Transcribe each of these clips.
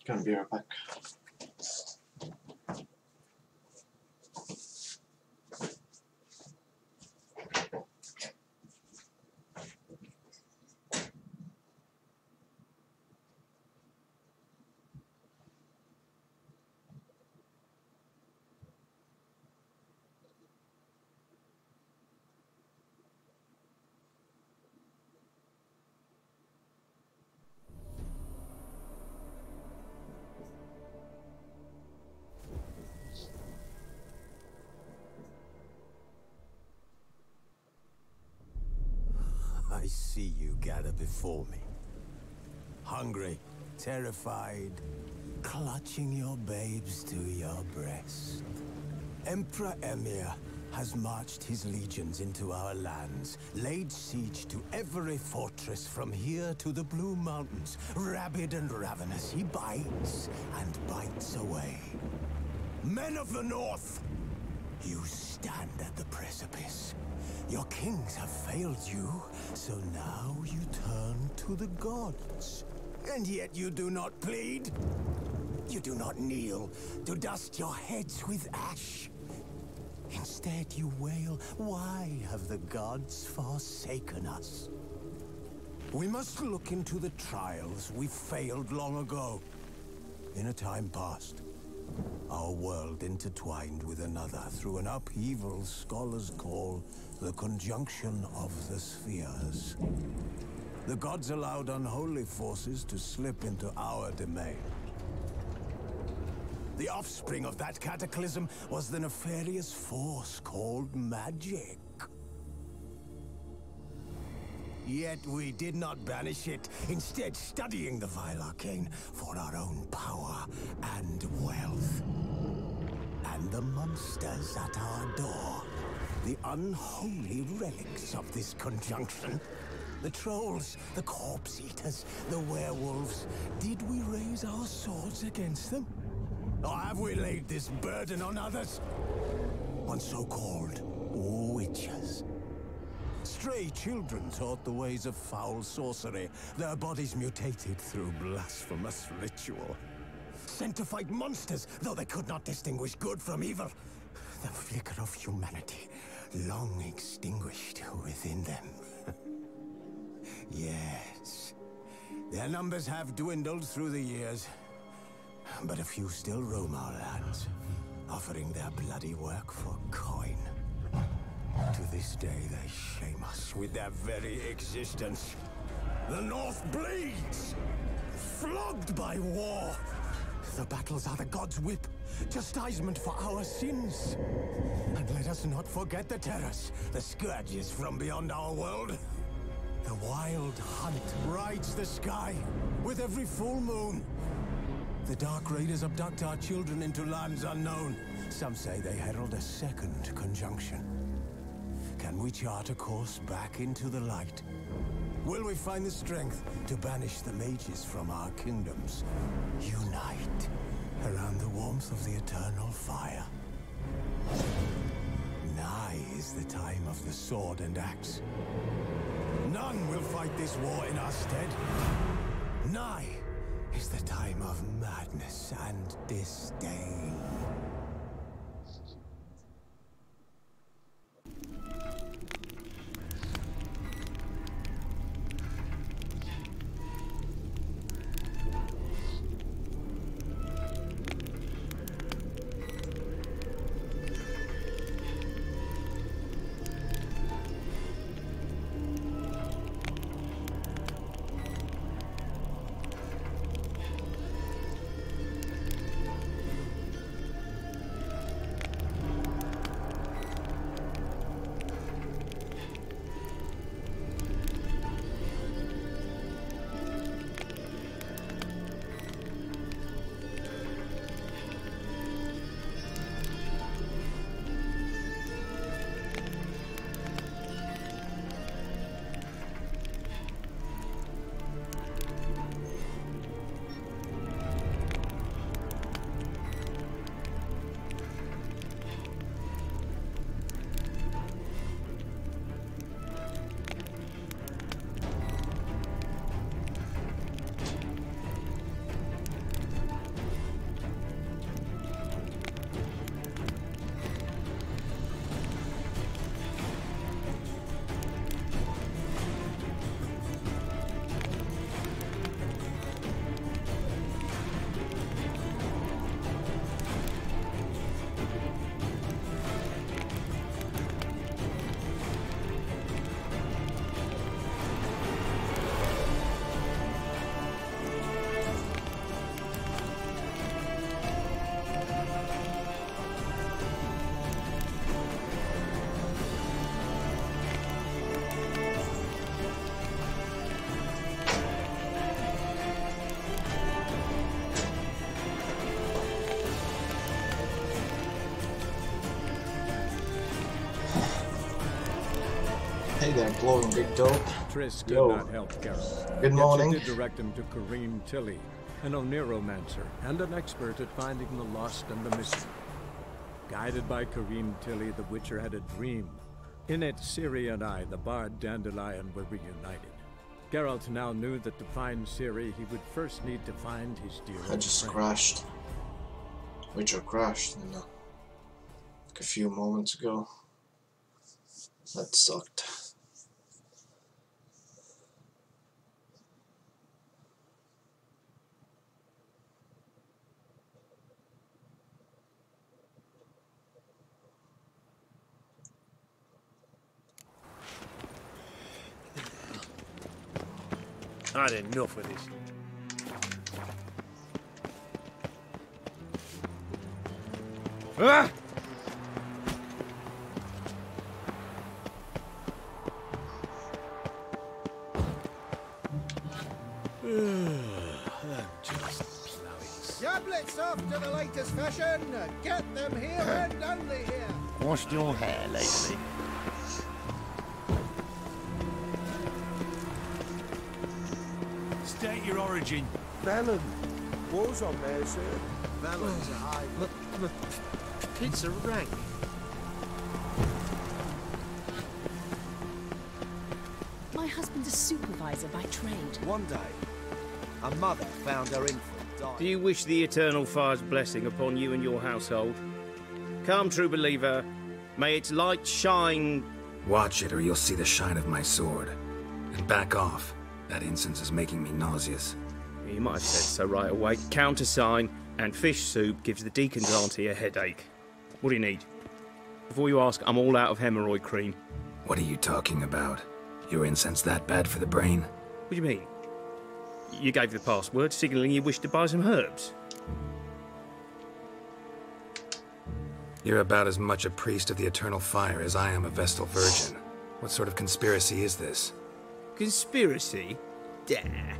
Gonna be right back. I see you gather before me. Hungry, terrified, clutching your babes to your breast. Emperor Emir has marched his legions into our lands, laid siege to every fortress from here to the Blue Mountains. Rabid and ravenous, he bites and bites away. Men of the North, you stand at the precipice. Your kings have failed you, so now you turn to the gods. And yet you do not plead. You do not kneel to dust your heads with ash. Instead you wail, why have the gods forsaken us? We must look into the trials we failed long ago. In a time past, our world intertwined with another through an upheaval scholars call the conjunction of the spheres. The gods allowed unholy forces to slip into our domain. The offspring of that cataclysm was the nefarious force called magic. Yet we did not banish it, instead studying the vile arcane for our own power and wealth. And the monsters at our door, the unholy relics of this conjunction. The trolls, the corpse eaters, the werewolves. Did we raise our swords against them? Or have we laid this burden on others? On so-called witches. Stray children taught the ways of foul sorcery, their bodies mutated through blasphemous ritual. Sent to fight monsters, though they could not distinguish good from evil. The flicker of humanity, long extinguished within them. Yes, their numbers have dwindled through the years, but a few still roam our lands, offering their bloody work for coin. To this day, they shame us with their very existence. The North bleeds, flogged by war. The battles are the gods' whip, chastisement for our sins. And let us not forget the terrors, the scourges from beyond our world. The wild hunt rides the sky with every full moon. The Dark Raiders abduct our children into lands unknown. Some say they herald a second conjunction. Can we chart a course back into the light? Will we find the strength to banish the mages from our kingdoms? Unite around the warmth of the eternal fire. Nigh is the time of the sword and axe. None will fight this war in our stead. Nigh is the time of madness and disdain. they're blowing big dope. Triss could Yo. not help Geralt. Good morning. Yet she did direct him to Kareem Tilly, an oneiromancer and an expert at finding the lost and the missing. Guided by Kareem Tilly, the Witcher had a dream. In it, Ciri and I, the bard Dandelion, were reunited. Geralt now knew that to find Ciri, he would first need to find his dear I just friend. crashed. Witcher crashed like a few moments ago. That sucked. I had enough of this. Ah! I'm just plowing. Tablets off to the latest fashion. Get them here and only here. Washed your hair lately? State your origin. Velen. War's on there, sir. Velen's a high. The pizza rank. My husband's a supervisor by trade. One day, a mother found her infant died. Do you wish the Eternal Fire's blessing upon you and your household? Come, true believer, may its light shine. Watch it or you'll see the shine of my sword. And back off. That incense is making me nauseous. You might have said so right away. Countersign and fish soup gives the deacon's auntie a headache. What do you need? Before you ask, I'm all out of hemorrhoid cream. What are you talking about? Your incense that bad for the brain? What do you mean? You gave the password, signalling you wished to buy some herbs. You're about as much a priest of the Eternal Fire as I am a Vestal Virgin. What sort of conspiracy is this? Conspiracy? Dare.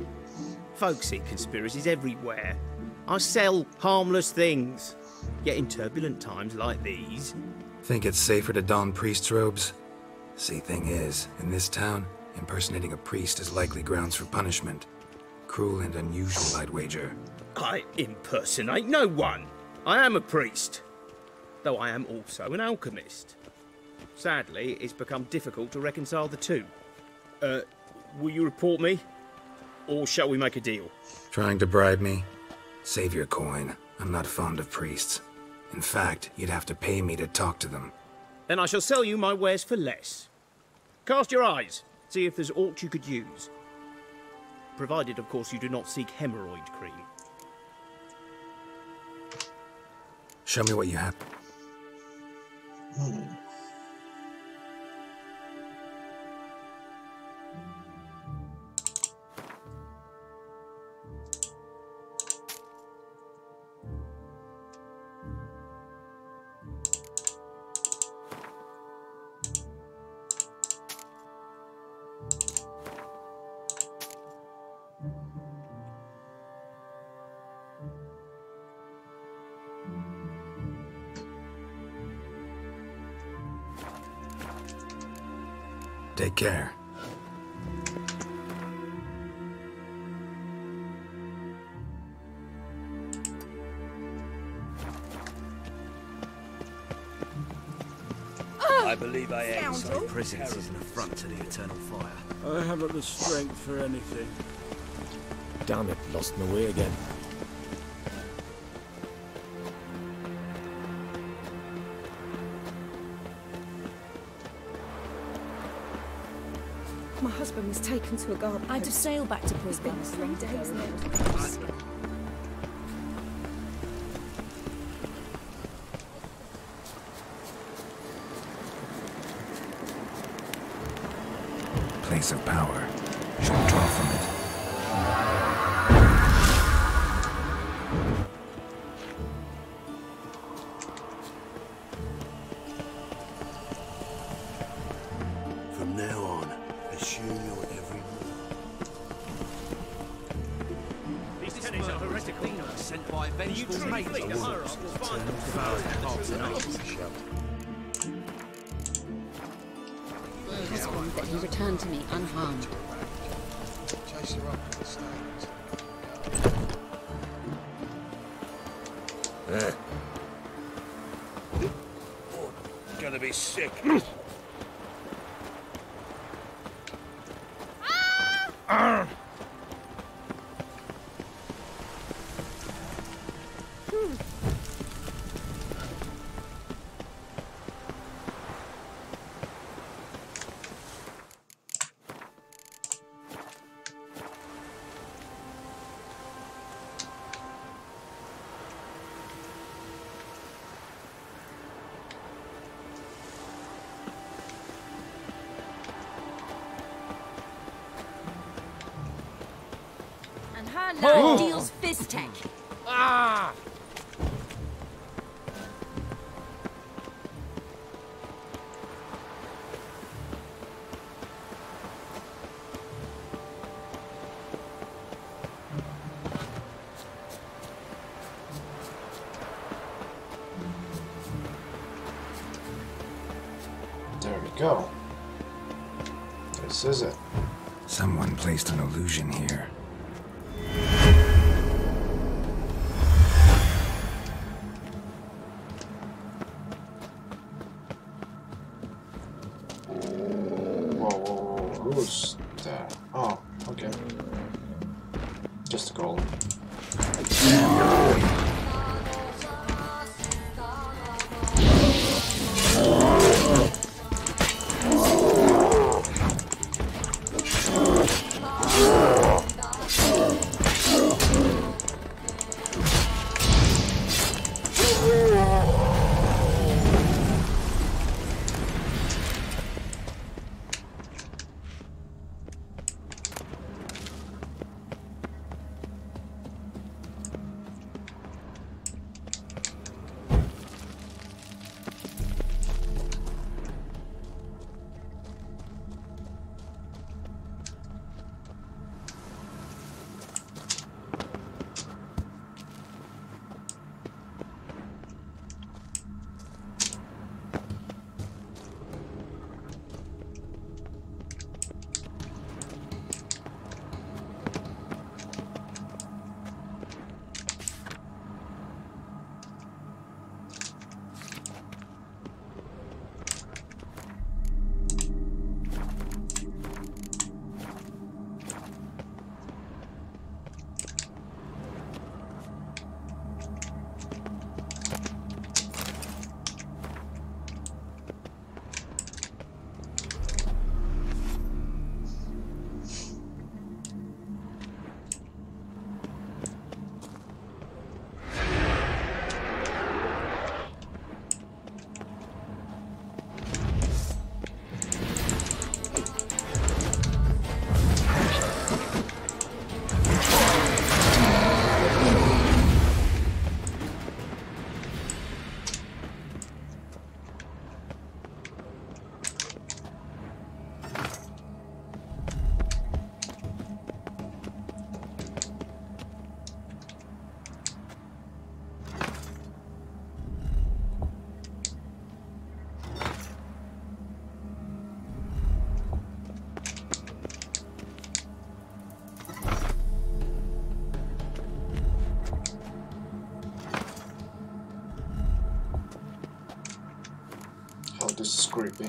Folks see conspiracies everywhere. I sell harmless things. Yet in turbulent times like these... Think it's safer to don priest's robes? See, thing is, in this town, impersonating a priest is likely grounds for punishment. Cruel and unusual, I'd wager. I impersonate no one. I am a priest. Though I am also an alchemist. Sadly, it's become difficult to reconcile the two. Will you report me? Or shall we make a deal? Trying to bribe me? Save your coin. I'm not fond of priests. In fact, you'd have to pay me to talk to them. Then I shall sell you my wares for less. Cast your eyes. See if there's aught you could use. Provided, of course, you do not seek hemorrhoid cream. Show me what you have. Take care. I believe I am. So presence is an affront to the Eternal Fire. I haven't the strength for anything. Damn it, lost my way again. My husband was taken to a garden. I had to sail back to Brisbane. It's been 3 days now. Place of power. Should draw from it. From now on, assume your every move. These tenants are heretical. Sent by vengeful mates. Fleet at Hierarch will find them. My husband that he returned to me unharmed. Chase her up to the stables. Oh, gonna be sick. And her lad deals Fiztech. Ah! There we go. This is it. Someone placed an illusion here. Whoa, who's that? Oh, okay. Just a golem. Oh, this is creepy.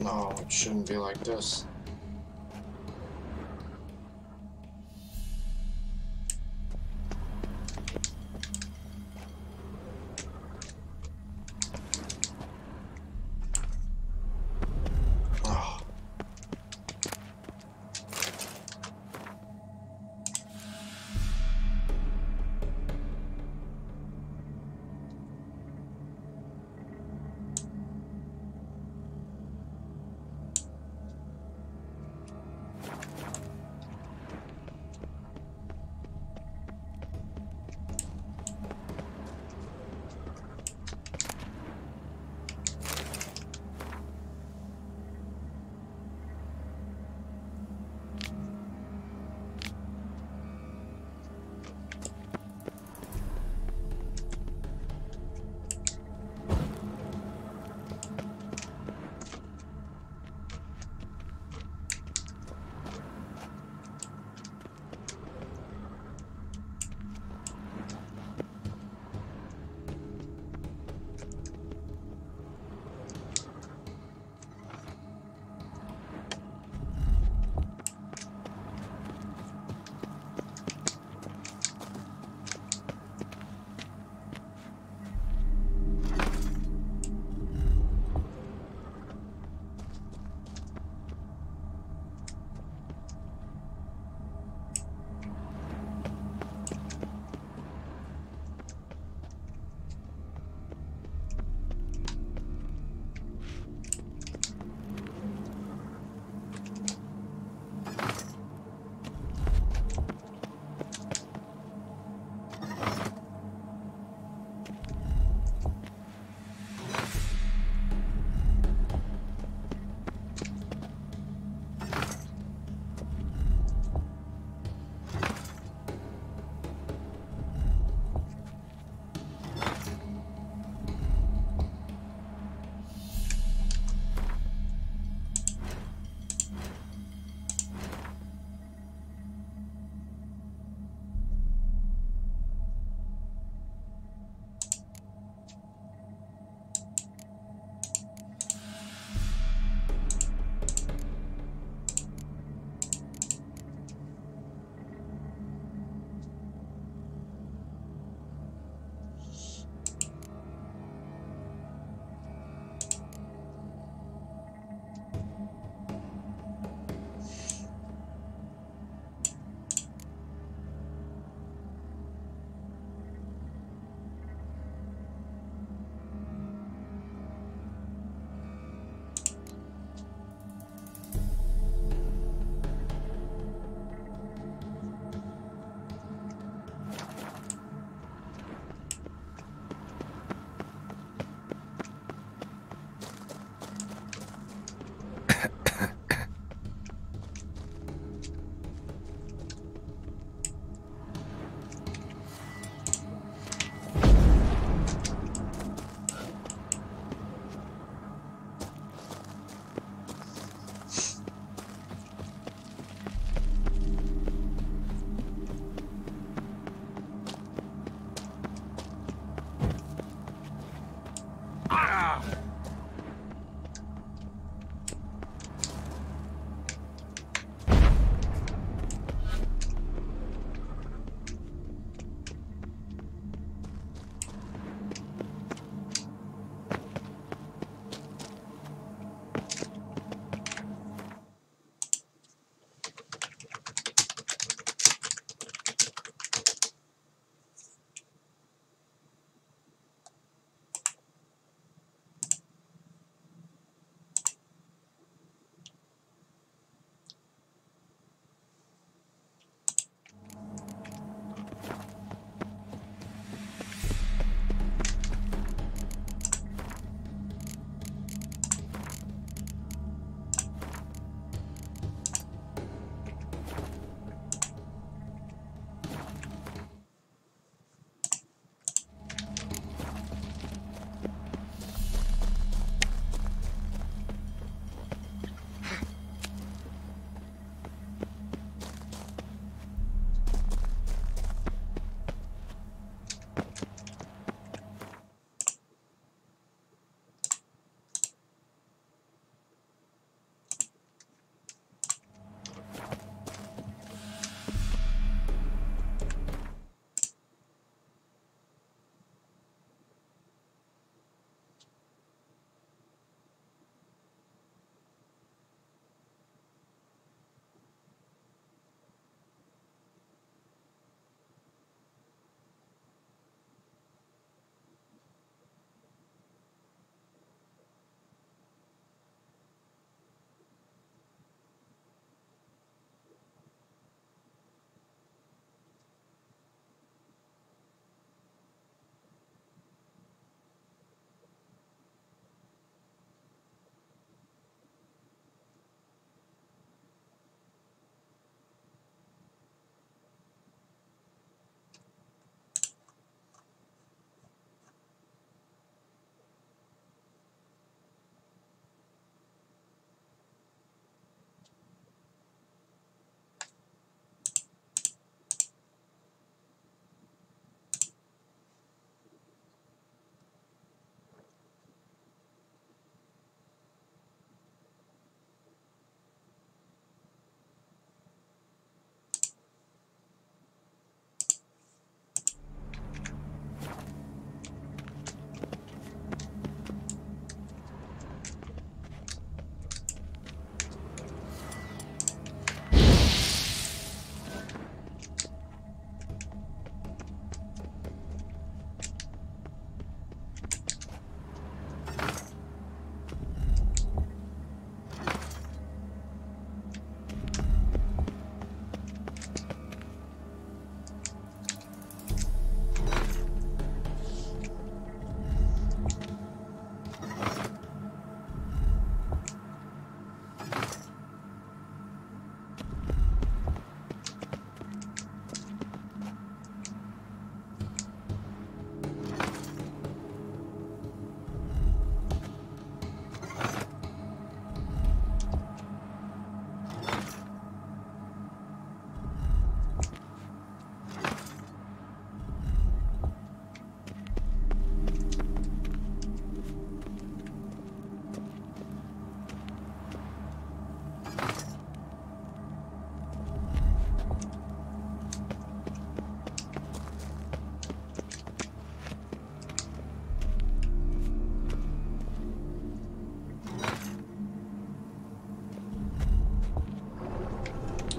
No, it shouldn't be like this. Oh.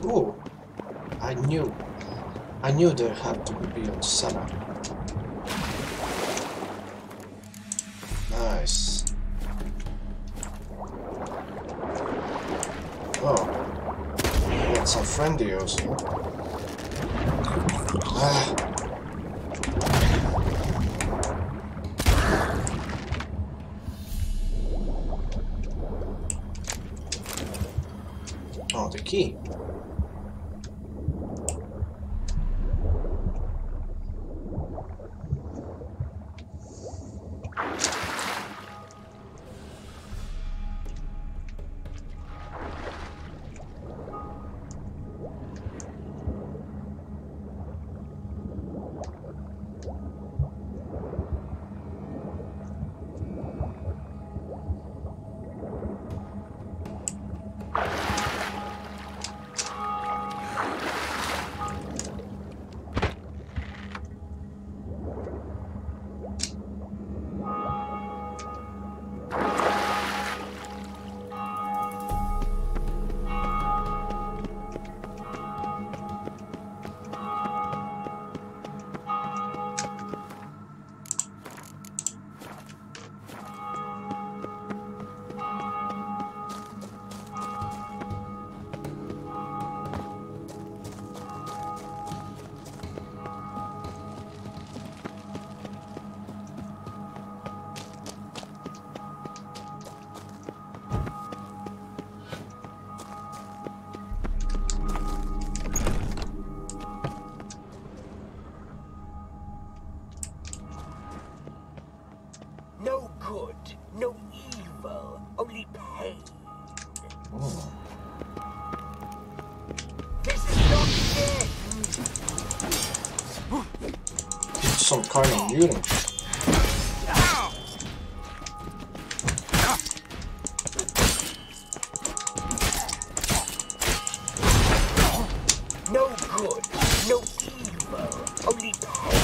Oh, I knew there had to be a cellar. Nice. Oh, got some friendly also. Ah. Oh, the key. No good, no evil, only pain. Oh. This is not the end. It's some kind of mutant. No good, no evil, only pain.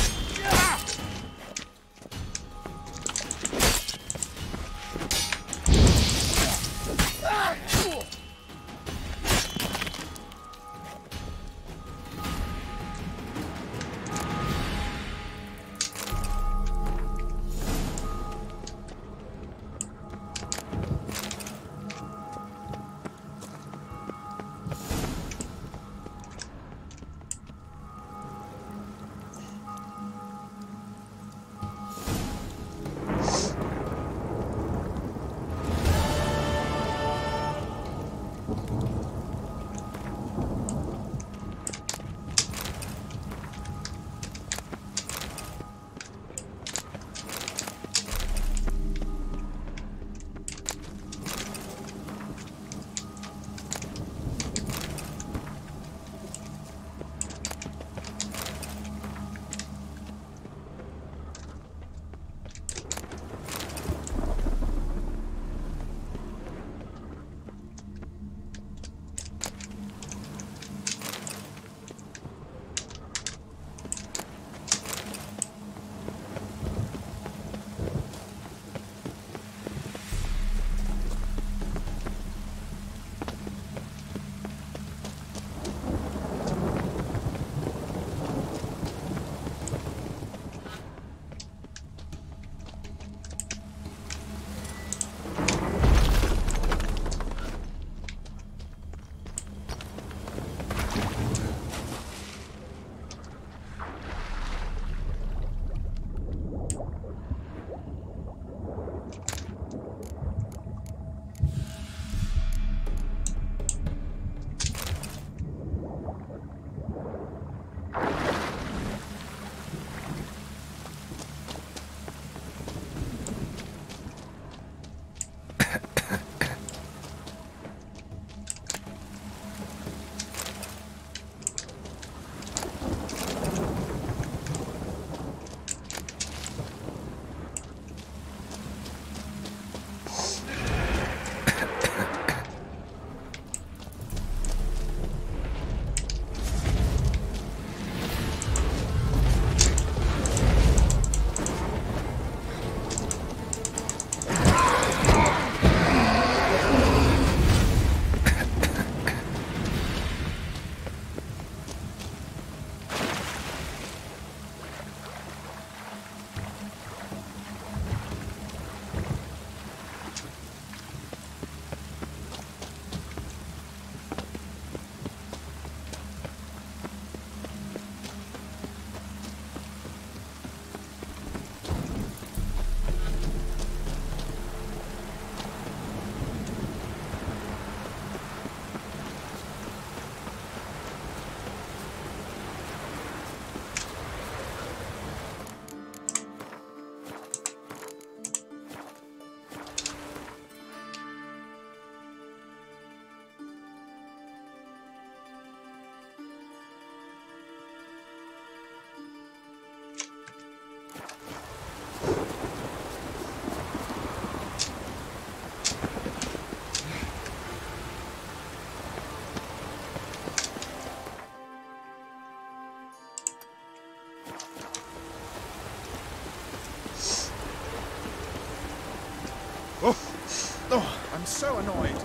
so annoyed.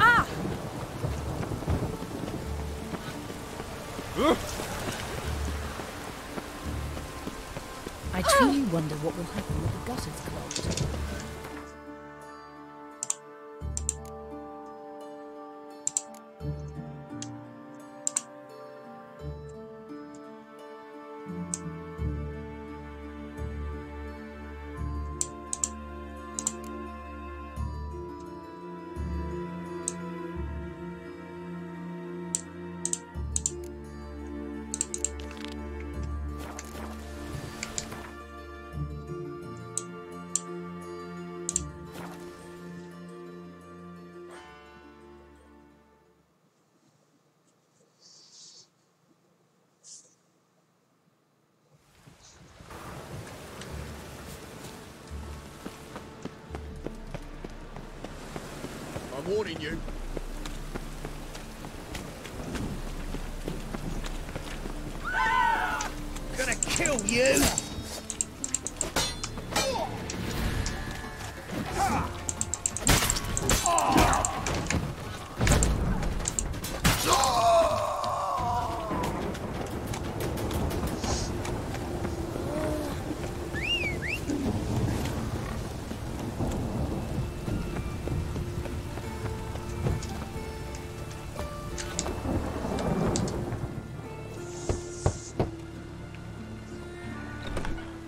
Ah! I truly wonder what will happen with the gutters clogged. I'm warning you. Gonna kill you!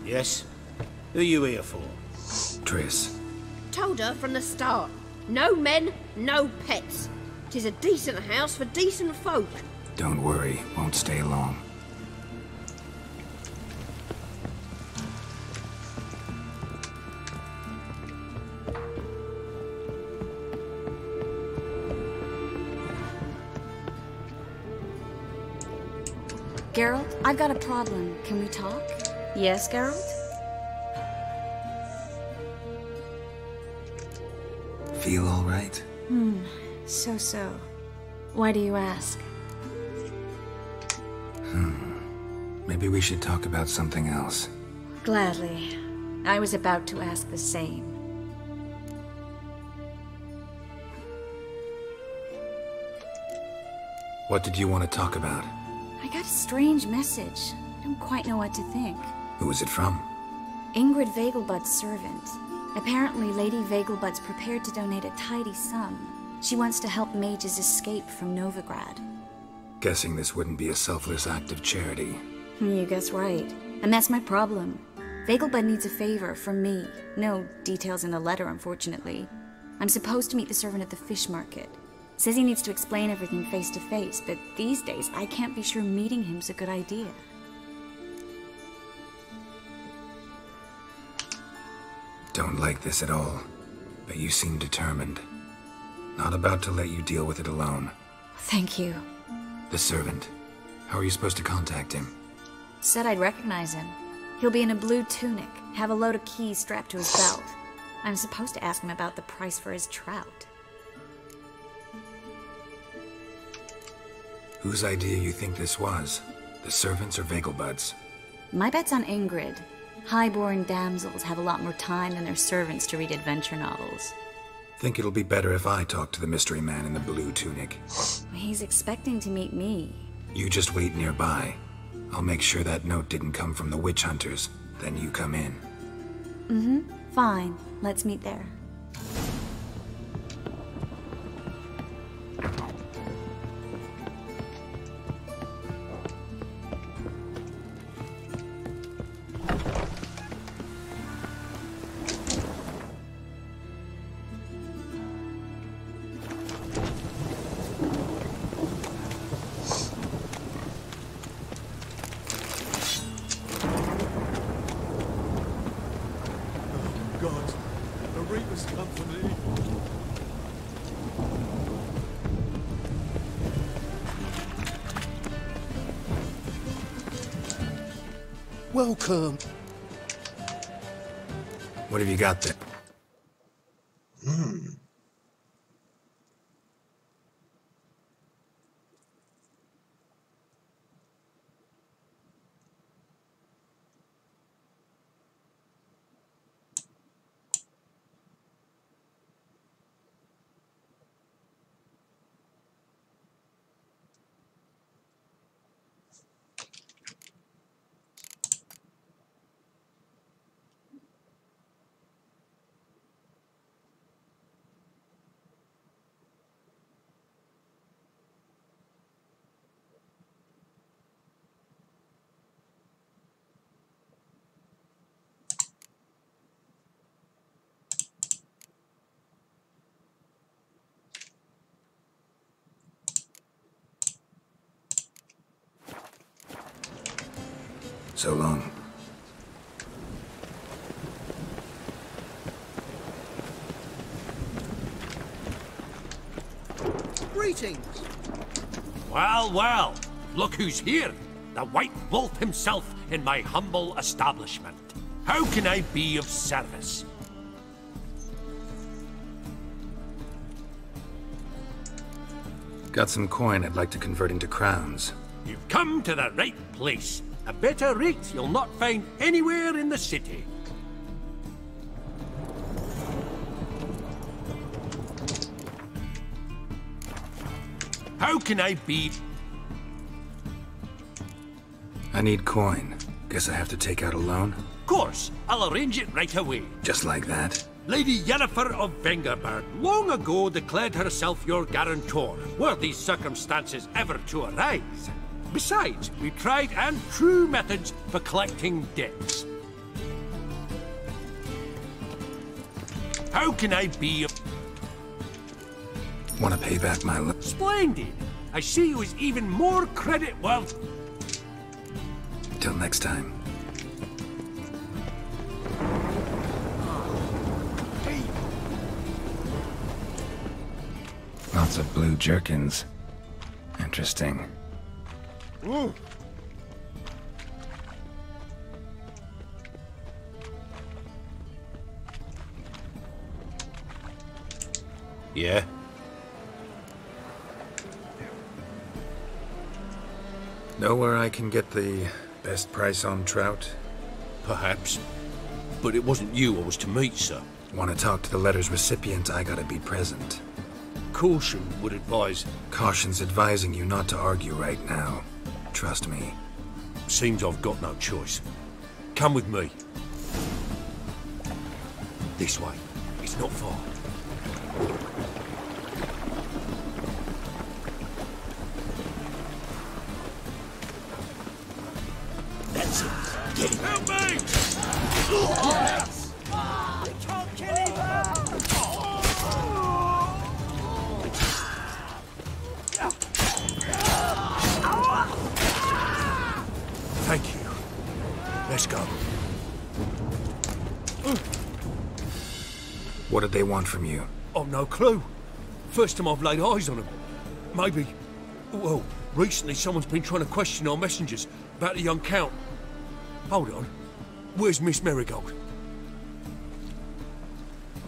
Yes? Who are you here for? Triss. Told her from the start. No men, no pets. 'Tis a decent house for decent folk. Don't worry, won't stay long. Geralt, I've got a problem. Can we talk? Yes, Geralt? Feel all right? So. Why do you ask? Maybe we should talk about something else. Gladly. I was about to ask the same. What did you want to talk about? I got a strange message. I don't quite know what to think. Who was it from? Ingrid Vegelbud's servant. Apparently, Lady Vegelbud's prepared to donate a tidy sum. She wants to help mages escape from Novigrad. Guessing this wouldn't be a selfless act of charity. You guess right. And that's my problem. Vegelbud needs a favor from me. No details in the letter, unfortunately. I'm supposed to meet the servant at the fish market. Says he needs to explain everything face to face, but these days I can't be sure meeting him's a good idea. Don't like this at all, but you seem determined. Not about to let you deal with it alone. Thank you. The servant. How are you supposed to contact him? Said I'd recognize him. He'll be in a blue tunic, have a load of keys strapped to his belt. I'm supposed to ask him about the price for his trout. Whose idea you think this was? The servants or Vegelbud's? My bet's on Ingrid. High-born damsels have a lot more time than their servants to read adventure novels. Think it'll be better if I talk to the mystery man in the blue tunic. He's expecting to meet me. You just wait nearby. I'll make sure that note didn't come from the witch hunters. Then you come in. Fine. Let's meet there. God, the Reapers come for me. Welcome. What have you got there? So long. Greetings. Well, well, look who's here. The White Wolf himself in my humble establishment. How can I be of service? Got some coin I'd like to convert into crowns. You've come to the right place. A better rate you'll not find anywhere in the city. How can I be? I need coin. Guess I have to take out a loan? Of course, I'll arrange it right away. Just like that? Lady Yennefer of Vengerberg long ago declared herself your guarantor, were these circumstances ever to arise. Besides, we tried and true methods for collecting debts. How can I be? Want to pay back my loan? Splendid! I see you as even more credit worth. Till next time. Lots of blue jerkins. Interesting. Ooh. Yeah? Know where I can get the best price on trout? Perhaps. But it wasn't you I was to meet, sir. Want to talk to the letter's recipient, I gotta be present. Caution would advise... Caution's advising you not to argue right now. Trust me. Seems I've got no choice. Come with me. This way. It's not far. That's it. Get him. Help me! We can't kill him! Thank you. Let's go. What did they want from you? I've no clue. First time I've laid eyes on them. Maybe... Well, recently someone's been trying to question our messengers about the young Count. Hold on. Where's Miss Marigold?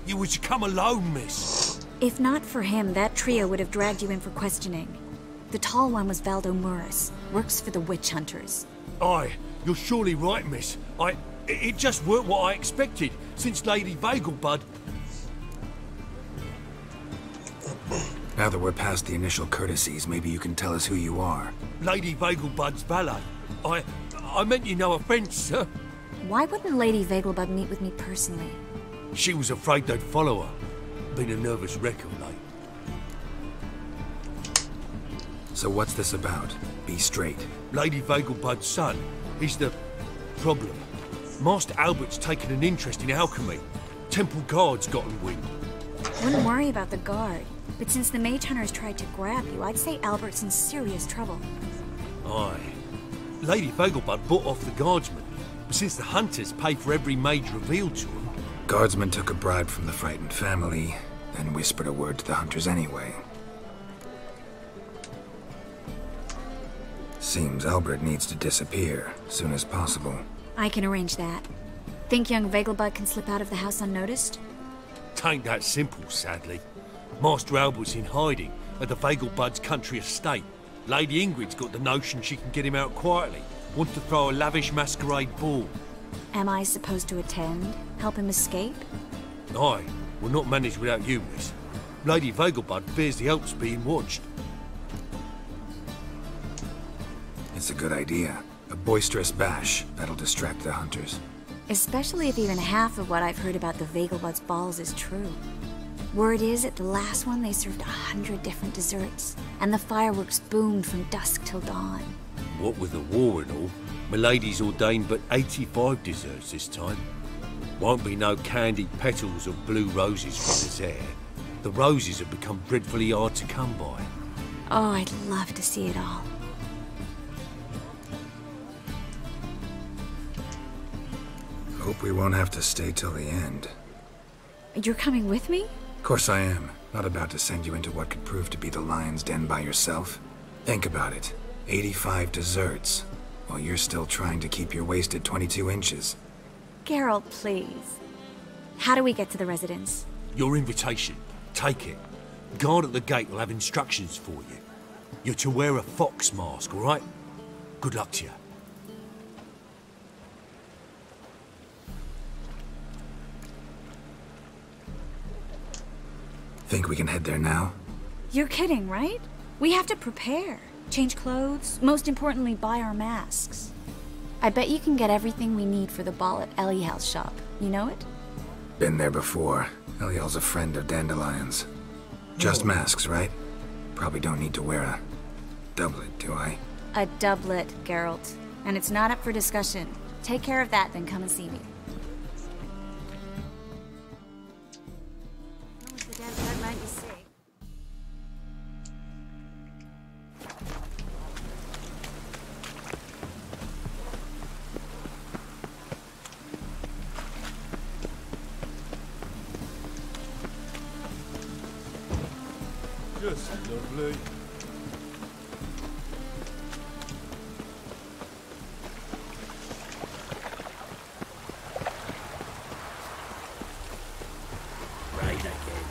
You was to come alone, miss. If not for him, that trio would have dragged you in for questioning. The tall one was Valdo Muris, works for the witch hunters. Aye, you're surely right, miss. It just weren't what I expected, since Lady Vegelbud... Now that we're past the initial courtesies, maybe you can tell us who you are. Lady Vegelbud's valet. I meant you no offence, sir. Why wouldn't Lady Vegelbud meet with me personally? She was afraid they'd follow her. Been a nervous wreck of late. So what's this about? Be straight. Lady Vegelbud's son. He's the... problem. Master Albert's taken an interest in alchemy. Temple Guard's gotten wind. Wouldn't worry about the guard. But since the mage hunters tried to grab you, I'd say Albert's in serious trouble. Aye. Lady Vegelbud bought off the guardsmen. But since the hunters pay for every mage revealed to them... Guardsmen took a bribe from the frightened family, then whispered a word to the hunters anyway. Seems Albert needs to disappear, soon as possible. I can arrange that. Think young Vegelbud can slip out of the house unnoticed? Tain't that simple, sadly. Master Albert's in hiding at the Vegelbud's country estate. Lady Ingrid's got the notion she can get him out quietly. Wants to throw a lavish masquerade ball. Am I supposed to attend? Help him escape? Aye, we'll not manage without you, miss. Lady Vegelbud fears the Alps being watched. It's a good idea. A boisterous bash that'll distract the hunters. Especially if even half of what I've heard about the Vegelbud's balls is true. Word is, at the last one they served 100 different desserts, and the fireworks boomed from dusk till dawn. What with the war and all, Milady's ordained but 85 desserts this time. Won't be no candied petals of blue roses for dessert. The roses have become dreadfully hard to come by. Oh, I'd love to see it all. Hope we won't have to stay till the end. You're coming with me? Of course I am. Not about to send you into what could prove to be the lion's den by yourself. Think about it. 85 desserts, while you're still trying to keep your waist at 22 inches. Geralt, please. How do we get to the residence? Your invitation. Take it. Guard at the gate will have instructions for you. You're to wear a fox mask, all right? Good luck to you. Think we can head there now? You're kidding, right? We have to prepare. Change clothes. Most importantly, buy our masks. I bet you can get everything we need for the ball at Eliel's shop. You know it? Been there before. Eliel's a friend of Dandelion's. Just masks, right? Probably don't need to wear a doublet, do I? A doublet, Geralt. And it's not up for discussion. Take care of that, then come and see me. The damn bird might be sick. Just lovely. Right again.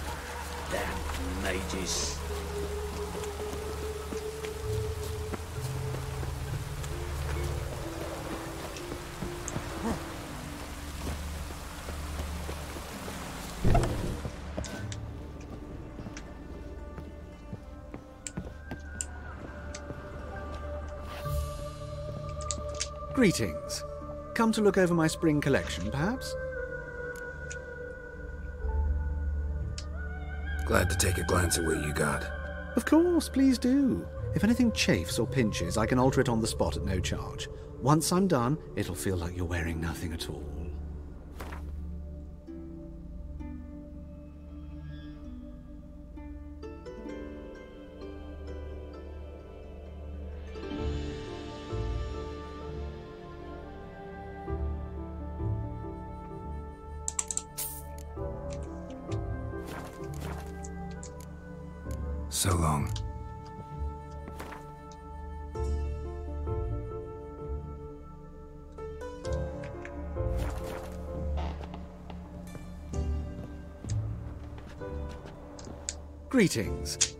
Damn mages. Greetings. Come to look over my spring collection, perhaps? Glad to take a glance at what you got. Of course, please do. If anything chafes or pinches, I can alter it on the spot at no charge. Once I'm done, it'll feel like you're wearing nothing at all. So long. Greetings.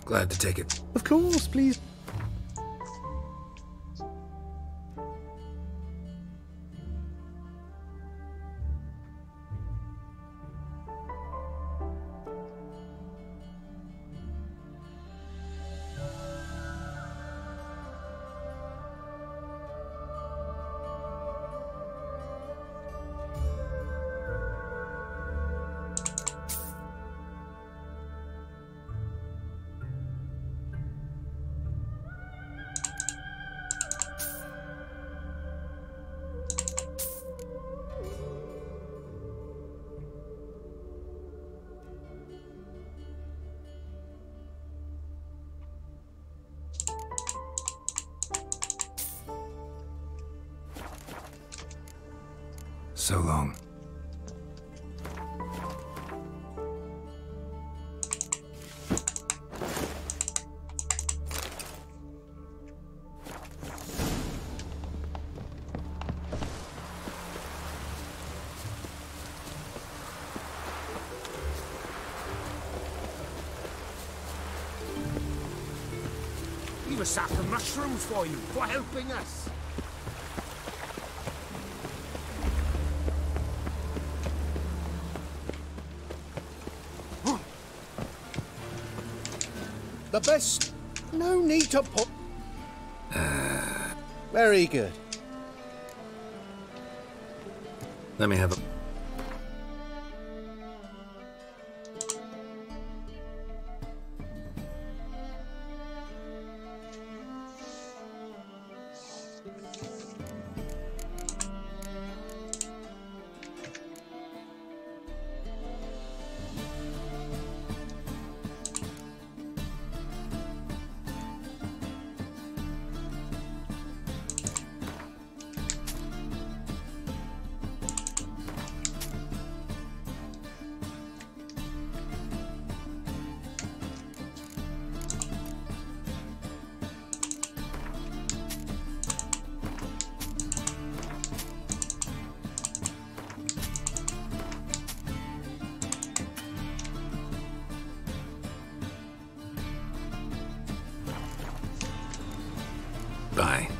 Glad to take it. Of course, please. So long. We were sacking mushrooms for you, for helping us. The best. No need to put. Very good. Let me have a... Goodbye.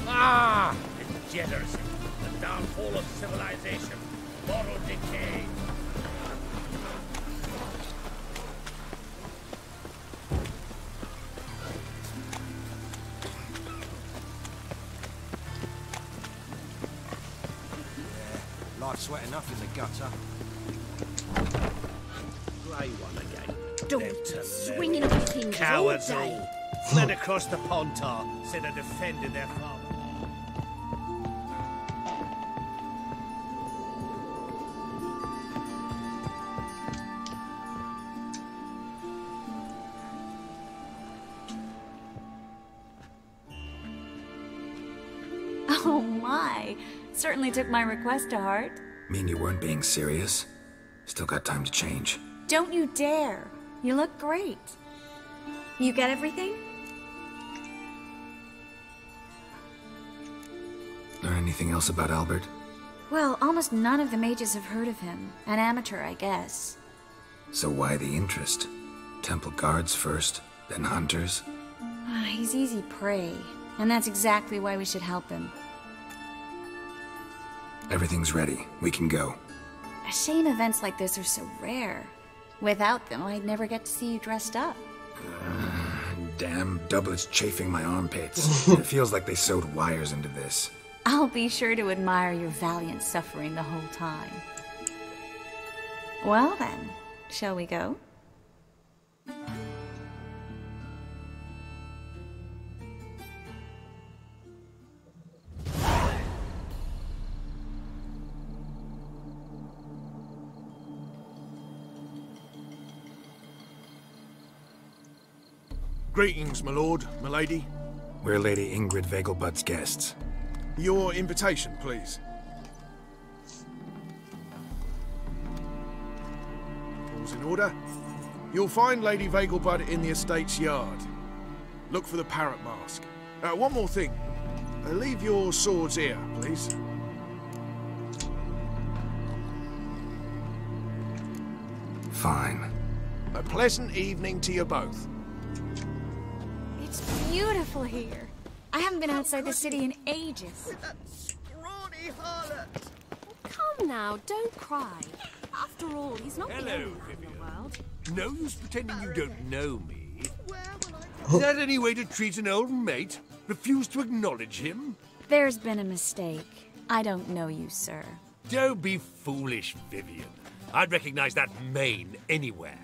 Ah! Degeneracy. The downfall of civilization. Moral decay. Life's wet enough in the gutter. Grey one again. Don't swinging up his hinges all Cowards day. all. Fled across the Pontar, said I defended their father. Oh my! Certainly took my request to heart. Mean you weren't being serious? Still got time to change. Don't you dare! You look great. You get everything? Learn anything else about Albert? Well, almost none of the mages have heard of him. An amateur, I guess. So why the interest? Temple guards first, then hunters? He's easy prey, and that's exactly why we should help him. Everything's ready. We can go. A shame events like this are so rare. Without them, I'd never get to see you dressed up. Damn doublets chafing my armpits. It feels like they sewed wires into this. I'll be sure to admire your valiant suffering the whole time. Well then, shall we go? Greetings, my lord, my lady. We're Lady Ingrid Vegelbud's guests. Your invitation, please. All's in order. You'll find Lady Vegelbud in the estate's yard. Look for the parrot mask. One more thing. Leave your swords here, please. Fine. A pleasant evening to you both. It's beautiful here. I haven't been outside the city in ages. Scrawny harlot! Come now, don't cry. After all, he's not the only man in the world. No use pretending you don't know me. Is that any way to treat an old mate? Refuse to acknowledge him? There's been a mistake. I don't know you, sir. Don't be foolish, Vivian. I'd recognize that mane anywhere.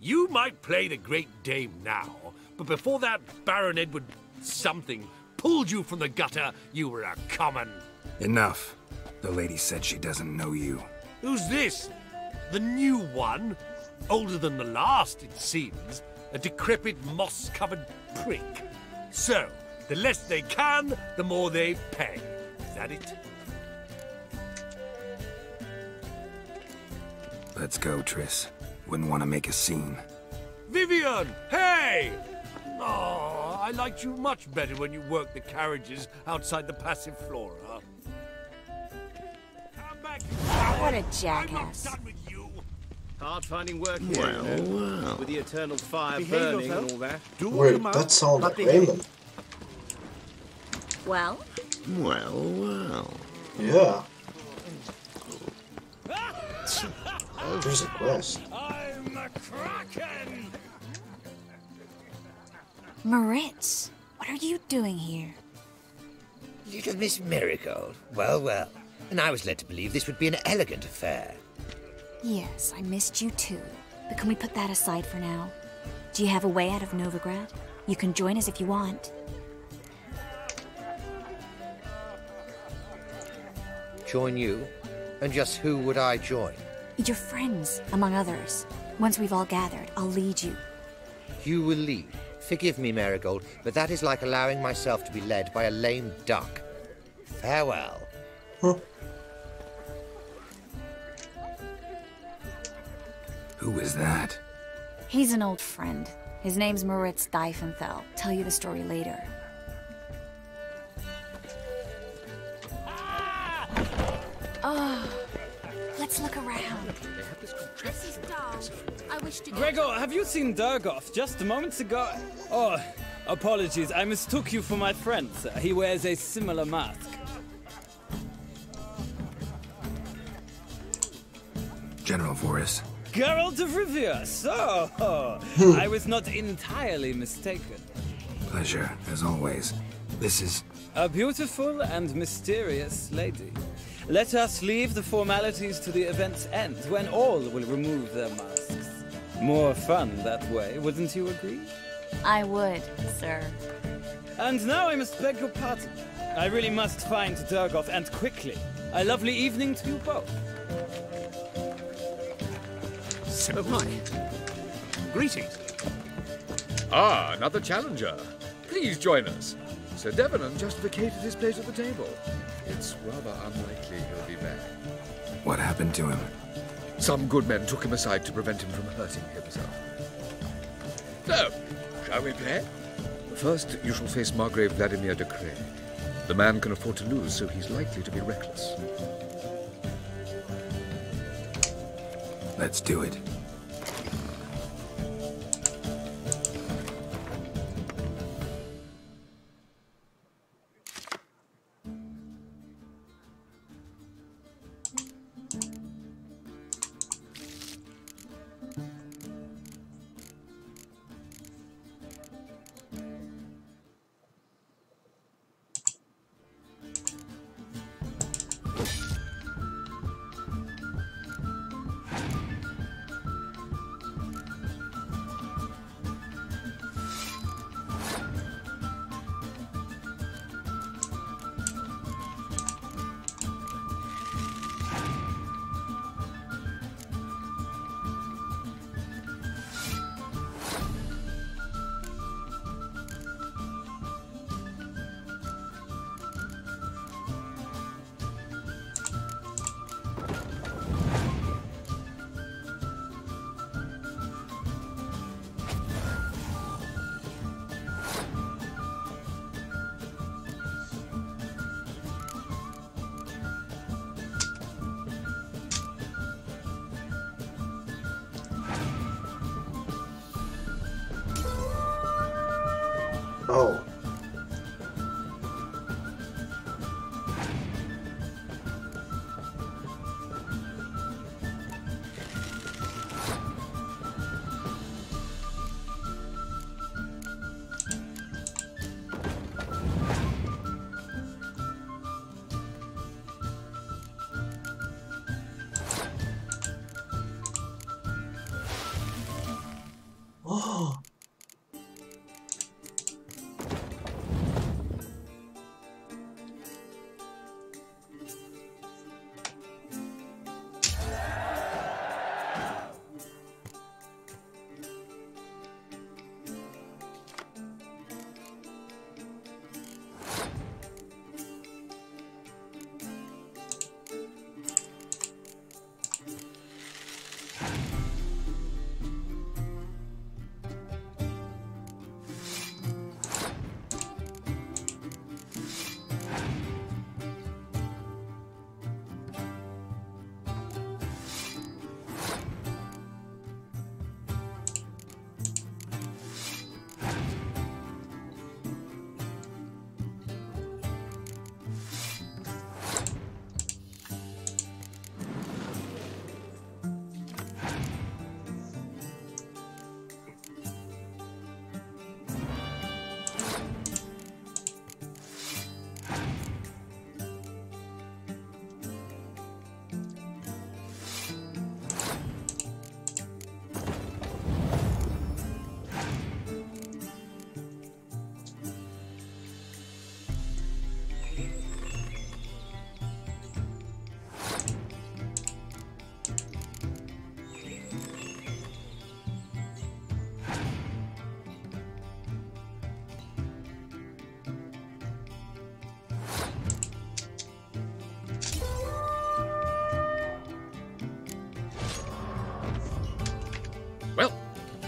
You might play the Great Dame now, but before that Baron Edward something pulled you from the gutter, you were a common. Enough. The lady said she doesn't know you. Who's this? The new one? Older than the last, it seems. A decrepit, moss-covered prick. So, the less they can, the more they pay. Is that it? Let's go, Triss. Wouldn't want to make a scene. Vivian! Hey! Oh, I liked you much better when you worked the carriages outside the Passiflora. Come back, What a jackass. I'm not done with you. Hard finding work here. Well. With the eternal fire Behave burning yourself. and all that. Wait, that sounds like Raymond. Well? Well. Yeah. There's a quest. I'm a Kraken! Moritz, what are you doing here? Little Miss Marigold. Well, well. And I was led to believe this would be an elegant affair. Yes, I missed you too. But can we put that aside for now? Do you have a way out of Novigrad? You can join us if you want. Join you? And just who would I join? Your friends, among others. Once we've all gathered, I'll lead you. You will lead. Forgive me, Marigold, but that is like allowing myself to be led by a lame duck. Farewell. Who is that? He's an old friend. His name's Moritz Diefenthal. Tell you the story later. Oh, Let's look around. This is Dar. I wish to. Gregor, have you seen Durgoff just moments ago? Oh, apologies. I mistook you for my friend, sir. He wears a similar mask. General Voris. Geralt of Rivia. So, I was not entirely mistaken. Pleasure, as always. This is... A beautiful and mysterious lady. Let us leave the formalities to the event's end, when all will remove their masks. More fun that way, wouldn't you agree? I would, sir. And now I must beg your pardon. I really must find Durgoff, and quickly. A lovely evening to you both. So am I. Greetings. Ah, another challenger. Please join us. Sir Devenant just vacated his place at the table. It's rather unlikely he'll be back. What happened to him? Some good men took him aside to prevent him from hurting himself. So, shall we play? First, you shall face Margrave Vladimir de Cray. The man can afford to lose, so he's likely to be reckless. Let's do it. Oh. Oh.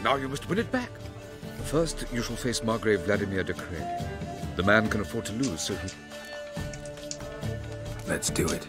Now you must win it back. First, you shall face Margrave Vladimir de Cray. The man can afford to lose, so he... Let's do it.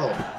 Oh.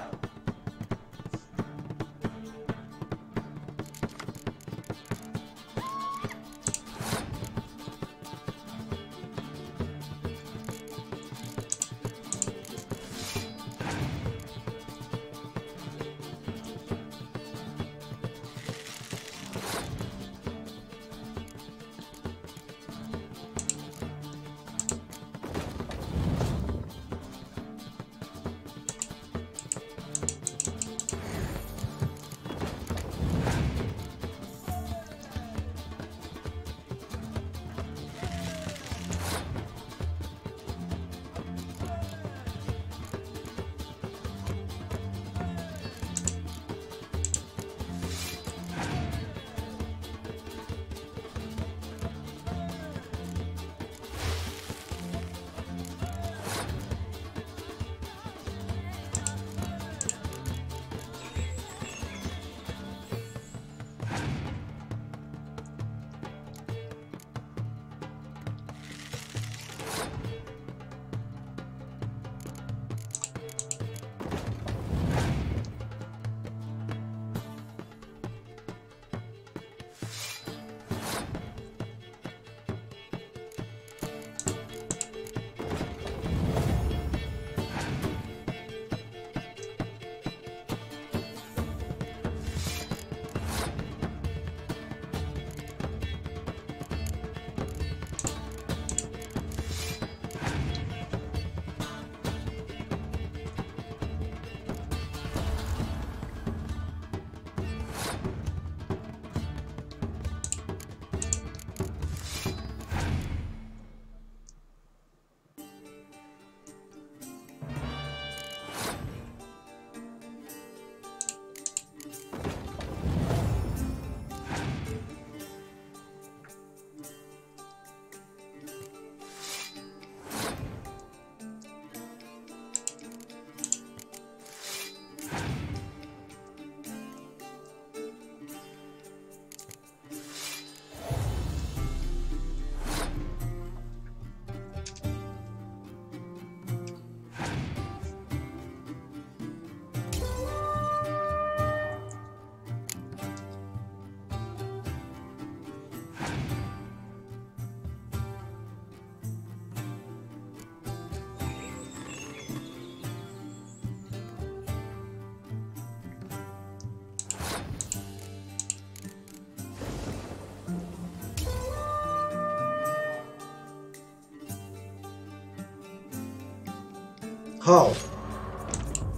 How?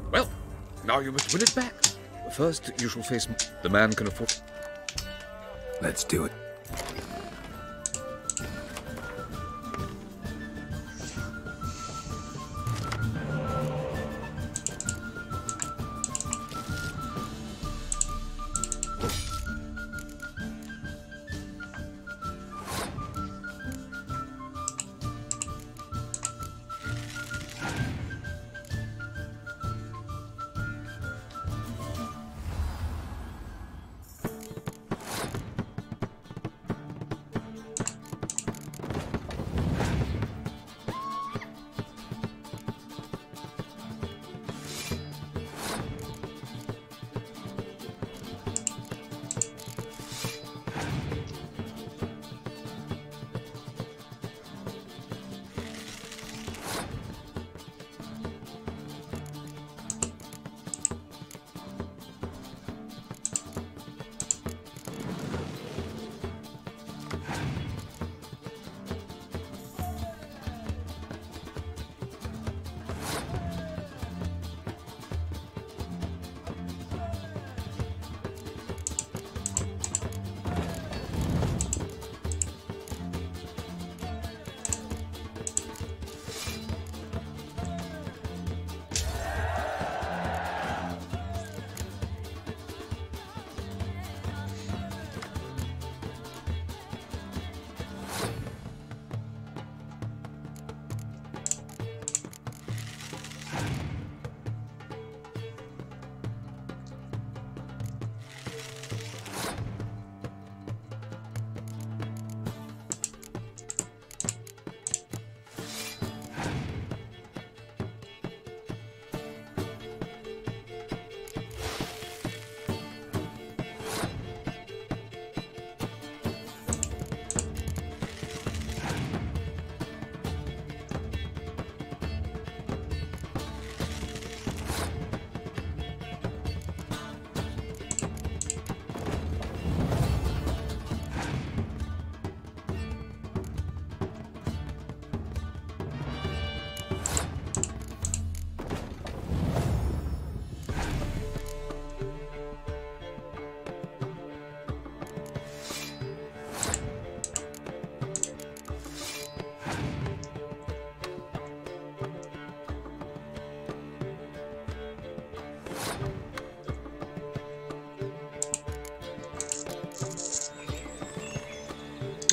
Well, now you must win it back. First, you shall face the man can afford. Let's do it.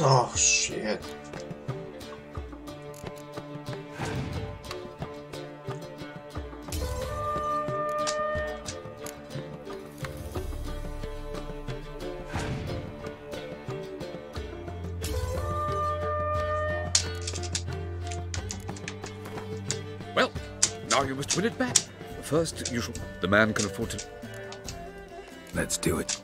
Oh, shit. Well, now you must win it back. First, you shall... The man can afford to... Let's do it.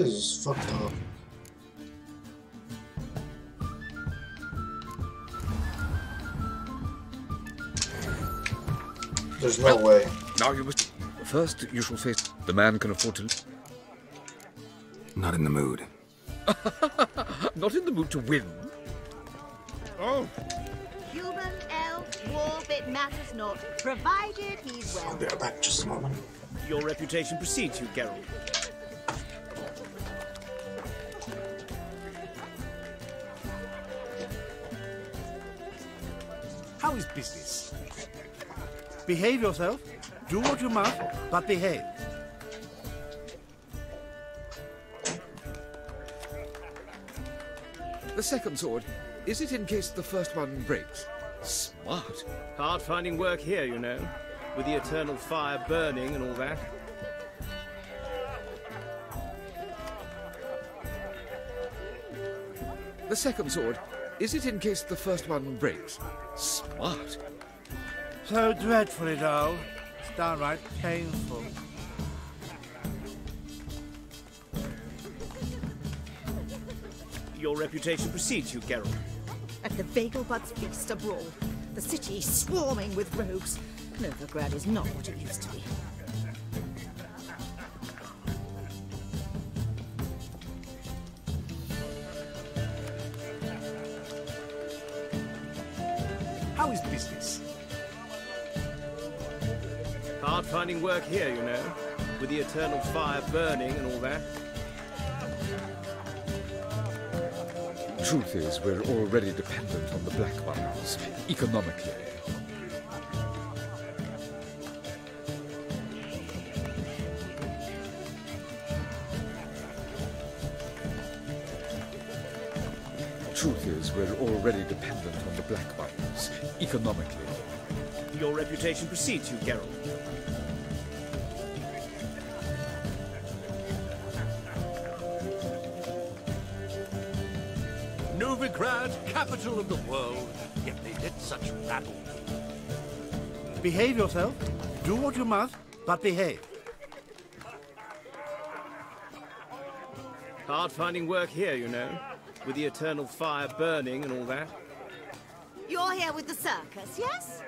This is fucked up. There's no way. Now you must... First, you shall face... The man can afford to... Not in the mood. Not in the mood to win. Oh. Human, elf, dwarf, it matters not, provided he's well. I'll be right back, just a moment. Your reputation precedes you, Geralt. How is business? Behave yourself. Do what you must, but behave. The second sword, is it in case the first one breaks? Smart. Hard finding work here, you know, with the eternal fire burning and all that. The second sword, is it in case the first one breaks? Smart. So dreadfully dull. It's downright painful. Your reputation precedes you, Geralt. At the Vegelbud's feast abroad, the city is swarming with rogues. Novigrad is not what it used to be. How is business? Hard finding work here, you know, with the eternal fire burning and all that. Truth is, we're already dependent on the Black Ones, economically. Truth is, we're already dependent on the Black Ones, economically. Your reputation precedes you, Geralt. Novigrad, capital of the world, yet they let such rabble. Behave yourself. Do what you must, but behave. Hard finding work here, you know, with the eternal fire burning and all that. You're here with the circus, yes?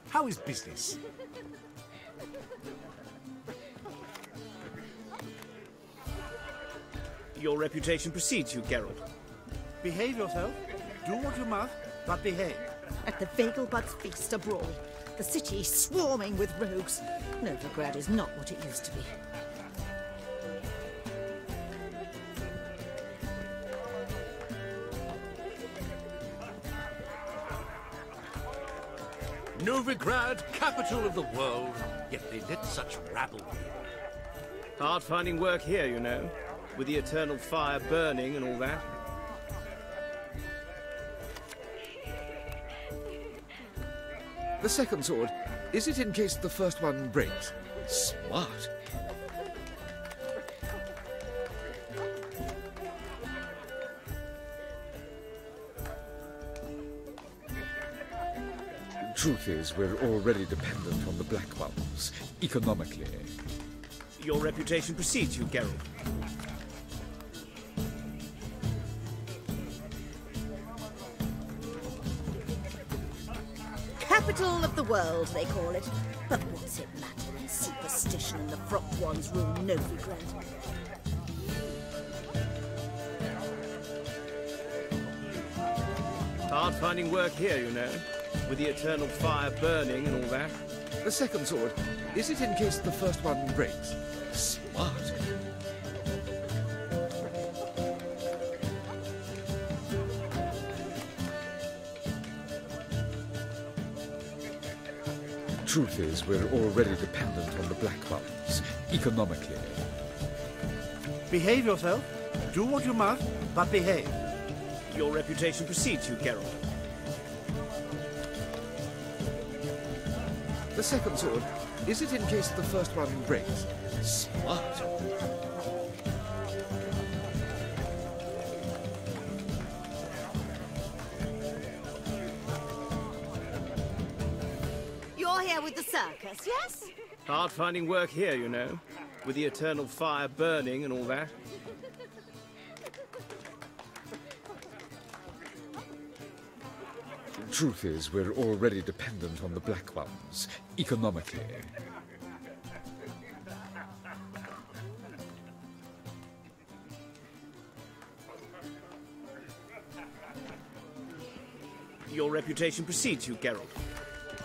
How is business? Your reputation precedes you, Geralt. Behave yourself. Do what you must, but behave. At the Vegelbud's feast abroad, the city swarming with rogues. Novigrad is not what it used to be. Novigrad, capital of the world, yet they let such rabble here. Hard finding work here, you know, with the eternal fire burning and all that. The second sword, is it in case the first one breaks? Smart. Truth is, we're already dependent on the Black Ones, economically. Your reputation precedes you, Geralt. Capital of the world, they call it. But what's it matter when superstition and the frocked ones rule Novigrad? Hard finding work here, you know, with the eternal fire burning and all that. The second sword, is it in case the first one breaks? Smart. Truth is, we're already dependent on the Black Ones, economically. Behave yourself. Do what you must, but behave. Your reputation precedes you, Geralt. The second sword, is it in case the first one breaks? Smart. You're here with the circus, yes? Hard finding work here, you know, with the eternal fire burning and all that. Truth is, we're already dependent on the Black Ones, economically. Your reputation precedes you, Geralt.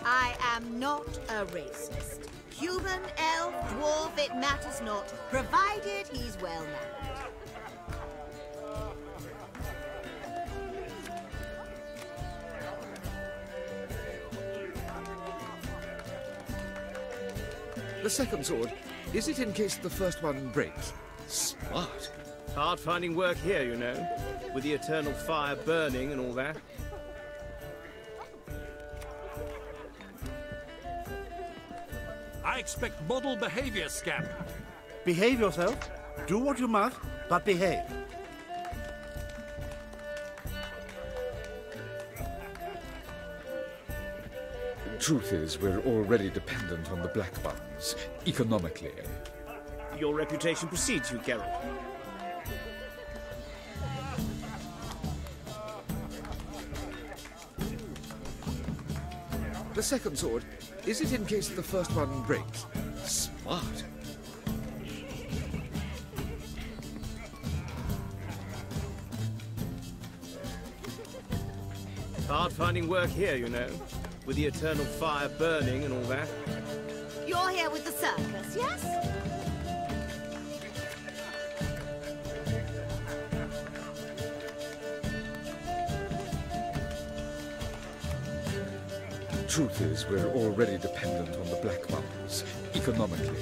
I am not a racist. Human, elf, dwarf, it matters not, provided he's well mannered. The second sword, is it in case the first one breaks? Smart. Hard finding work here, you know, with the eternal fire burning and all that. I expect model behavior, scamp. Behave yourself. Do what you must, but behave. Truth is, we're already dependent on the Black Ones, economically. Your reputation precedes you, Geralt. The second sword, is it in case the first one breaks? Smart. Hard finding work here, you know, with the eternal fire burning and all that. You're here with the circus, yes? Truth is, we're already dependent on the Black Ones, economically.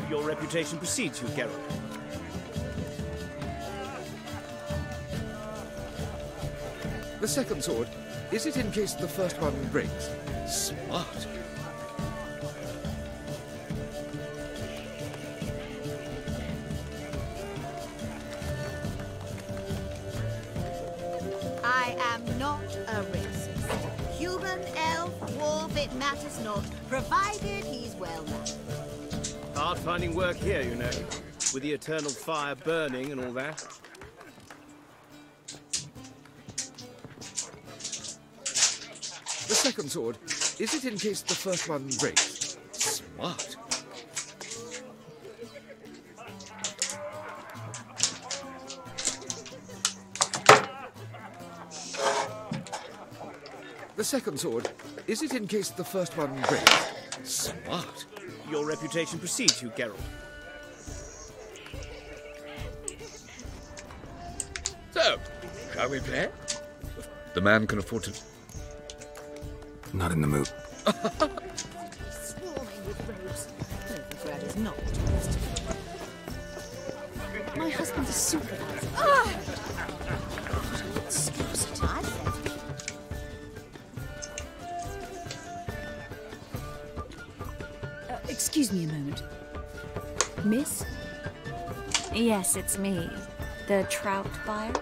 Your reputation precedes you, Geralt. The second sword, is it in case the first one breaks? Smart. a racist. Human, elf, dwarf, it matters not, provided he's well mannered. Hard finding work here, you know, with the eternal fire burning and all that. The second sword, is it in case the first one breaks? Smart. The second sword, is it in case the first one breaks? Smart. Your reputation precedes you, Geralt. So, shall we play? The man can afford to... Not in the mood. Swarming with robes. Overgrad is not twisted. My husband's a supervisor. Ah! Excuse it, I said. Excuse me a moment. Miss? Yes, it's me. The trout buyer?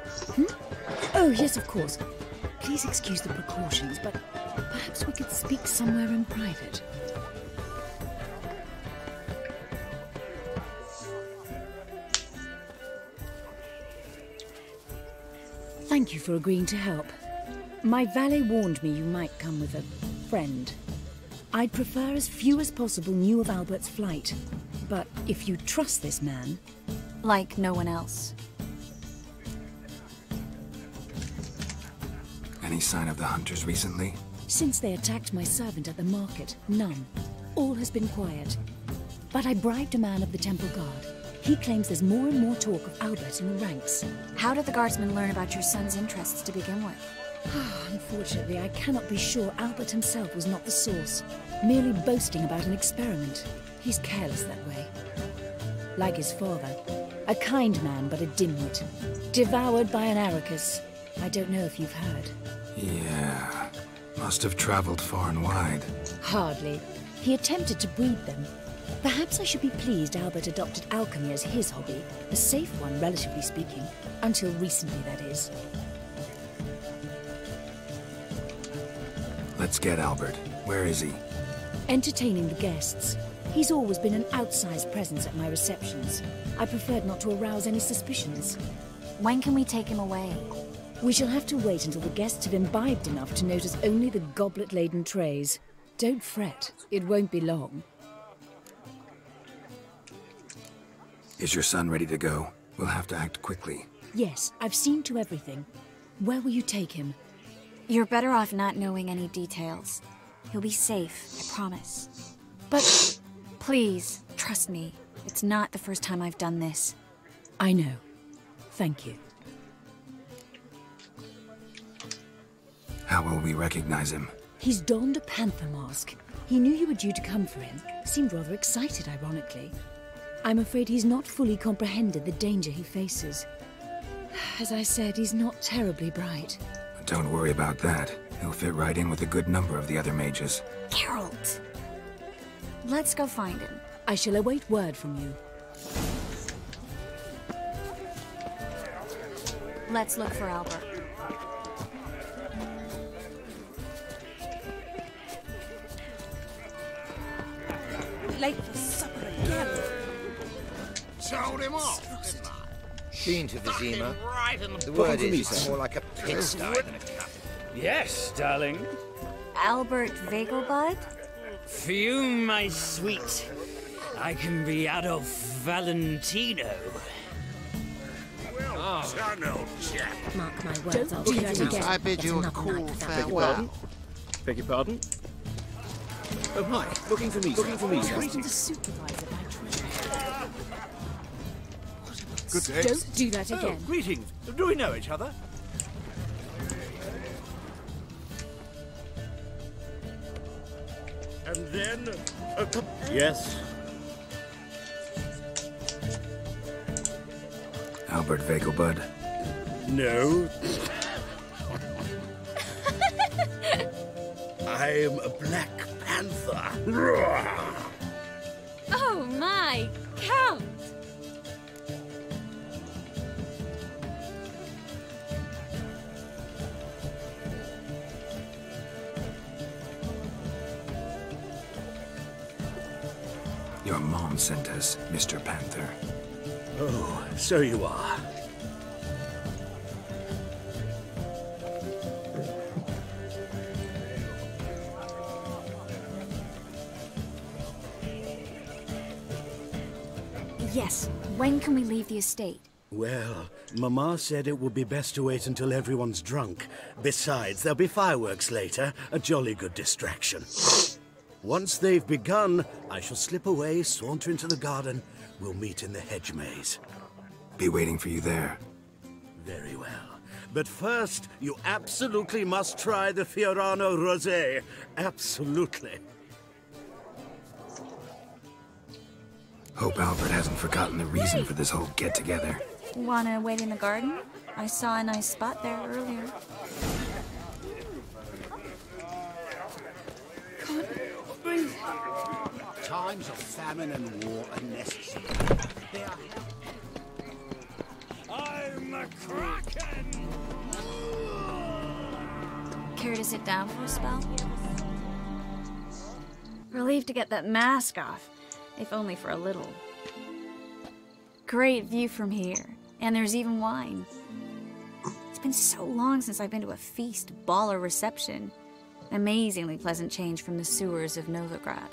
Oh, yes, of course. Please excuse the precautions, but perhaps we could speak somewhere in private. Thank you for agreeing to help. My valet warned me you might come with a friend. I'd prefer as few as possible knew of Albert's flight. But if you trust this man... Like no one else. Any sign of the hunters recently? Since they attacked my servant at the market, none. All has been quiet. But I bribed a man of the Temple Guard. He claims there's more and more talk of Albert in the ranks. How did the guardsmen learn about your son's interests to begin with? Unfortunately, I cannot be sure Albert himself was not the source. Merely boasting about an experiment. He's careless that way. Like his father. A kind man, but a dimwit. Devoured by an Arrakis. I don't know if you've heard. Yeah. Must have traveled far and wide. Hardly. He attempted to breed them. Perhaps I should be pleased Albert adopted alchemy as his hobby. A safe one, relatively speaking. Until recently, that is. Let's get Albert. Where is he? Entertaining the guests. He's always been an outsized presence at my receptions. I preferred not to arouse any suspicions. When can we take him away? We shall have to wait until the guests have imbibed enough to notice only the goblet-laden trays. Don't fret. It won't be long. Is your son ready to go? We'll have to act quickly. Yes, I've seen to everything. Where will you take him? You're better off not knowing any details. He'll be safe, I promise. But... Please, trust me. It's not the first time I've done this. I know. Thank you. How will we recognize him? He's donned a panther mask. He knew you were due to come for him. Seemed rather excited, ironically. I'm afraid he's not fully comprehended the danger he faces. As I said, he's not terribly bright. Don't worry about that. He'll fit right in with a good number of the other mages. Geralt! Let's go find him. I shall await word from you. Let's look for Albert. Late for supper again. Told him off. Been to Vizima. Right in The word is it's more like a pigsty than a cup. Yes, darling. Albert Vegelbud? For you, my sweet, I can be Adolf Valentino. Well done, old chap. Mark my words, I'll do do that that again. again. I bid you a Another cool night without farewell. Beg your pardon? Oh, hi. Looking for me, Looking for me, My sir. husband's a supervisor by trade. Good day. Don't do that again. Greetings. Do we know each other? And then... Yes. Albert Vegelbud. No. I am a Black Panther. Oh my, Count! Your mom sent us, Mr. Panther. Oh, so you are. Yes, when can we leave the estate? Well, Mama said it would be best to wait until everyone's drunk. Besides, there'll be fireworks later, a jolly good distraction. Once they've begun, I shall slip away, saunter into the garden. We'll meet in the hedge maze. Be waiting for you there. Very well. But first, you absolutely must try the Fiorano Rosé. Absolutely. Hope Albert hasn't forgotten the reason for this whole get-together. Wanna wait in the garden? I saw a nice spot there earlier. Times of famine and war are necessary. I'm a kraken! Care to sit down for a spell? Relieved to get that mask off, if only for a little. Great view from here, and there's even wine. It's been so long since I've been to a feast, ball, or reception. Amazingly pleasant change from the sewers of Novigrad.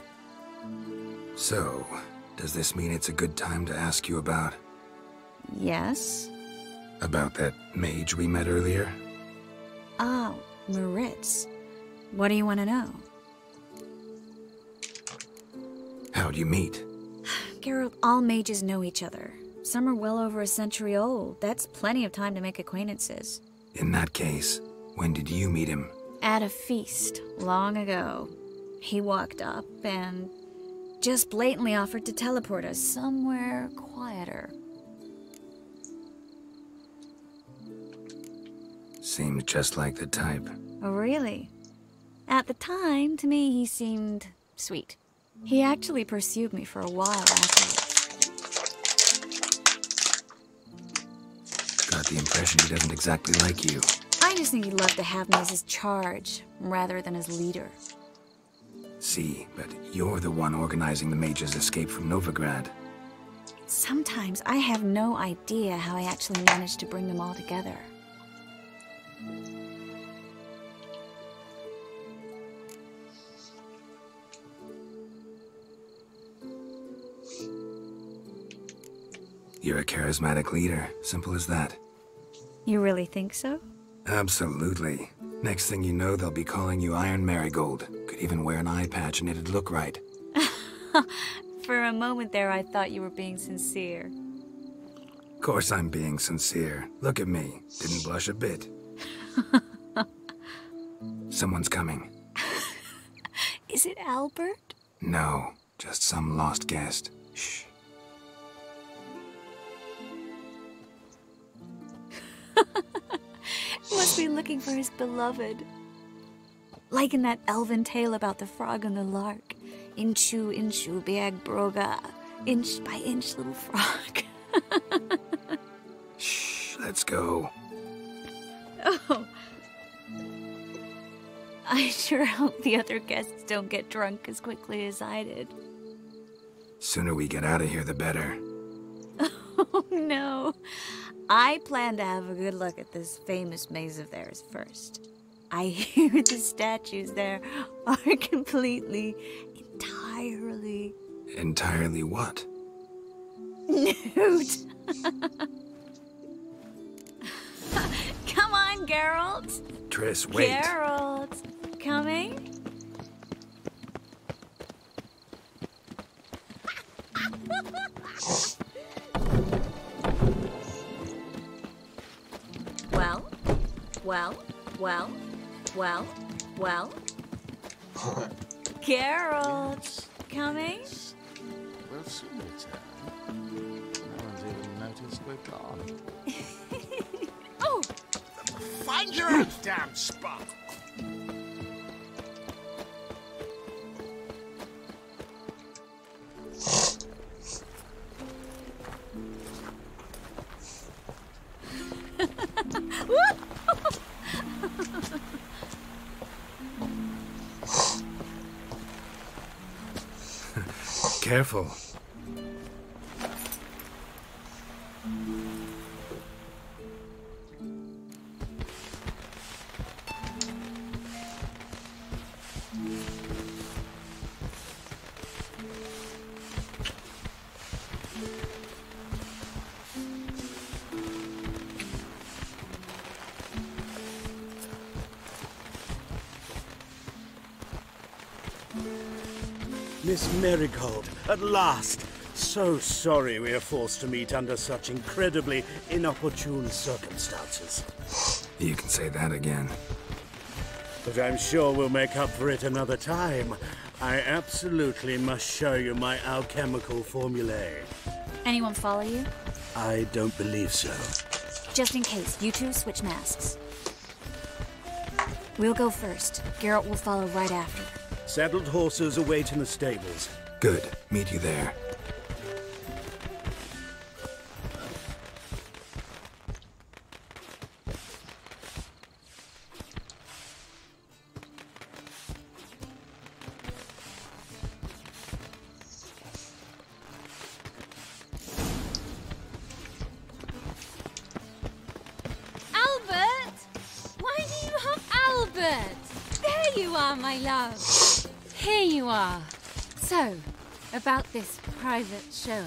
So, does this mean it's a good time to ask you about... Yes? About that mage we met earlier? Oh, Moritz. What do you want to know? How'd you meet? Geralt, all mages know each other. Some are well over a century old. That's plenty of time to make acquaintances. In that case, when did you meet him? At a feast, long ago. He walked up and just blatantly offered to teleport us somewhere quieter. Seemed just like the type. Oh, really? At the time, to me, he seemed sweet. He actually pursued me for a while afterwards. Got the impression he doesn't exactly like you. I just think he'd love to have me as his charge, rather than as leader. See, but you're the one organizing the mage's escape from Novigrad. Sometimes I have no idea how I actually managed to bring them all together. You're a charismatic leader. Simple as that. You really think so? Absolutely. Next thing you know, they'll be calling you Iron Marigold. Could even wear an eye patch and it'd look right. For a moment there, I thought you were being sincere. Of course I'm being sincere. Look at me. Didn't blush a bit. Someone's coming. Is it Albert? No, just some lost guest. Shh. Must be looking for his beloved. Like in that elven tale about the frog and the lark. Inchu, inchu, biag broga. Inch by inch, little frog. Shh, let's go. Oh. I sure hope the other guests don't get drunk as quickly as I did. Sooner we get out of here, the better. Oh, no. I plan to have a good look at this famous maze of theirs first. I hear the statues there are completely, entirely... Entirely what? Nude. Come on, Geralt. Triss, wait. Geralt. Coming? Well. Geralt, coming? We'll soon return. No one's even noticed we're gone. Oh! Find your own damn spot! Careful. Miss Marigold, at last! So sorry we are forced to meet under such incredibly inopportune circumstances. You can say that again. But I'm sure we'll make up for it another time. I absolutely must show you my alchemical formulae. Anyone follow you? I don't believe so. Just in case, you two switch masks. We'll go first. Geralt will follow right after. Saddled horses await in the stables. Good. Meet you there. Albert! Why do you have Albert? There you are, my love. Here you are. So, about this private showing.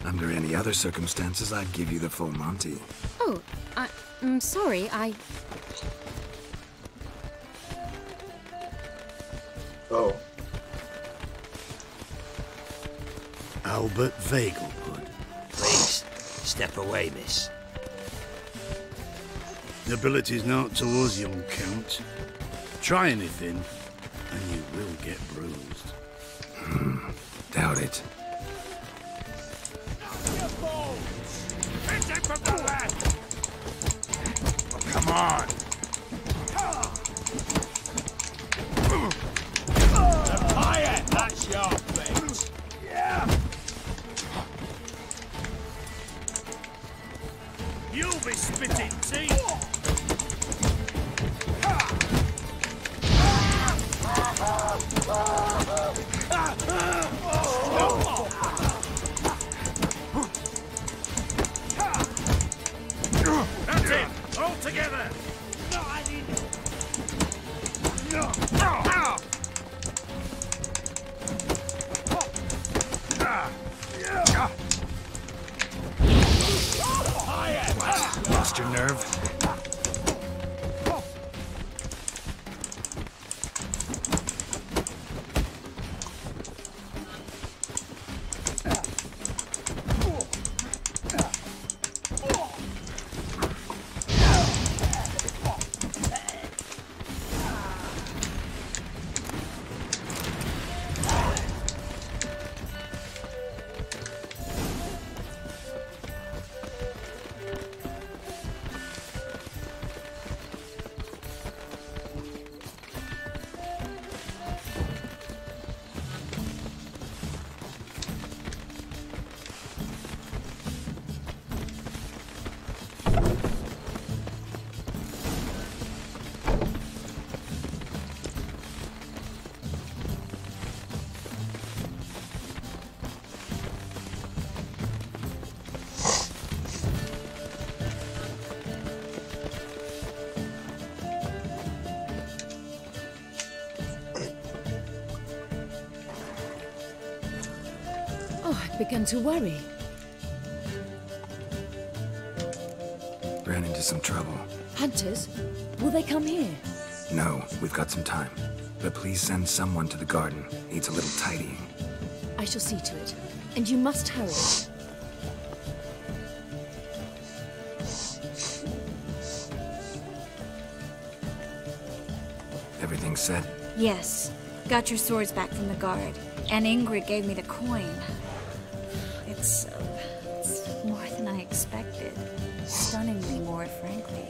Under any other circumstances, I'd give you the full Monty. Oh, I'm sorry, Oh. Albert Vegelbud. Please, step away, miss. Nobility's not towards young Count. Try anything, and you will get bruised. Doubt it. Come on! Quiet! That's your bitch! Yeah! You'll be spitting teeth! That's it! All together! Lost your nerve? I've begun to worry. Ran into some trouble. Hunters? Will they come here? No, we've got some time. But please send someone to the garden. Needs a little tidying. I shall see to it. And you must hurry. Everything set? Yes. Got your swords back from the guard. And Ingrid gave me the coin. It's more than I expected. Stunningly more, frankly.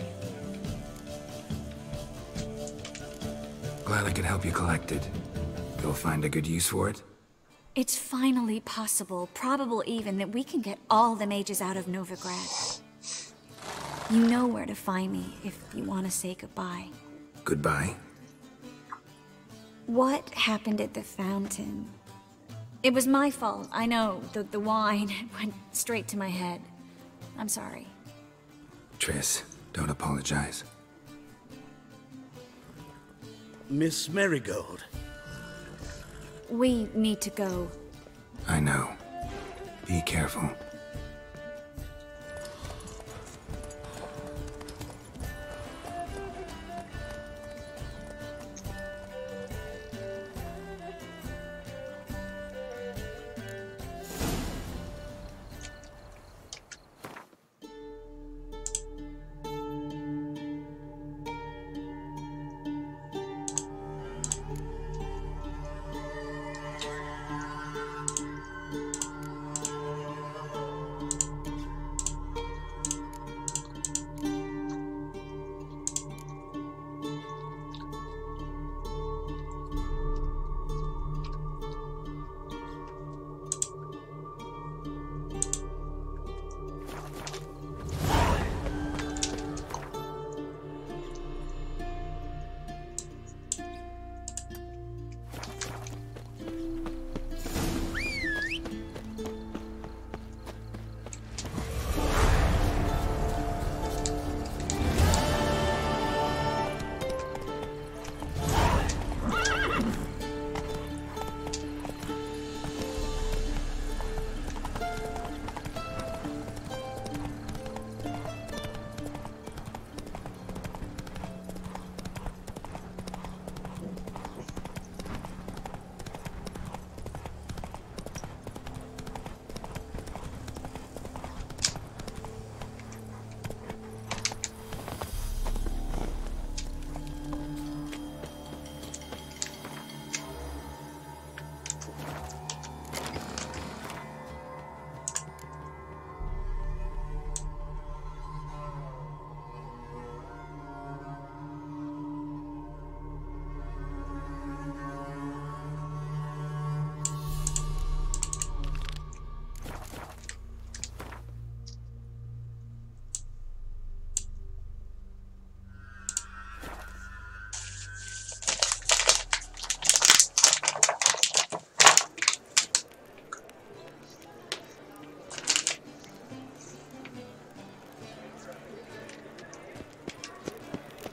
Glad I could help you collect it. You'll find a good use for it? It's finally possible, probable even, that we can get all the mages out of Novigrad. You know where to find me if you want to say goodbye. Goodbye? What happened at the fountain? It was my fault, I know. The wine went straight to my head. I'm sorry. Triss, don't apologize. Miss Marigold. We need to go. I know. Be careful.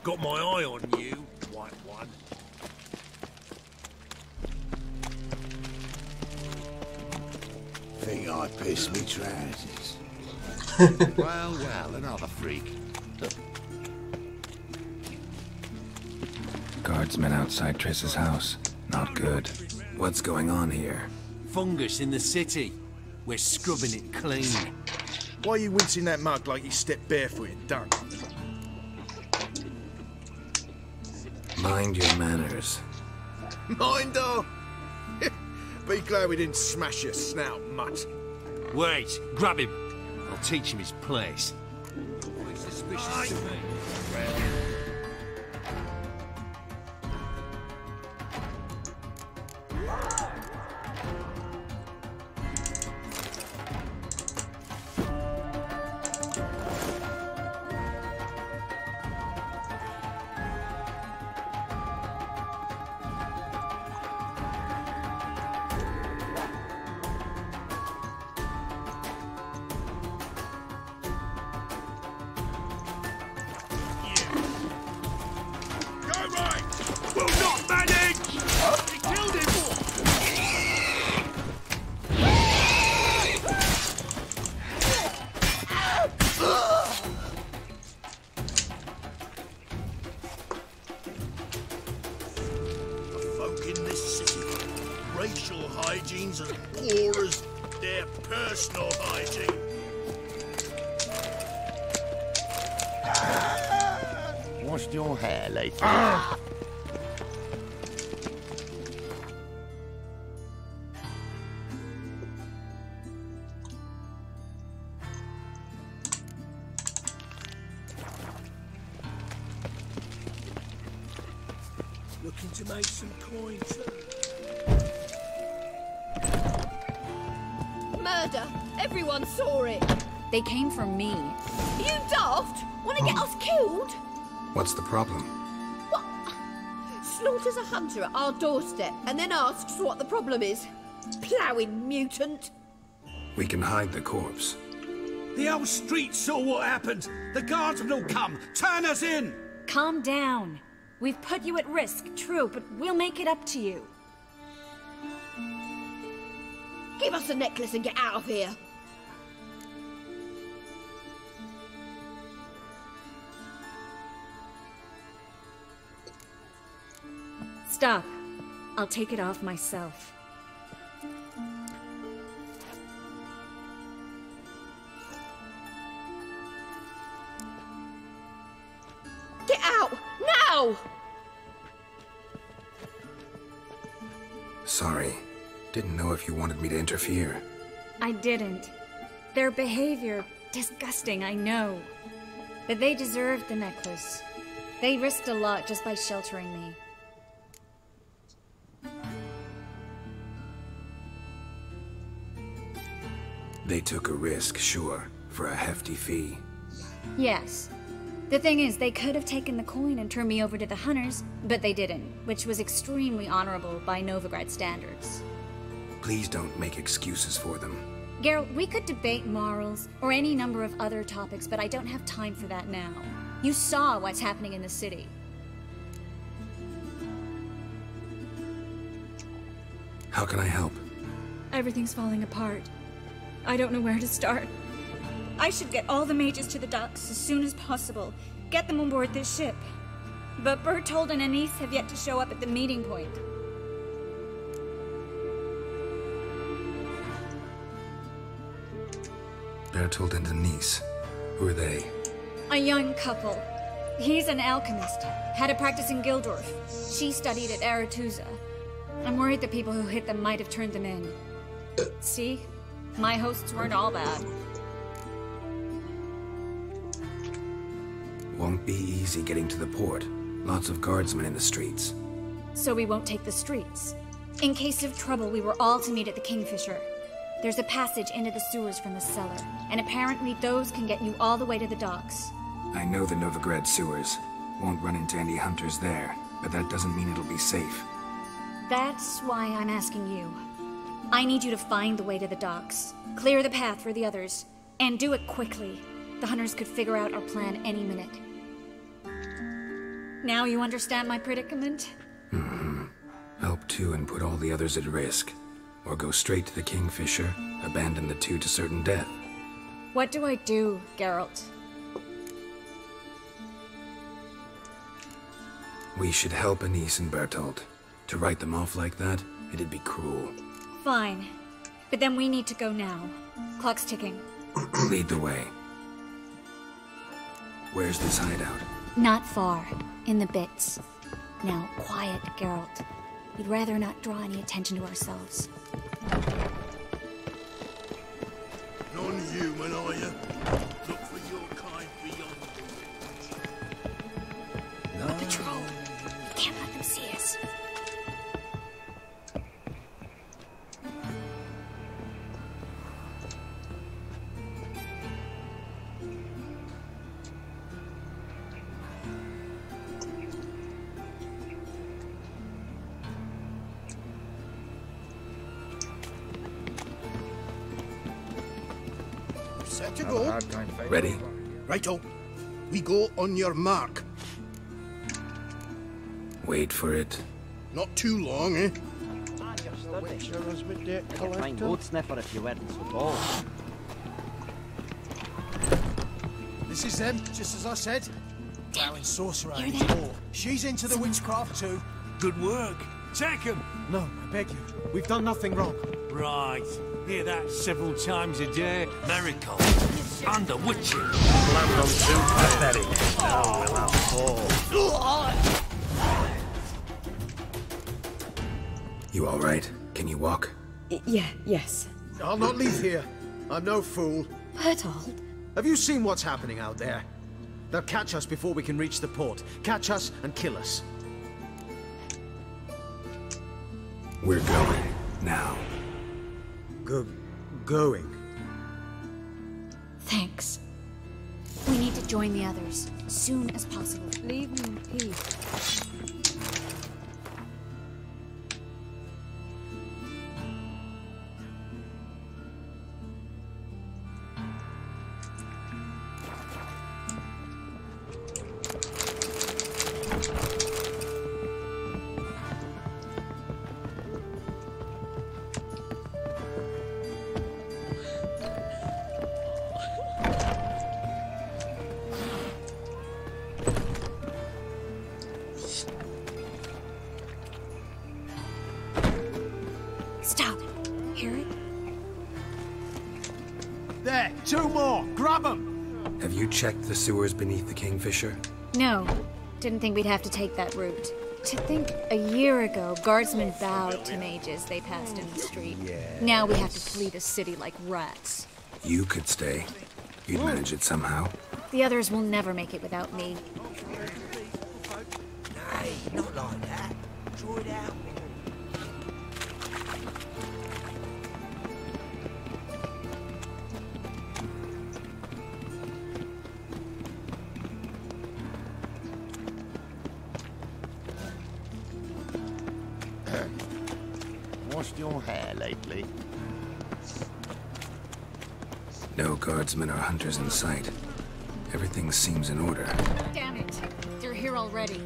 Got my eye on you, white one. Think I pissed me trousers. Well, well, another freak. Guardsmen outside Triss's house. Not good. What's going on here? Fungus in the city. We're scrubbing it clean. Why are you rinsing that mug like you stepped barefoot in dung? Mind your manners. Mind her? Be glad we didn't smash your snout, mutt. Wait, grab him. I'll teach him his place. He's suspicious to me. Racial hygiene's as poor as their personal hygiene. Washed your hair lately? Looking to make some coin too. Murder! Everyone saw it! They came for me. You daft! Want to get us killed? What's the problem? What? Slaughters a hunter at our doorstep and then asks what the problem is. Ploughing mutant! We can hide the corpse. The whole street saw what happened. The guardsmen will come. Turn us in. Calm down. We've put you at risk, true, but we'll make it up to you. Give us the necklace and get out of here. Stop. I'll take it off myself. Get out! Now! Sorry. Didn't know if you wanted me to interfere. I didn't. Their behavior, disgusting, I know. But they deserved the necklace. They risked a lot just by sheltering me. They took a risk, sure, for a hefty fee. Yes. The thing is, they could have taken the coin and turned me over to the hunters, but they didn't, which was extremely honorable by Novigrad standards. Please don't make excuses for them. Geralt, we could debate morals, or any number of other topics, but I don't have time for that now. You saw what's happening in the city. How can I help? Everything's falling apart. I don't know where to start. I should get all the mages to the docks as soon as possible. Get them on board this ship. But Bertold and Anise have yet to show up at the meeting point. Bertold and Anise. Who are they? A young couple. He's an alchemist. Had a practice in Gildorf. She studied at Aretuza. I'm worried the people who hit them might have turned them in. See? My hosts weren't all bad. Won't be easy getting to the port. Lots of guardsmen in the streets. So we won't take the streets. In case of trouble, we were all to meet at the Kingfisher. There's a passage into the sewers from the cellar, and apparently those can get you all the way to the docks. I know the Novigrad sewers. Won't run into any hunters there, but that doesn't mean it'll be safe. That's why I'm asking you. I need you to find the way to the docks, clear the path for the others, and do it quickly. The hunters could figure out our plan any minute. Now you understand my predicament? Mm-hmm. Help two and put all the others at risk. Or go straight to the Kingfisher, abandon the two to certain death. What do I do, Geralt? We should help Anise and Bertold. To write them off like that, it'd be cruel. Fine. But then we need to go now. Clock's ticking. Lead the way. Where's this hideout? Not far. In the bits. Now, quiet, Geralt. We'd rather not draw any attention to ourselves. Non-human, are you? Look for your kind beyond the ring. Patrol! We can't let them see us. Set to go. Ready? Righto. We go on your mark. Wait for it. Not too long, eh? Fine road sniffer if you weren't so bold. This is them, just as I said. Darling sorcerer You're ain't there. all. She's into the witchcraft too. Good work. Take him. No, I beg you. We've done nothing wrong. Right. Hear that several times a day. Miracle. Under witching. Land on too pathetic. Now will I fall. You alright? Can you walk? Yes. I'll not leave here. I'm no fool. Bertold? Have you seen what's happening out there? They'll catch us before we can reach the port. Catch us and kill us. We're going. Now. Going? Thanks. We need to join the others, as soon as possible. Leave me in peace. There, 2 more. Grab them. Have you checked the sewers beneath the Kingfisher? No. Didn't think we'd have to take that route. To think a year ago, guardsmen bowed to mages they passed in the street. Now we have to flee the city like rats. You could stay. You'd manage it somehow. The others will never make it without me. Nay, not like that. Draw it out. Washed your hair lately? No guardsmen or hunters in sight. Everything seems in order. Damn it. They're here already.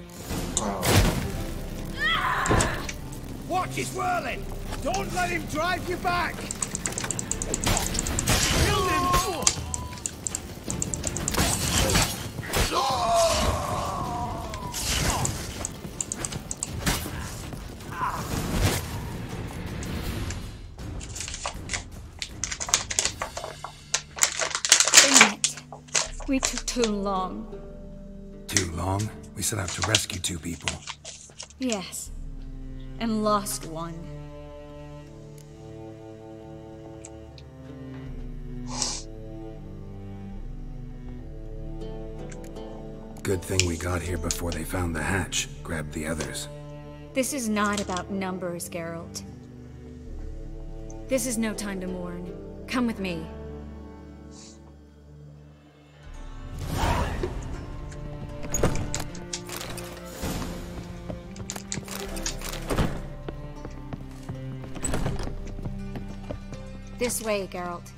Watch his whirling! Don't let him drive you back! Kill him! We took too long. Too long? We set out to rescue 2 people. Yes. And lost one. Good thing we got here before they found the hatch, grabbed the others. This is not about numbers, Geralt. This is no time to mourn. Come with me. This way, Geralt.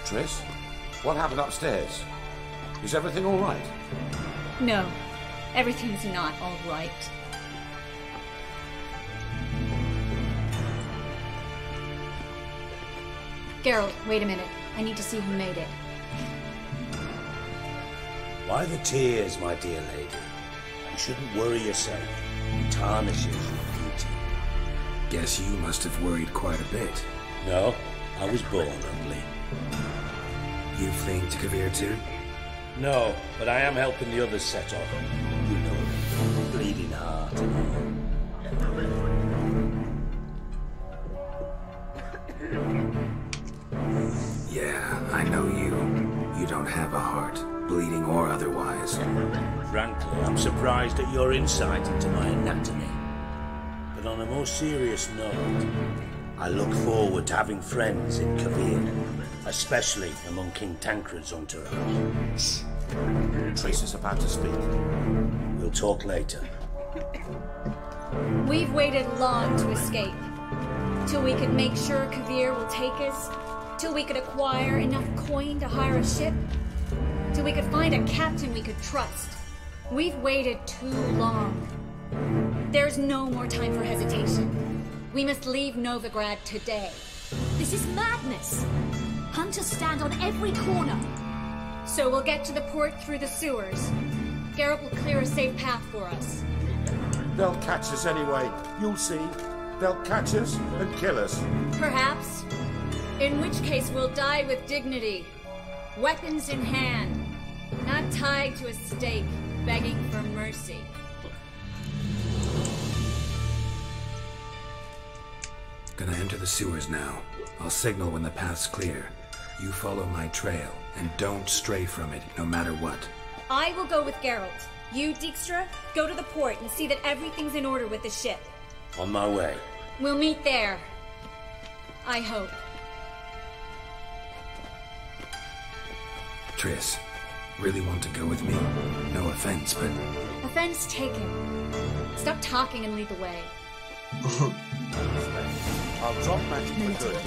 Triss, what happened upstairs? Is everything all right? No, everything's not all right. Geralt, wait a minute. I need to see who made it. Why the tears, my dear lady? You shouldn't worry yourself. It tarnishes your beauty. Guess you must have worried quite a bit. No, I was born ugly. You faint, Kavir, too? No, but I am helping the others set off. You know, bleeding heart and all. Yeah, I know you. You don't have a heart, bleeding or otherwise. Frankly, I'm surprised at your insight into my anatomy. But on a more serious note, I look forward to having friends in Kavir, especially among King Tancred's entourage. Triss is about to speak. We'll talk later. We've waited long to escape. Till we could make sure Kavir will take us. Till we could acquire enough coin to hire a ship. Till we could find a captain we could trust. We've waited too long. There's no more time for hesitation. We must leave Novigrad today. This is madness. Hunters stand on every corner. So we'll get to the port through the sewers. Geralt will clear a safe path for us. They'll catch us anyway. You'll see. They'll catch us and kill us. Perhaps. In which case we'll die with dignity. Weapons in hand. Not tied to a stake, begging for mercy. Gonna enter the sewers now. I'll signal when the path's clear. You follow my trail, and don't stray from it, no matter what. I will go with Geralt. You, Dijkstra, go to the port and see that everything's in order with the ship. On my way. We'll meet there. I hope. Triss, really want to go with me? No offense, but... Offense taken. Stop talking and lead the way. I'll drop magic for good.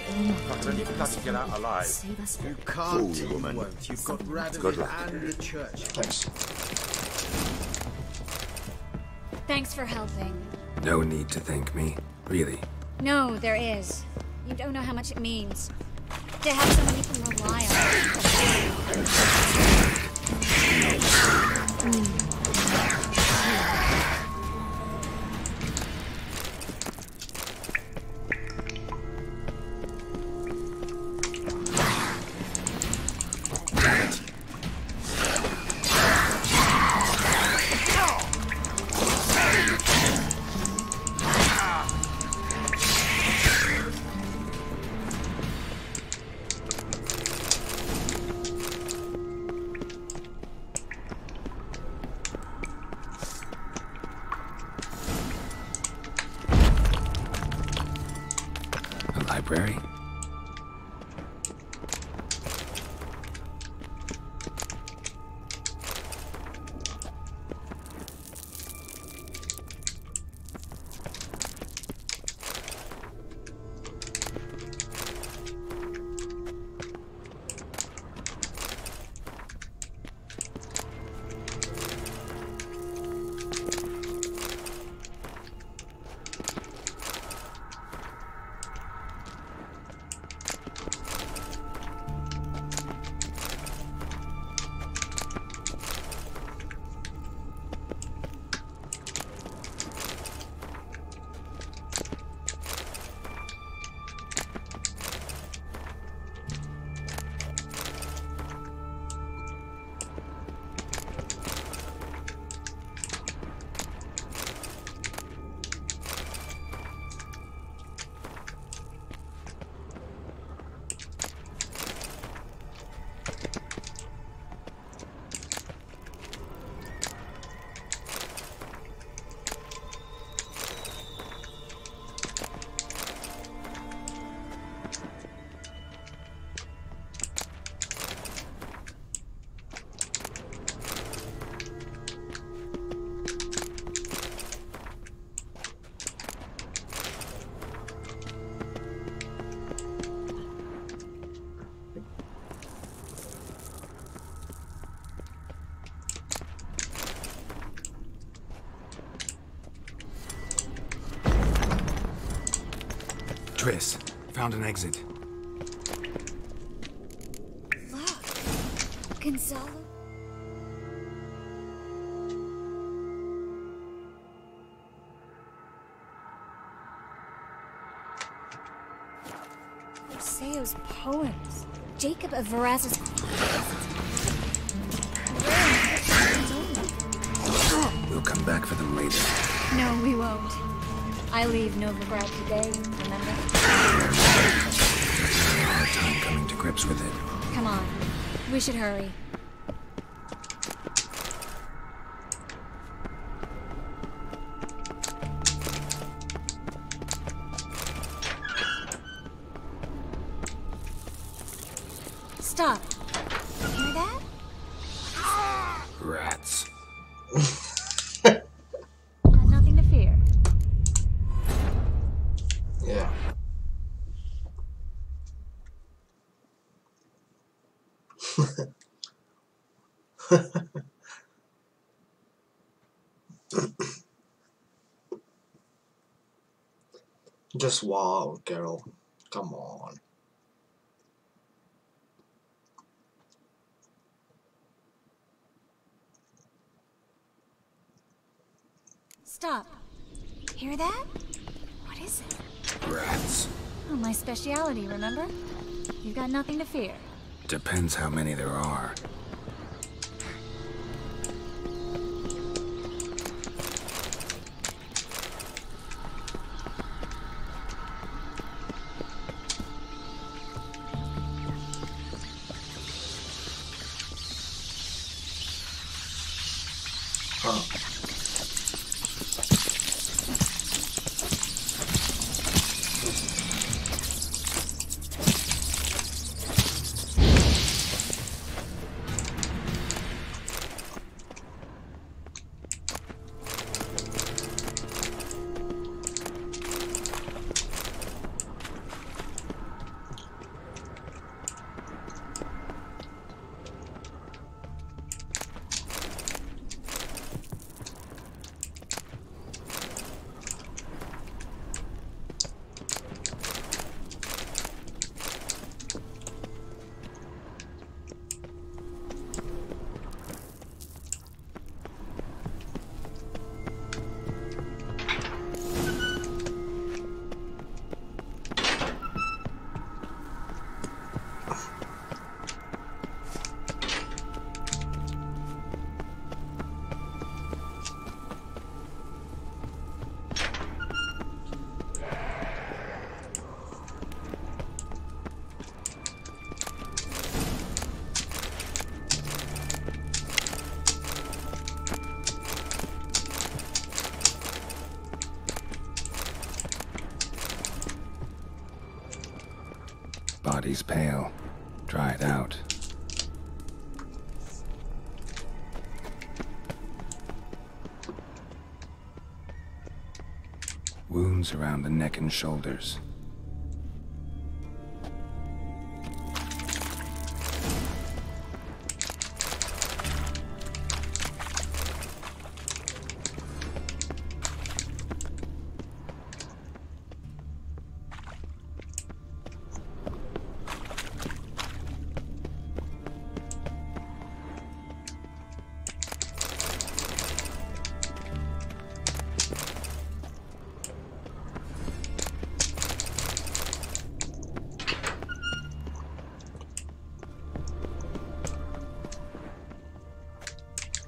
Not ready for us to get out alive. You can't, you won't. You've got Radomir and the church. Thanks. Thanks for helping. No need to thank me. Really. No, there is. You don't know how much it means to have someone you can rely on. Library? Triss, found an exit. Look, Gonzalo. Luceo's poems. Jacob of Verraz's. We'll come back for them later. No, we won't. I leave Novigrad today, remember? Hard time coming to grips with it. Come on. We should hurry. Stop. Hear that? Rats. Got nothing to fear. Yeah. Just wow, girl. Come on. Stop. Hear that? What is it? Rats. Oh, my speciality, remember? You've got nothing to fear. Depends how many there are. Body's pale, dried out. Wounds around the neck and shoulders.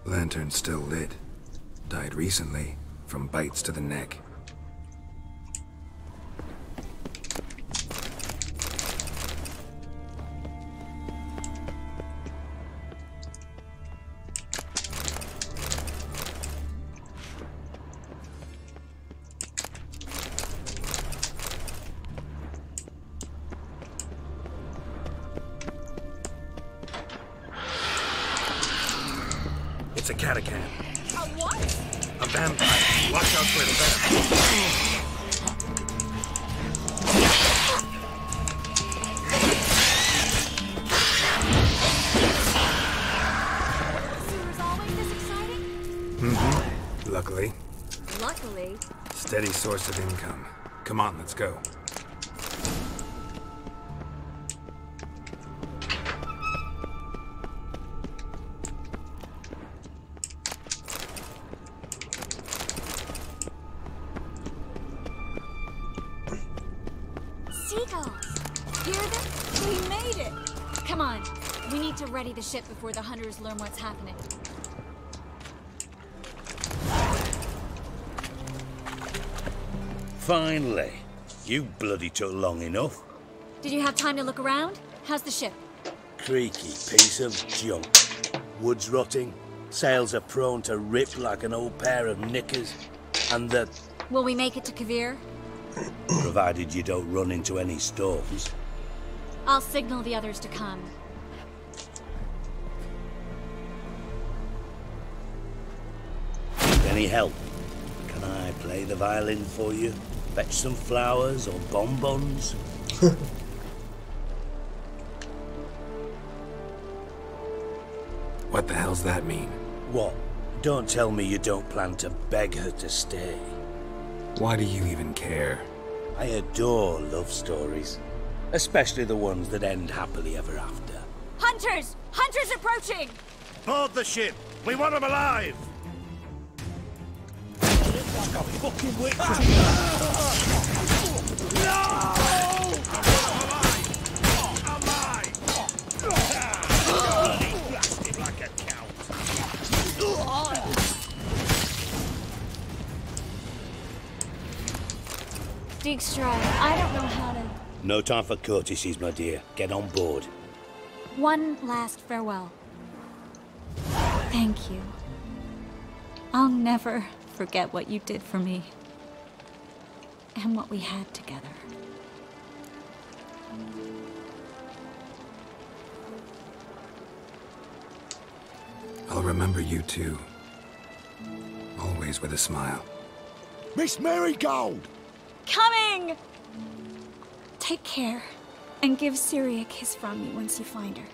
Lantern still lit. Died recently, from bites to the neck. It's a catacan. A what? A vampire. Watch out for the Sewer's always this exciting? Mm-hmm. Luckily. Luckily. Steady source of income. Come on, let's go. Seagulls! Hear them? We made it! Come on, we need to ready the ship before the hunters learn what's happening. Finally. You bloody took long enough. Did you have time to look around? How's the ship? Creaky piece of junk. Wood's rotting. Sails are prone to rip like an old pair of knickers. And the... Will we make it to Kavir? Provided you don't run into any storms. I'll signal the others to come. Any help? Can I play the violin for you? Fetch some flowers or bonbons? What the hell's that mean? What? Don't tell me you don't plan to beg her to stay. Why do you even care? I adore love stories. Especially the ones that end happily ever after. Hunters! Hunters approaching! Board the ship! We want them alive! It's got fucking witch! Dijkstra, I don't know how to... No time for courtesies, my dear. Get on board. One last farewell. Thank you. I'll never forget what you did for me. And what we had together. I'll remember you too. Always with a smile. Miss Marigold! Coming! Take care, and give Ciri a kiss from me once you find her.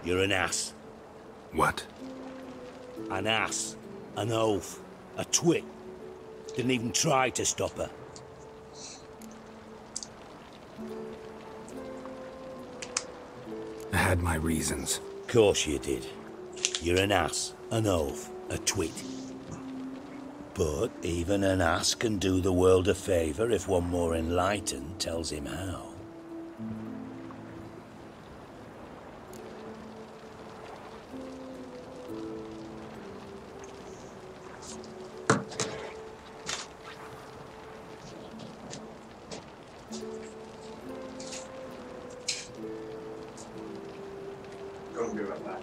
You're an ass. What? An ass. An oaf. A twit. Didn't even try to stop her. I had my reasons. Course you did. You're an ass. An oaf. A twit. But even an ass can do the world a favour if one more enlightened tells him how. Gonna be right back.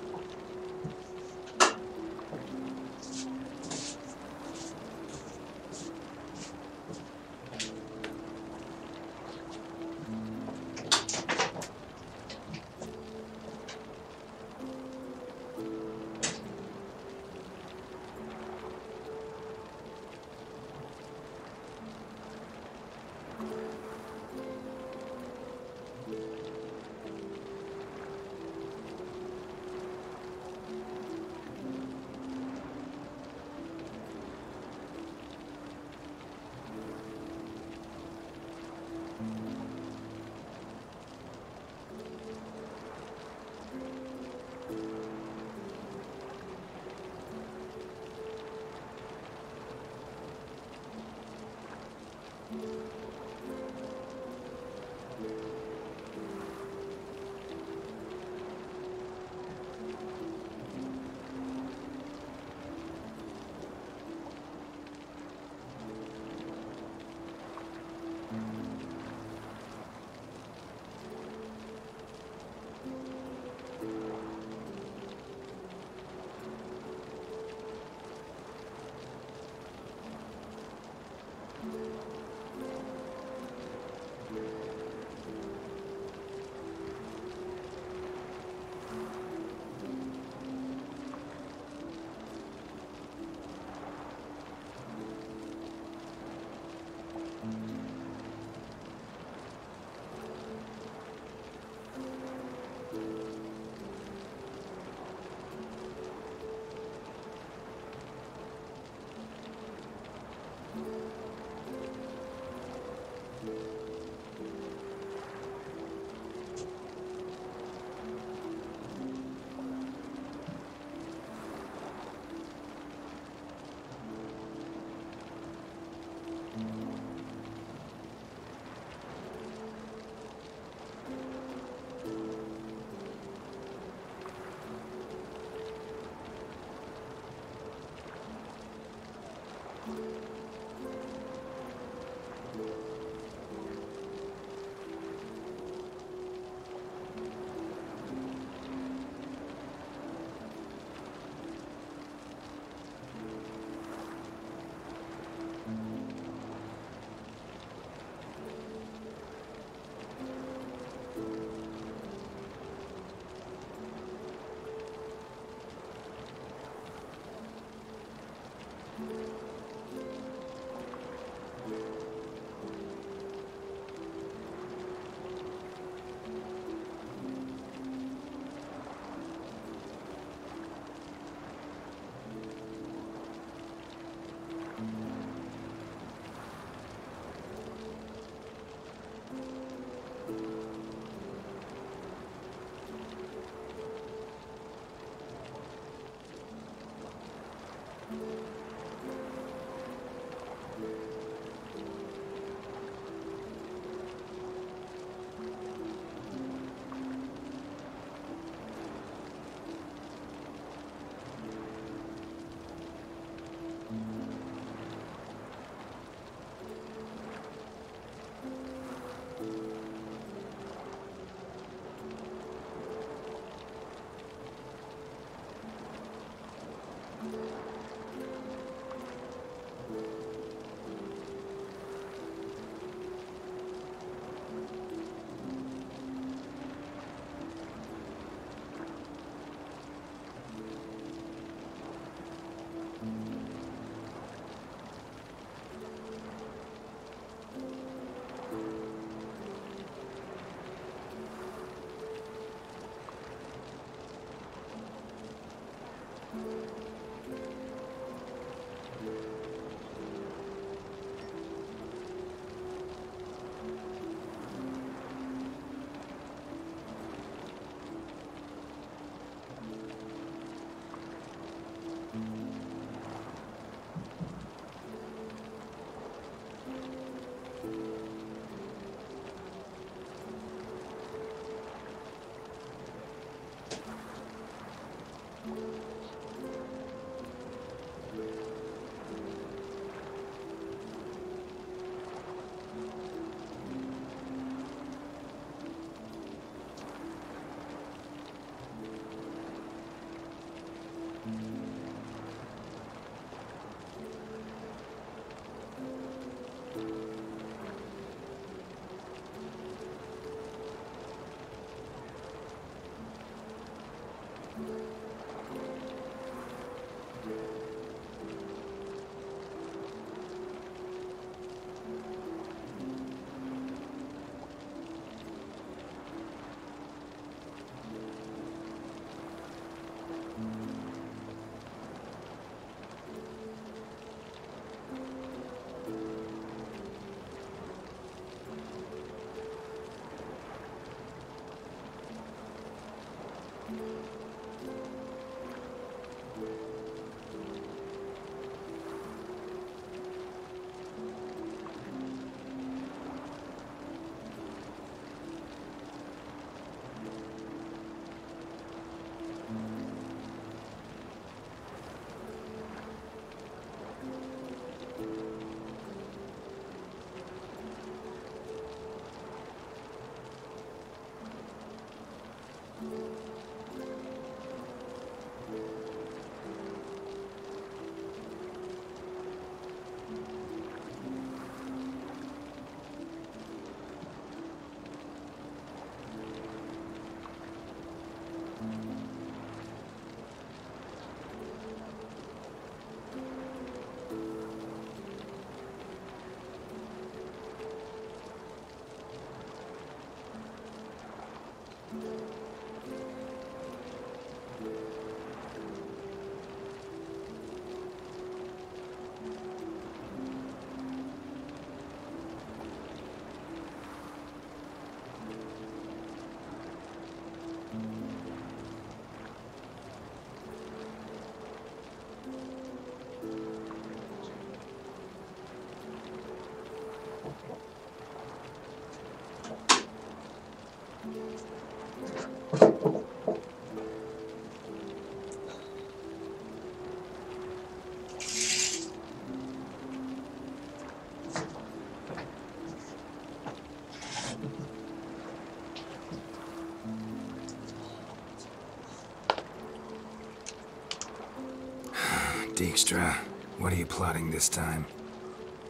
Dijkstra, what are you plotting this time?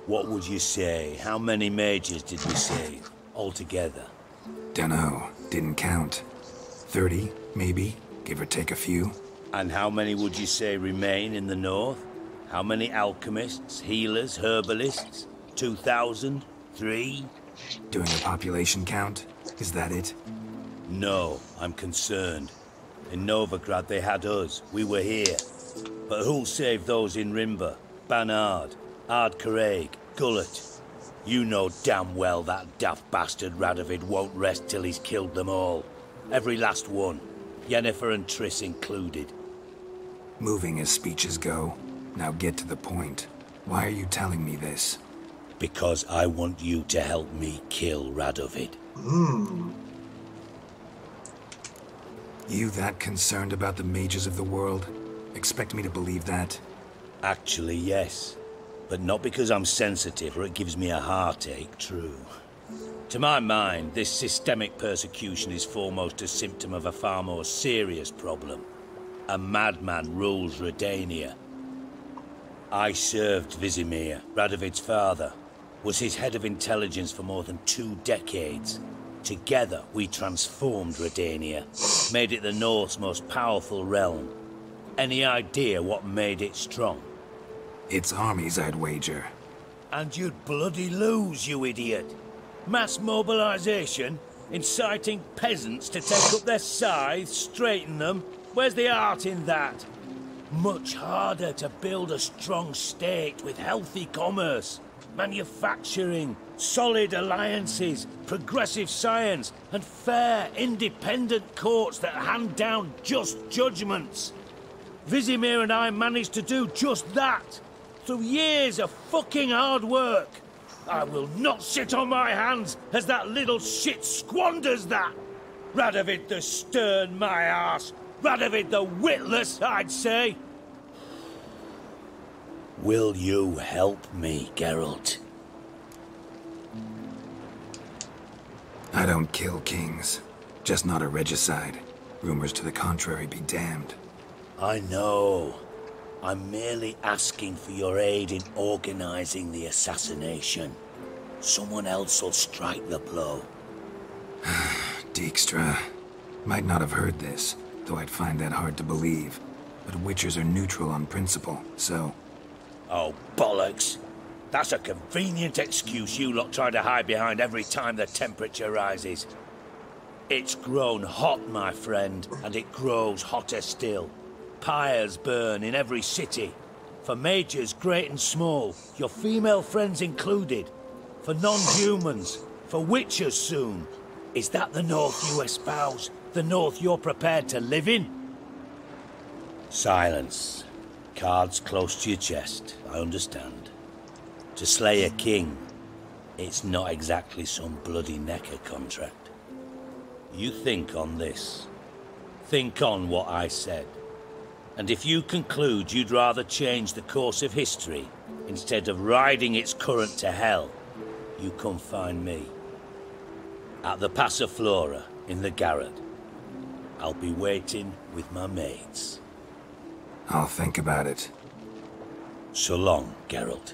What would you say? How many mages did we save altogether? Dunno. Didn't count. 30, maybe, give or take a few. And how many would you say remain in the north? How many alchemists, healers, herbalists? 2,000? 3? Doing a population count? Is that it? No, I'm concerned. In Novigrad they had us. We were here. But who'll save those in Rimba? Banard, Ardcaraig, Gullet? You know damn well that daft bastard Radovid won't rest till he's killed them all. Every last one. Yennefer and Triss included. Moving as speeches go. Now get to the point. Why are you telling me this? Because I want you to help me kill Radovid. You that concerned about the mages of the world? Expect me to believe that? Actually, yes. But not because I'm sensitive or it gives me a heartache, true. To my mind, this systemic persecution is foremost a symptom of a far more serious problem. A madman rules Redania. I served Vizimir, Radovid's father, was his head of intelligence for more than 2 decades. Together, we transformed Redania, made it the North's most powerful realm. Any idea what made it strong? Its armies, I'd wager. And you'd bloody lose, you idiot. Mass mobilization, inciting peasants to take up their scythes, straighten them. Where's the art in that? Much harder to build a strong state with healthy commerce, manufacturing, solid alliances, progressive science, and fair, independent courts that hand down just judgments. Vizimir and I managed to do just that, through years of fucking hard work. I will not sit on my hands as that little shit squanders that. Radovid the stern, my arse. Radovid the witless, I'd say. Will you help me, Geralt? I don't kill kings. Just not a regicide. Rumors to the contrary be damned. I know. I'm merely asking for your aid in organizing the assassination. Someone else will strike the blow. Dijkstra. Might not have heard this, though I'd find that hard to believe. But Witchers are neutral on principle, so... Oh, bollocks. That's a convenient excuse you lot try to hide behind every time the temperature rises. It's grown hot, my friend, and it grows hotter still. Pyres burn in every city. For mages great and small, your female friends included. For non-humans, for witchers soon. Is that the North you espouse? The North you're prepared to live in? Silence. Cards close to your chest, I understand. To slay a king, it's not exactly some bloody necker contract. You think on this. Think on what I said. And if you conclude you'd rather change the course of history instead of riding its current to hell, you come find me. At the Passiflora in the Garrett. I'll be waiting with my mates. I'll think about it. So long, Geralt.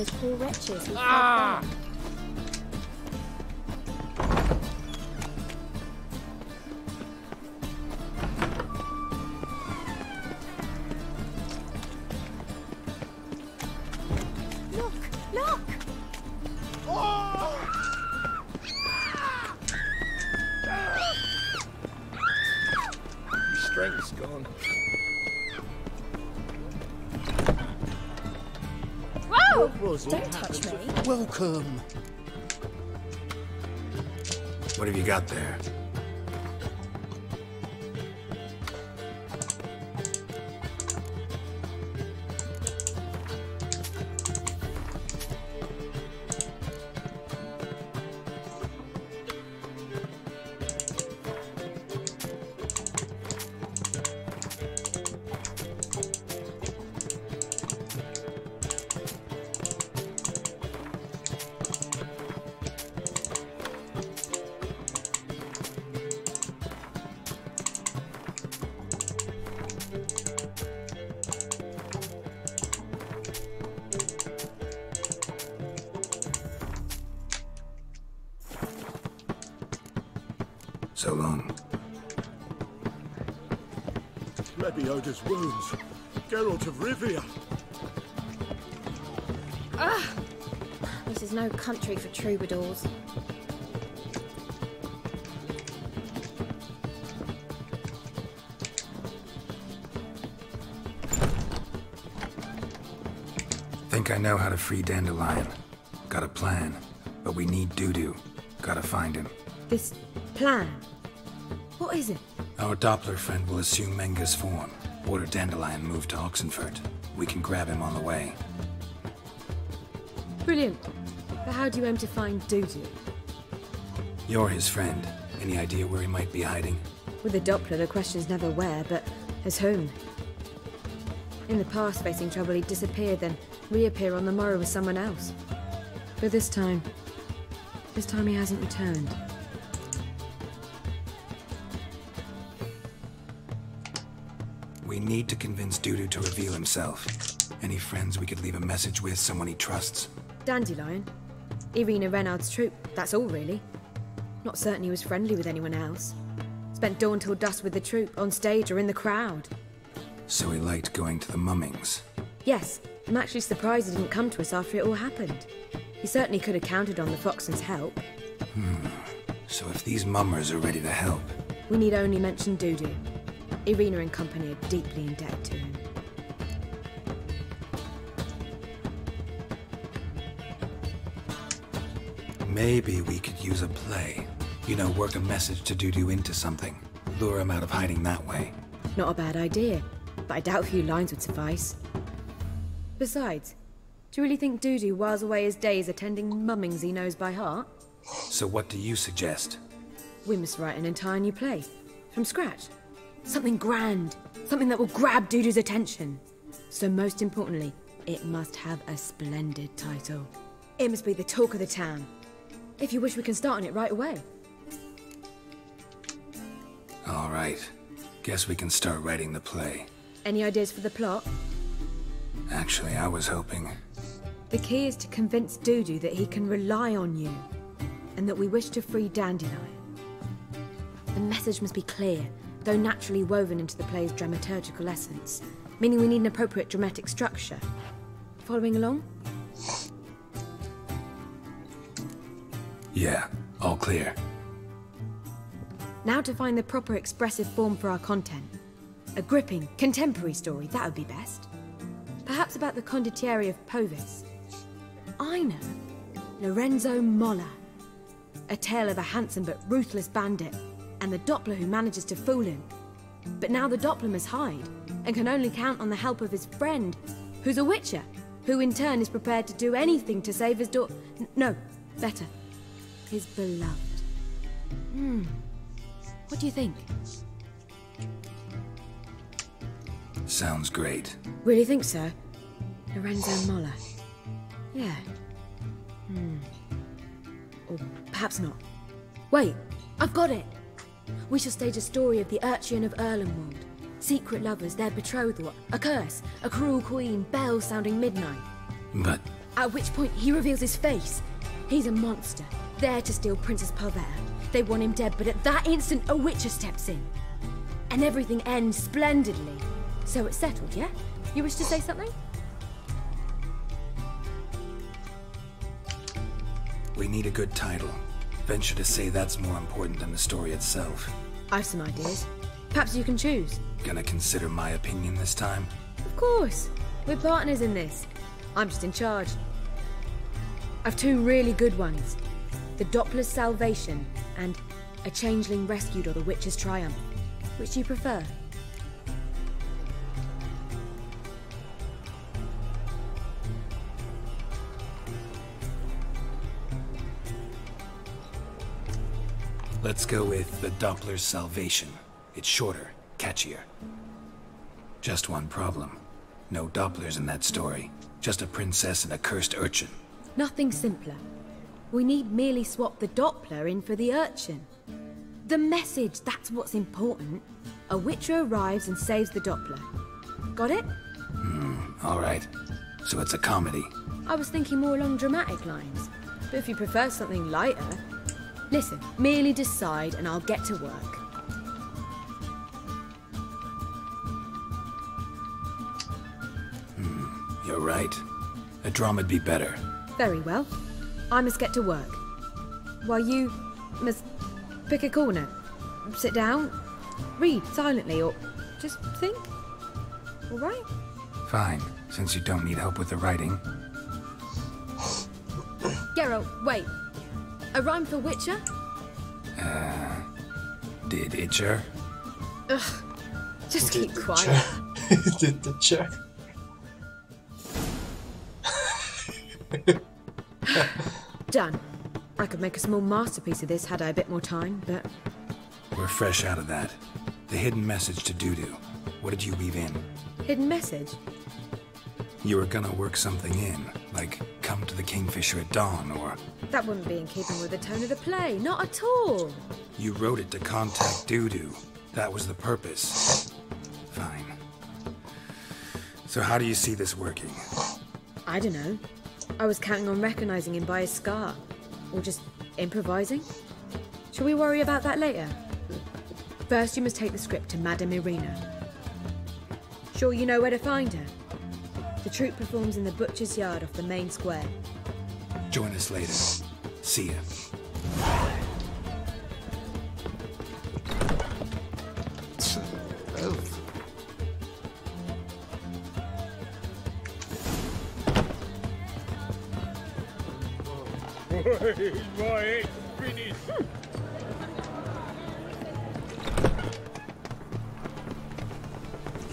those poor wretches who Ah! fled there. Look! Look! Your strength's gone. Whoa! Was it? Don't touch me. Welcome. What have you got there? So long. Lebioda's wounds. Geralt of Rivia. Ah! This is no country for troubadours. Think I know how to free Dandelion. Got a plan, but we need Dudu. Gotta find him. This plan? What is it? Our Doppler friend will assume Menga's form. Order Dandelion moved to Oxenfurt. We can grab him on the way. Brilliant. But how do you aim to find Dudu? You're his friend. Any idea where he might be hiding? With the Doppler, the question's never where, but as whom. In the past, facing trouble, he'd disappear, then reappear on the morrow with someone else. But this time he hasn't returned. We need to convince Dudu to reveal himself. Any friends we could leave a message with, someone he trusts? Dandelion. Irina Renard's troop, that's all really. Not certain he was friendly with anyone else. Spent dawn till dusk with the troop, on stage or in the crowd. So he liked going to the mummings. Yes, I'm actually surprised he didn't come to us after it all happened. He certainly could have counted on the Foxen's help. So if these mummers are ready to help... We need only mention Dudu. Irina and company are deeply indebted to him. Maybe we could use a play. You know, work a message to Dudu into something. Lure him out of hiding that way. Not a bad idea, but I doubt a few lines would suffice. Besides, do you really think Dudu whiles away his days attending mummings he knows by heart? So what do you suggest? We must write an entire new play. From scratch. Something grand. Something that will grab Dudu's attention. So most importantly, it must have a splendid title. It must be the talk of the town. If you wish, we can start on it right away. All right. Guess we can start writing the play. Any ideas for the plot? Actually, I was hoping... The key is to convince Dudu that he can rely on you, and that we wish to free Dandelion. The message must be clear, though naturally woven into the play's dramaturgical essence, meaning we need an appropriate dramatic structure. Following along? Yeah, all clear. Now to find the proper expressive form for our content. A gripping, contemporary story, that would be best. Perhaps about the condottieri of Povis. I know. Lorenzo Molla. A tale of a handsome but ruthless bandit, and the Doppler who manages to fool him. But now the Doppler must hide, and can only count on the help of his friend, who's a witcher, who in turn is prepared to do anything to save his daughter. No, better. His beloved. What do you think? Sounds great. Really think so? Lorenzo Molla. Yeah. Or perhaps not. Wait, I've got it! We shall stage a story of the Urcheon of Erlenwald. Secret lovers, their betrothal, a curse, a cruel queen, bells sounding midnight. But... At which point he reveals his face. He's a monster, there to steal Princess Parvera. They want him dead, but at that instant a Witcher steps in. And everything ends splendidly. So it's settled, yeah? You wish to say something? We need a good title. Venture to say that's more important than the story itself. I've some ideas. Perhaps you can choose. Gonna consider my opinion this time? Of course. We're partners in this. I'm just in charge. I've two really good ones. The Doppler's Salvation and A Changeling Rescued or The Witcher's Triumph. Which do you prefer? Let's go with The Doppler's Salvation. It's shorter, catchier. Just one problem. No Dopplers in that story. Just a princess and a cursed urchin. Nothing simpler. We need merely swap the Doppler in for the urchin. The message, that's what's important. A Witcher arrives and saves the Doppler. Got it? Alright. So it's a comedy. I was thinking more along dramatic lines. But if you prefer something lighter... Listen, merely decide and I'll get to work. You're right. A drama'd be better. Very well. I must get to work. While you must pick a corner. Sit down, read silently, or just think. All right? Fine, since you don't need help with the writing. Geralt, wait. A rhyme for Witcher? Did Itcher? Ugh. Just keep quiet. Did the check. Done. I could make a small masterpiece of this had I a bit more time, but... We're fresh out of that. The hidden message to Dudu. What did you weave in? Hidden message? You were gonna work something in, like come to the Kingfisher at dawn, or... That wouldn't be in keeping with the tone of the play, not at all. You wrote it to contact Dudu. That was the purpose. Fine. So how do you see this working? I don't know. I was counting on recognizing him by his scar. Or just improvising. Shall we worry about that later? First, you must take the script to Madame Irina. Sure you know where to find her? The troupe performs in the butcher's yard off the main square. Join us later. See ya. Right, finished.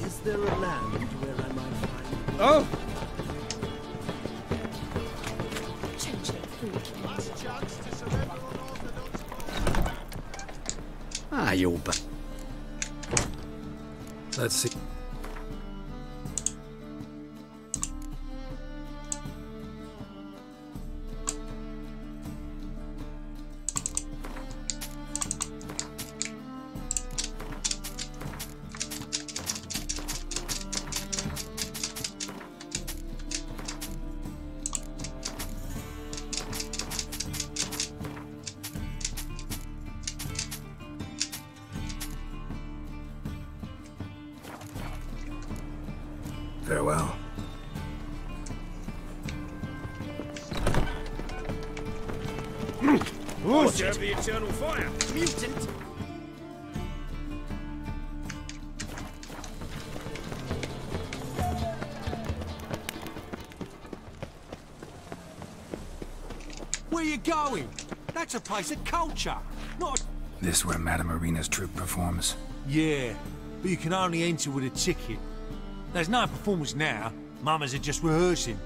Is there a land where I might find... Oh! Ah, you're back. Let's see. Farewell. Watch over the eternal fire! Mutant! Where you going? That's a place of culture, not a... This where Madame Irina's troupe performs? Yeah, but you can only enter with a ticket. There's no performance now. Mamas are just rehearsing.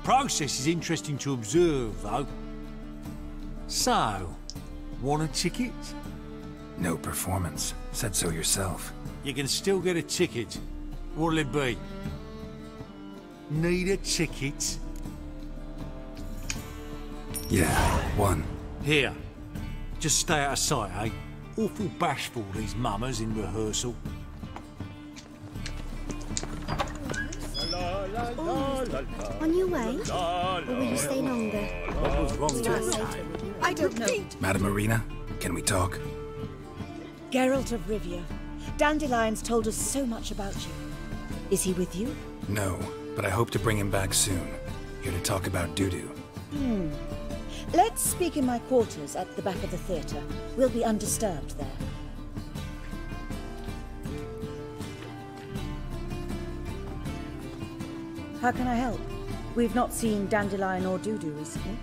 Process is interesting to observe, though. So, want a ticket? No performance. Said so yourself. You can still get a ticket. What'll it be? Need a ticket? Yeah, one. Here. Just stay out of sight, eh? Awful bashful, these mamas in rehearsal. La la On your way? Or will you stay longer? What was wrong this time? I don't know. Madam Marina, can we talk? Geralt of Rivia. Dandelion's told us so much about you. Is he with you? No, but I hope to bring him back soon. Here to talk about Dudu. Let's speak in my quarters at the back of the theatre. We'll be undisturbed there. How can I help? We've not seen Dandelion or Dudu recently.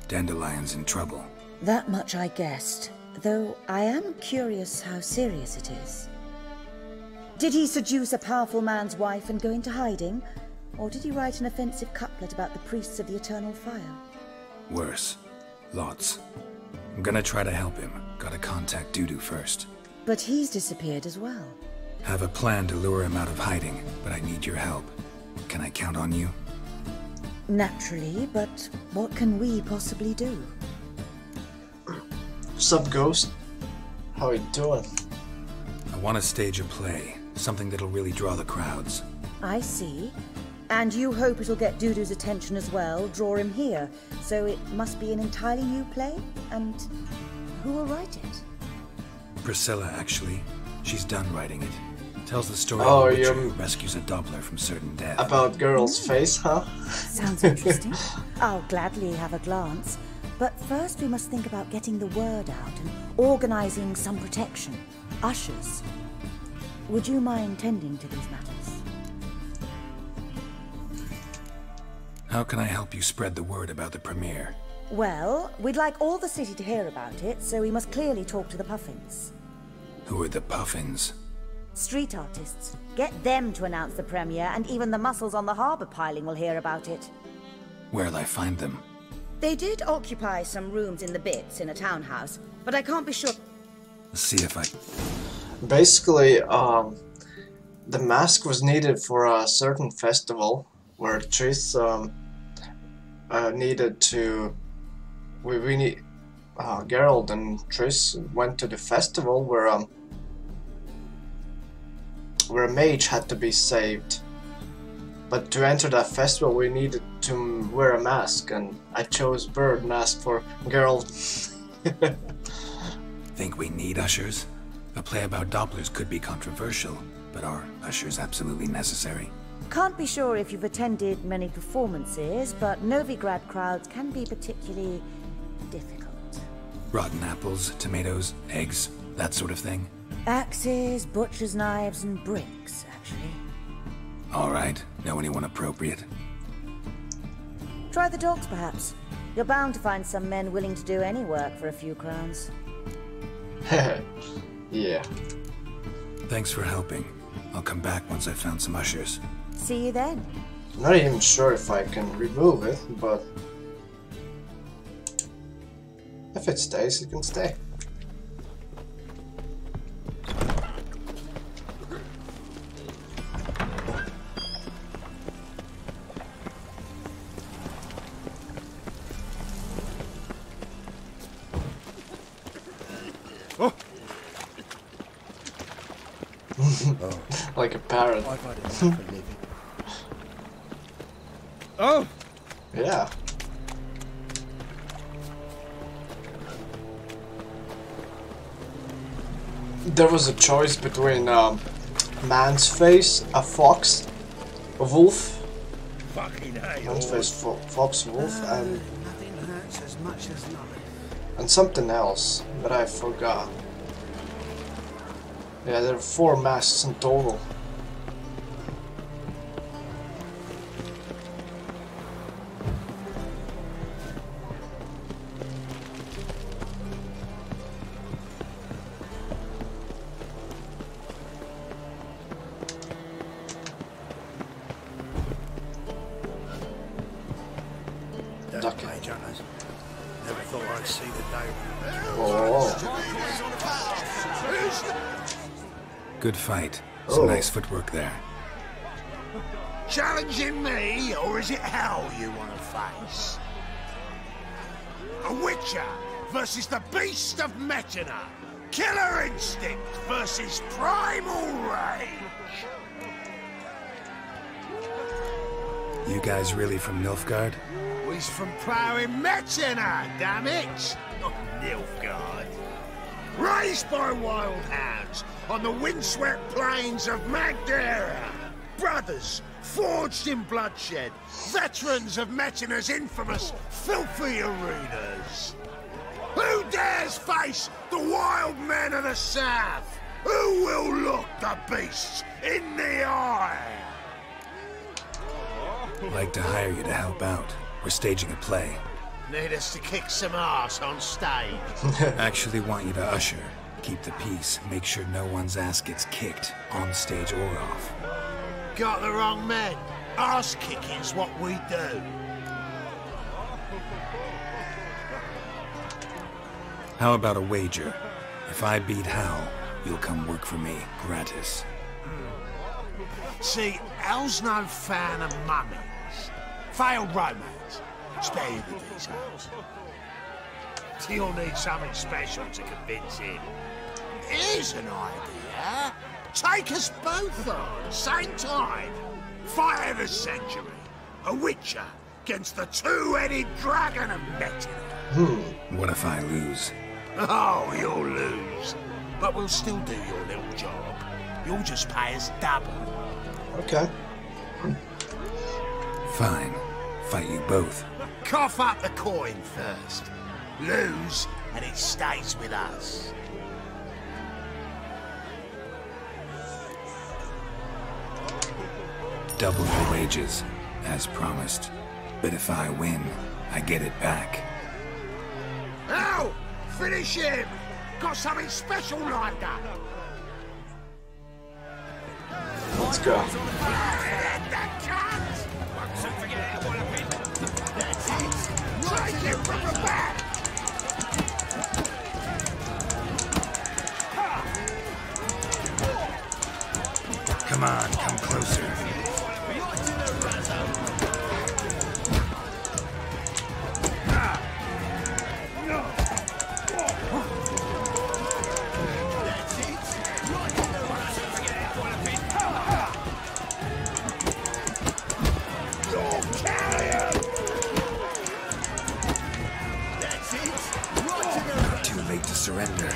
Dandelion's in trouble. That much I guessed, though I am curious how serious it is. Did he seduce a powerful man's wife and go into hiding? Or did he write an offensive couplet about the priests of the eternal fire? Worse. Lots. I'm gonna try to help him. Gotta contact Dudu first. But he's disappeared as well. Have a plan to lure him out of hiding, but I need your help. Can I count on you? Naturally, but what can we possibly do? Sup, Ghost? How you doing? I want to stage a play. Something that'll really draw the crowds. I see. And you hope it'll get Dudu's attention as well, draw him here. So it must be an entirely new play? And who will write it? Priscilla, actually. She's done writing it. Tells the story Oh, of a witcher you're- who rescues a Doppler from certain death. About girl's face, huh? Sounds interesting. I'll gladly have a glance. But first we must think about getting the word out and organizing some protection. Ushers. Would you mind tending to these matters? How can I help you spread the word about the premiere? Well, we'd like all the city to hear about it, so we must clearly talk to the Puffins. Who are the Puffins? Street artists. Get them to announce the premiere, and even the muscles on the harbour piling will hear about it. Where'll I find them? They did occupy some rooms in the Bits in a townhouse, but I can't be sure. Let's see if I... Basically, the mask was needed for a certain festival where Triss needed to. We need. Geralt and Triss went to the festival where a mage had to be saved. But to enter that festival, we needed to wear a mask, and I chose bird mask for Geralt. Think we need ushers? A play about Dopplers could be controversial, but are ushers absolutely necessary? Can't be sure if you've attended many performances, but Novigrad crowds can be particularly difficult. Rotten apples, tomatoes, eggs, that sort of thing? Axes, butcher's knives, and bricks, actually. Alright, know anyone appropriate? Try the dogs, perhaps. You're bound to find some men willing to do any work for a few crowns. Yeah. Thanks for helping. I'll come back once I've found some ushers. See you then. I'm not even sure if I can remove it, but if it stays, it can stay. Like a parrot. Oh! Yeah. There was a choice between man's face, a fox, a wolf. Fucking hell. Man's face, fox, wolf, and Nothing hurts as much as loving. and something else, but I forgot. Yeah, there are 4 masks in total. Don't page on us. Never thought I'd see the day. Good fight. Some Oh. nice footwork there. Challenging me, or is it hell you want to face? A Witcher versus the Beast of Metina. Killer instinct versus primal rage. You guys really from Nilfgaard? He's from ploughing Metzina, damn it! Not Nilfgaard. Raised by wild hounds on the windswept plains of Magdera. Brothers forged in bloodshed. Veterans of Metzina's infamous filthy arenas. Who dares face the wild men of the south? Who will look the beasts in the eye? I'd like to hire you to help out. We're staging a play. Need us to kick some ass on stage. Actually want you to usher, keep the peace, make sure no one's ass gets kicked, on stage or off. Got the wrong men. Ass kicking's what we do. How about a wager? If I beat Hal, you'll come work for me, gratis. See, Hal's no fan of mummies. Failed romance. Spare you the details. You'll need something special to convince him. Here's an idea. Take us both on, same time. Fight of the century. A witcher against the two-headed dragon of Metzina. What if I lose? Oh, you'll lose. But we'll still do your little job. You'll just pay us double. Okay. Fine. Fight you both. Cough up the coin first. Lose, and it stays with us. Double your wages, as promised. But if I win, I get it back. Ow! Finish him! Got something special lined up. Let's go. Take him from the back! Come on, come closer. Too late to surrender.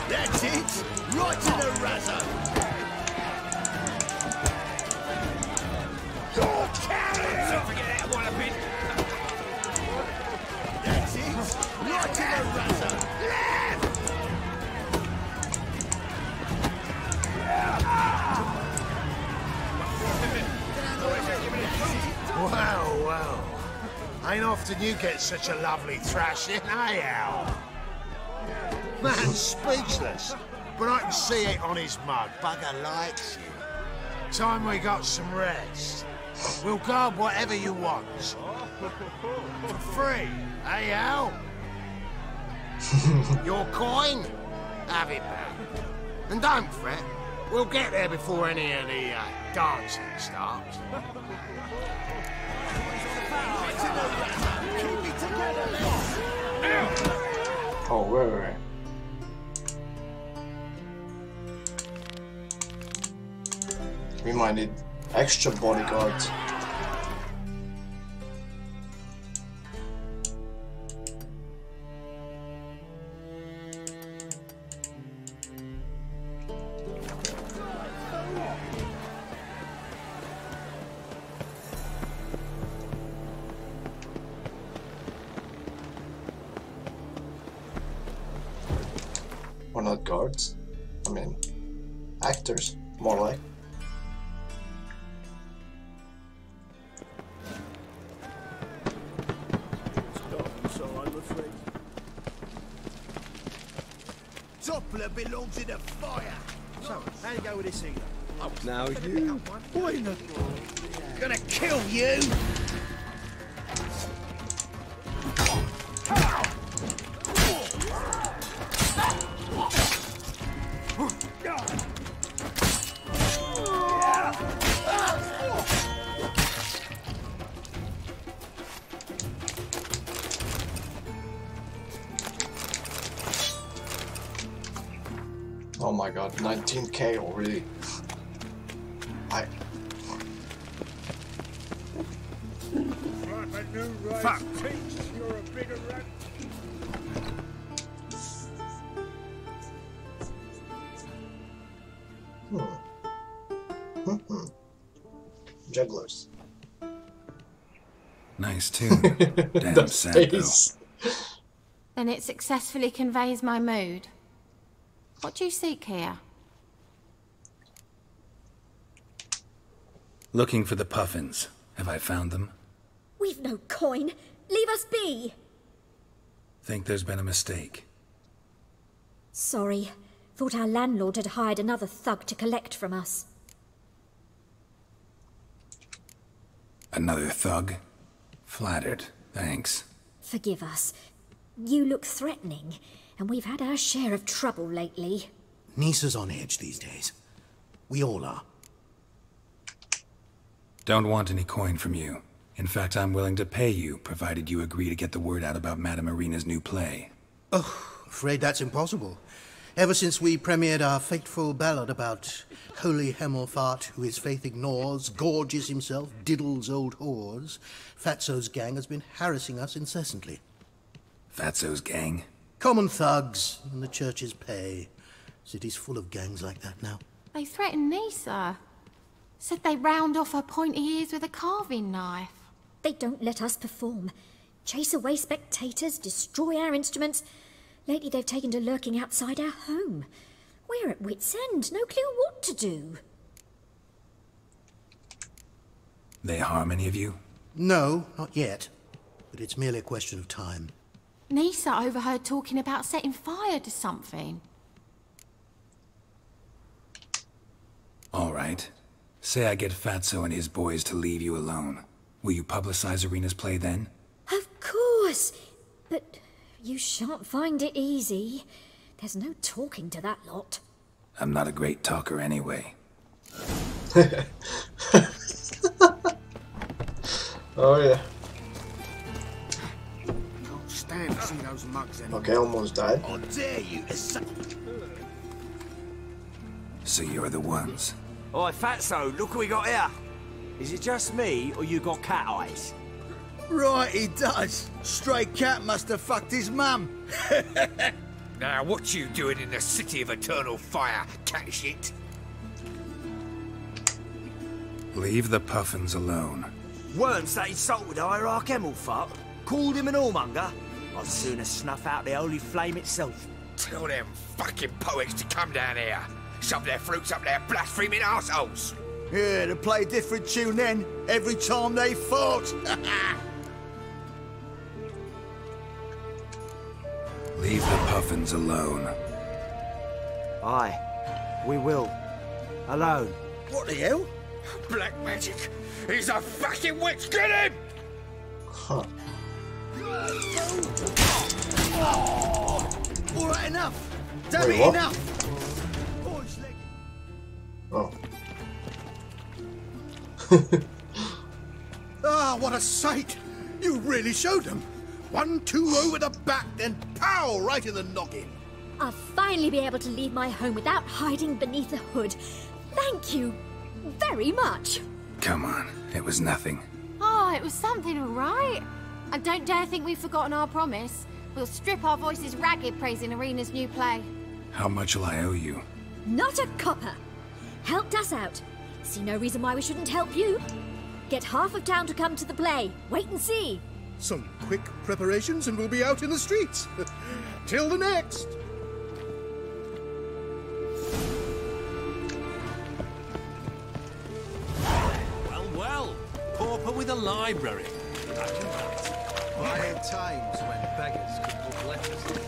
That's it! Right to the razor! You're carrying! Don't forget that one a bit! That's it! Right to the razor! Wow, wow. Ain't often you get such a lovely thrashing, eh, Al? Man's speechless, but I can see it on his mug. Bugger likes you. Time we got some rest. We'll guard whatever you want. For free, eh, Al? Your coin? Have it back. And don't fret, we'll get there before any of the dancing starts. Oh, wait. We might need extra bodyguards. Or not guards. I mean, actors, more like. Doppler belongs in a fire. So, how you go with this either? Oh, Now you, boy, gonna kill you. my god, 19k already. Fuck! You're a bigger rat. Jugglers. Nice tune. Damn sad though. Then it successfully conveys my mood. What do you seek here? Looking for the puffins. Have I found them? We've no coin. Leave us be. Think there's been a mistake. Sorry. Thought our landlord had hired another thug to collect from us. Another thug? Flattered. Thanks. Forgive us. You look threatening, and we've had our share of trouble lately. Nisa's on edge these days. We all are. Don't want any coin from you. In fact, I'm willing to pay you, provided you agree to get the word out about Madame Irina's new play. Oh, afraid that's impossible. Ever since we premiered our fateful ballad about holy Hemelfart, who his faith ignores, gorges himself, diddles old whores, Fatso's gang has been harassing us incessantly. Fatso's gang? Common thugs in the church's pay. City's full of gangs like that now. They threatened Nisa. Said they round off her pointy ears with a carving knife. They don't let us perform. Chase away spectators, destroy our instruments. Lately they've taken to lurking outside our home. We're at wit's end, no clue what to do. They harm any of you? No, not yet. But it's merely a question of time. Nisa overheard talking about setting fire to something. All right. Say I get Fatso and his boys to leave you alone. Will you publicize Irina's play then? Of course! But you shan't find it easy. There's no talking to that lot. I'm not a great talker anyway. Oh yeah. Can't stand to see those mugs anymore. Okay, almost died. I dare you to So you're the ones. Oi, Fatso, look what we got here. Is it just me, or you got cat eyes? Right, he does. Stray cat must have fucked his mum. Now, what you doing in the city of eternal fire, cat shit? Leave the puffins alone. Worms that insulted Hierarch Hemelfart, called him an whoremonger. I'd sooner snuff out the holy flame itself. Tell them fucking poets to come down here. Shove their fruits up their blaspheming arseholes. Yeah, to play a different tune then, every time they fought. Leave the puffins alone. Aye, we will. Alone. What the hell? Black magic! He's a fucking witch! Get him! Huh. All right, enough. Damn Wait, it, what? enough. Oh. Ah, what a sight! You really showed them. 1-2 over the back, then pow, right in the noggin. I'll finally be able to leave my home without hiding beneath a hood. Thank you very much. Come on, it was nothing. Oh, it was something, all right. And don't dare think we've forgotten our promise. We'll strip our voices ragged praising Irina's new play. How much will I owe you? Not a copper. Helped us out. See no reason why we shouldn't help you. Get half of town to come to the play. Wait and see. Some quick preparations and we'll be out in the streets. Till the next. Well, pauper with a library. I had times when beggars could put letters in.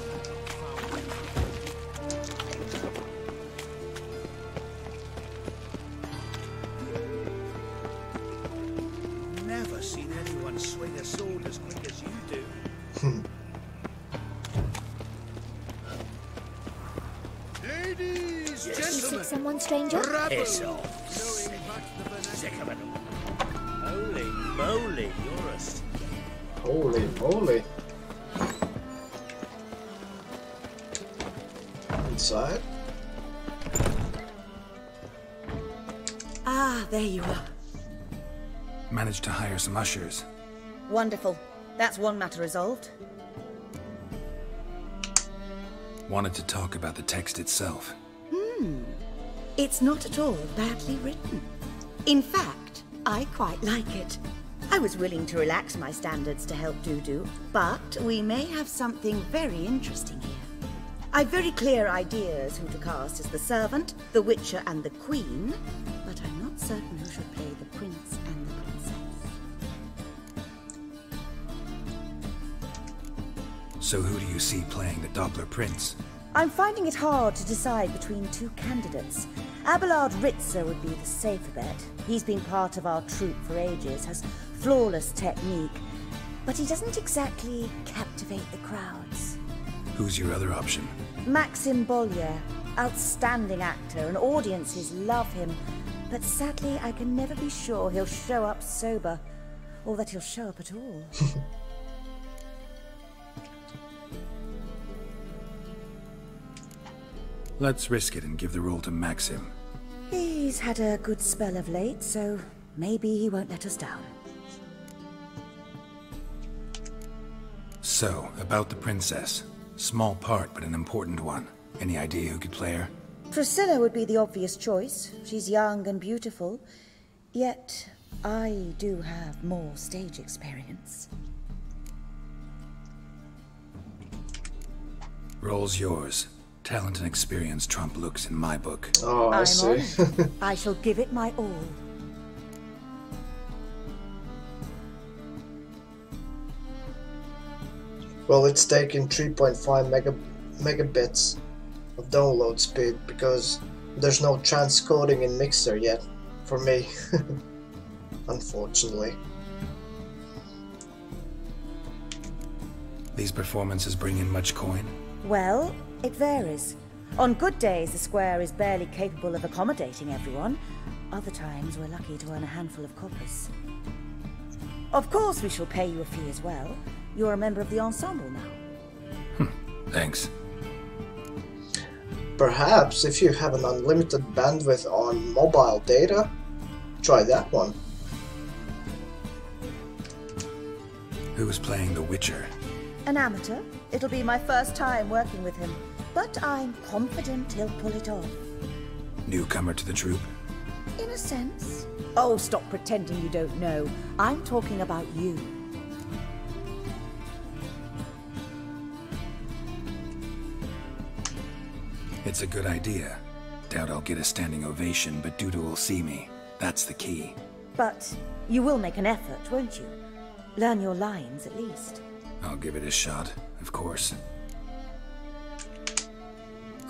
Never seen anyone swing a sword as quick as you do. Ladies, You gentlemen, sick someone, stranger? Piss off. Sick of it all. Holy moly, you're a... Holy moly. Inside? Ah, there you are. Managed to hire some ushers. Wonderful. That's one matter resolved. Wanted to talk about the text itself. It's not at all badly written. In fact, I quite like it. I was willing to relax my standards to help Dudu, but we may have something very interesting here. I've very clear ideas who to cast as the servant, the Witcher, and the Queen, but I'm not certain who should play the Prince and the Princess. So who do you see playing the Doppler Prince? I'm finding it hard to decide between two candidates. Abelard Ritzer would be the safer bet. He's been part of our troupe for ages, has flawless technique, but he doesn't exactly captivate the crowds. Who's your other option? Maxim Bollier, outstanding actor, and audiences love him, but sadly I can never be sure he'll show up sober, or that he'll show up at all. Let's risk it and give the role to Maxim. He's had a good spell of late, so maybe he won't let us down. So, about the princess. Small part, but an important one. Any idea who could play her? Priscilla would be the obvious choice. She's young and beautiful, yet I do have more stage experience. Role's yours. Talent and experience trump looks in my book. Oh, I see. I shall give it my all. Well, it's taking 3.5 megabits of download speed because there's no transcoding in Mixer yet for me. Unfortunately. These performances bring in much coin? Well, it varies. On good days, the square is barely capable of accommodating everyone. Other times, we're lucky to earn a handful of coppers. Of course, we shall pay you a fee as well. You're a member of the ensemble now. Thanks. Perhaps if you have an unlimited bandwidth on mobile data, try that one. Who's playing the Witcher? An amateur. It'll be my first time working with him, but I'm confident he'll pull it off. Newcomer to the troupe? In a sense. Oh, stop pretending you don't know. I'm talking about you. It's a good idea. Doubt I'll get a standing ovation, but Dudu will see me. That's the key. But you will make an effort, won't you? Learn your lines, at least. I'll give it a shot, of course.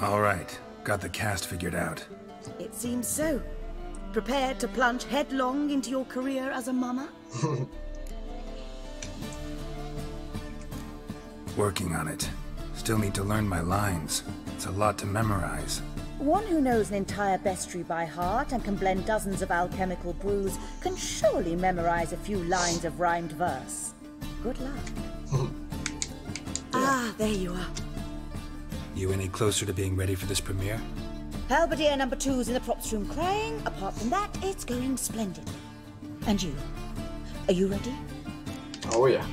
All right, got the cast figured out. It seems so. Prepared to plunge headlong into your career as a mama? Working on it. Still need to learn my lines. It's a lot to memorize. One who knows an entire bestiary by heart and can blend dozens of alchemical brews can surely memorize a few lines of rhymed verse. Good luck. Ah, there you are. You any closer to being ready for this premiere? Halberdier number 2's in the props room crying. Apart from that, it's going splendidly. And you? Are you ready? Oh, yeah.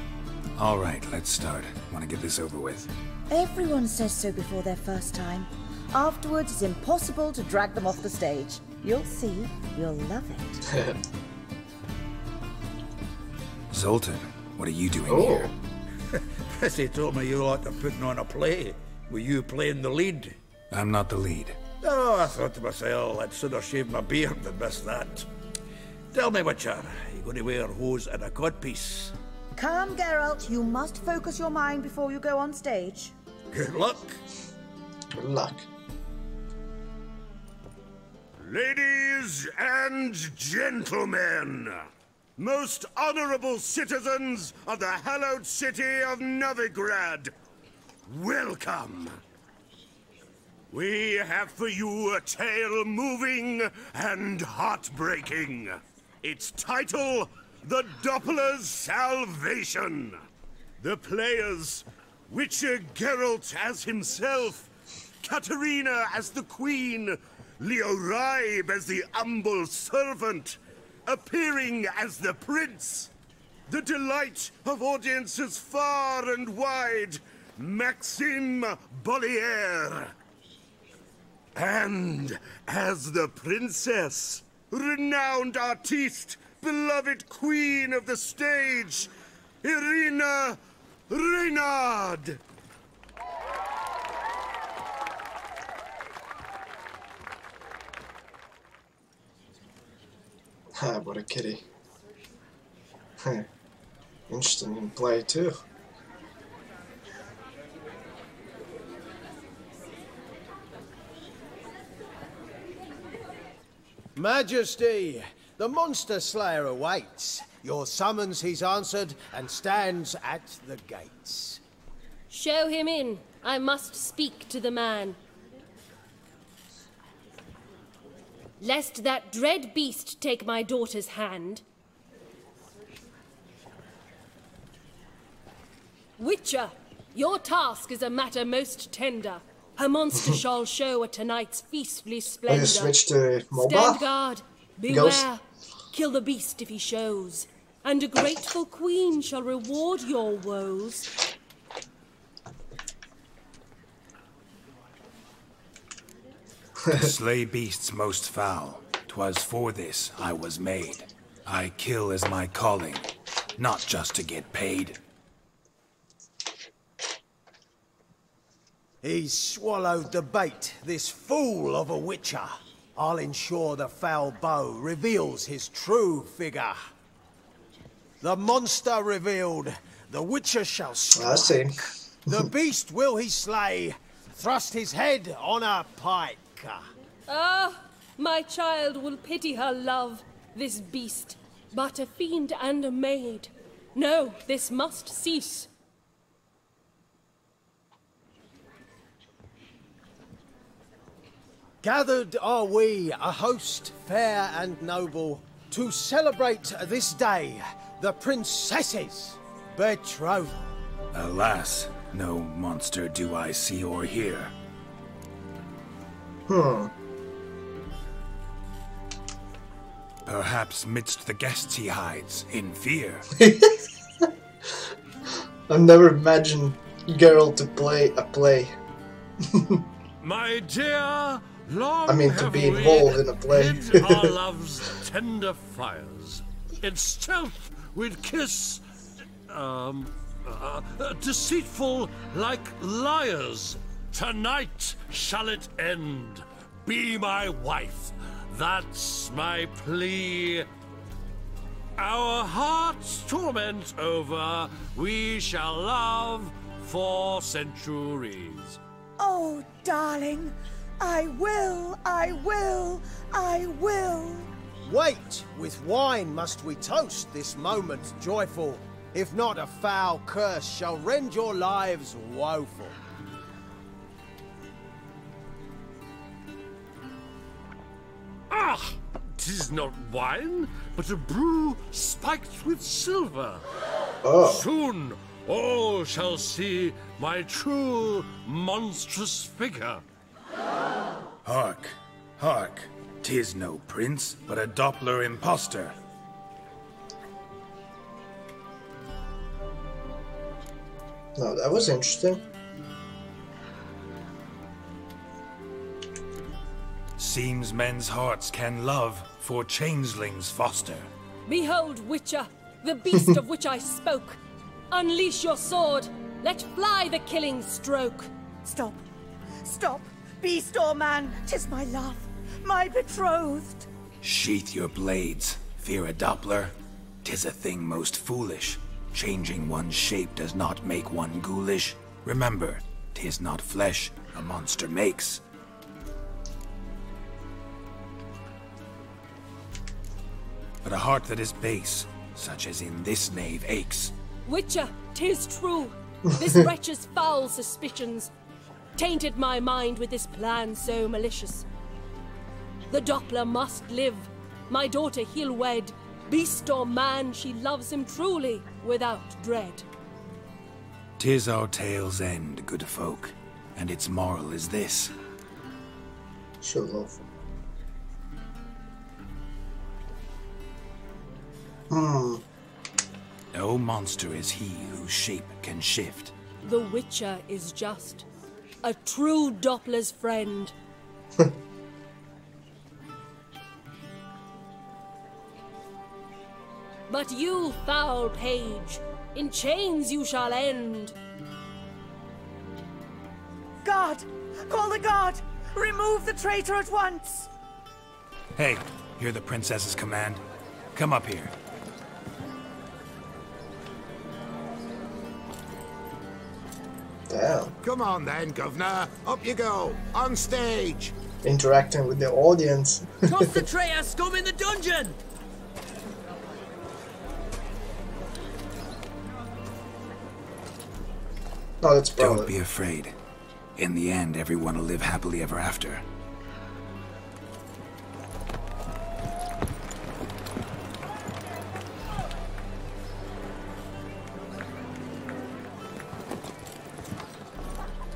All right, let's start. Want to get this over with. Everyone says so before their first time. Afterwards, it's impossible to drag them off the stage. You'll see. You'll love it. Zoltan, what are you doing here? Prissy told me you ought to putting on a play. Were you playing the lead? I'm not the lead. Oh, I thought to myself, I'd sooner shave my beard than miss that. Tell me, Witcher, you going to wear hose and a codpiece? Calm, Geralt. You must focus your mind before you go on stage. Good luck. Good luck. Ladies and gentlemen, most honorable citizens of the hallowed city of Novigrad, welcome. We have for you a tale moving and heartbreaking. Its title, The Doppler's Salvation. The players, Witcher Geralt as himself, Katarina as the Queen, Leo Raib as the humble servant, appearing as the prince. The delight of audiences far and wide, Maxime Bollier. And as the princess, renowned artiste, beloved queen of the stage, Irina Reynard. Ah, what a kitty. Interesting in play too. Majesty, the monster slayer awaits. Your summons he's answered and stands at the gates. Show him in. I must speak to the man. Lest that dread beast take my daughter's hand. Witcher, your task is a matter most tender. Her monster shall show at tonight's feastly splendor. Oh, you switched to MOBA? Stand guard, beware. Ghost? Kill the beast if he shows, and a grateful queen shall reward your woes. To slay beasts most foul, 'twas for this I was made. I kill as my calling, not just to get paid. He's swallowed the bait, this fool of a witcher. I'll ensure the foul bow reveals his true figure. The monster revealed, the witcher shall strike. I see. The beast will he slay, thrust his head on a pike. Ah, my child will pity her love, this beast, but a fiend and a maid. No, this must cease. Gathered are we, a host fair and noble, to celebrate this day, the princess's betrothal. Alas, no monster do I see or hear. Perhaps midst the guests he hides, in fear. I've never imagined Geralt to play a play. My dear, long I mean, to be involved in a play. hid our love's tender fires. In stealth we'd kiss, deceitful like liars. Tonight shall it end. Be my wife. That's my plea. Our hearts' torment over, we shall love for centuries. Oh, darling, I will, I will, I will. Wait, with wine must we toast this moment joyful. If not, a foul curse shall rend your lives woeful. Ah! 'Tis not wine, but a brew spiked with silver. Oh. Soon all shall see my true monstrous figure. Hark, hark, 'tis no prince, but a Doppler impostor. No, that was interesting. Seems men's hearts can love, for changelings foster. Behold, Witcher, the beast of which I spoke. Unleash your sword. Let fly the killing stroke. Stop. Stop. Beast or man, 'tis my love, my betrothed. Sheath your blades, fear a Doppler. 'Tis a thing most foolish. Changing one's shape does not make one ghoulish. Remember, 'tis not flesh a monster makes. But a heart that is base, such as in this knave aches. Witcher, 'tis true. This wretch's foul suspicions tainted my mind with this plan so malicious. The Doppler must live. My daughter he'll wed. Beast or man, she loves him truly, without dread. 'Tis our tale's end, good folk, and its moral is this. Should love. No monster is he whose shape can shift. The Witcher is just a true Doppler's friend. But you, foul page, in chains you shall end. Guard! Call the guard! Remove the traitor at once! Hey, hear the princess's command? Come up here. Damn. Come on then, governor. Up you go. On stage. Interacting with the audience. Toss the traitor scum in the dungeon! No, that's Don't be afraid. In the end, everyone will live happily ever after.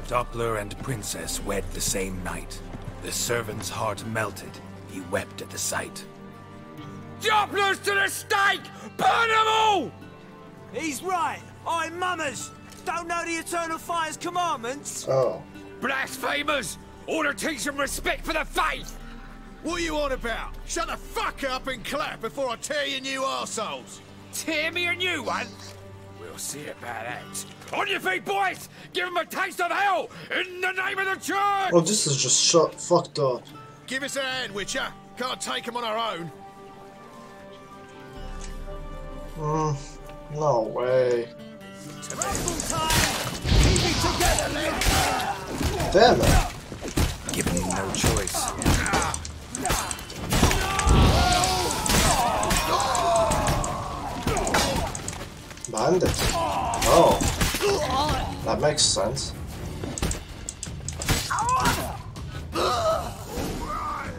Doppler and Princess wed the same night. The servant's heart melted. He wept at the sight. Dopplers to the stake! Burn them all! He's right. I'm mummers. Don't know the Eternal Fire's commandments. Oh. Blasphemers! Ought to teach them respect for the faith! What are you on about? Shut the fuck up and clap before I tear you new arseholes. Tear me a new one? We'll see about that. On your feet, boys! Give them a taste of hell in the name of the church! Oh, this is just fucked up. Give us a hand, Witcher. Can't take them on our own. No way. Damn it. Giving you no choice. Bandit. Oh. That makes sense. Alright,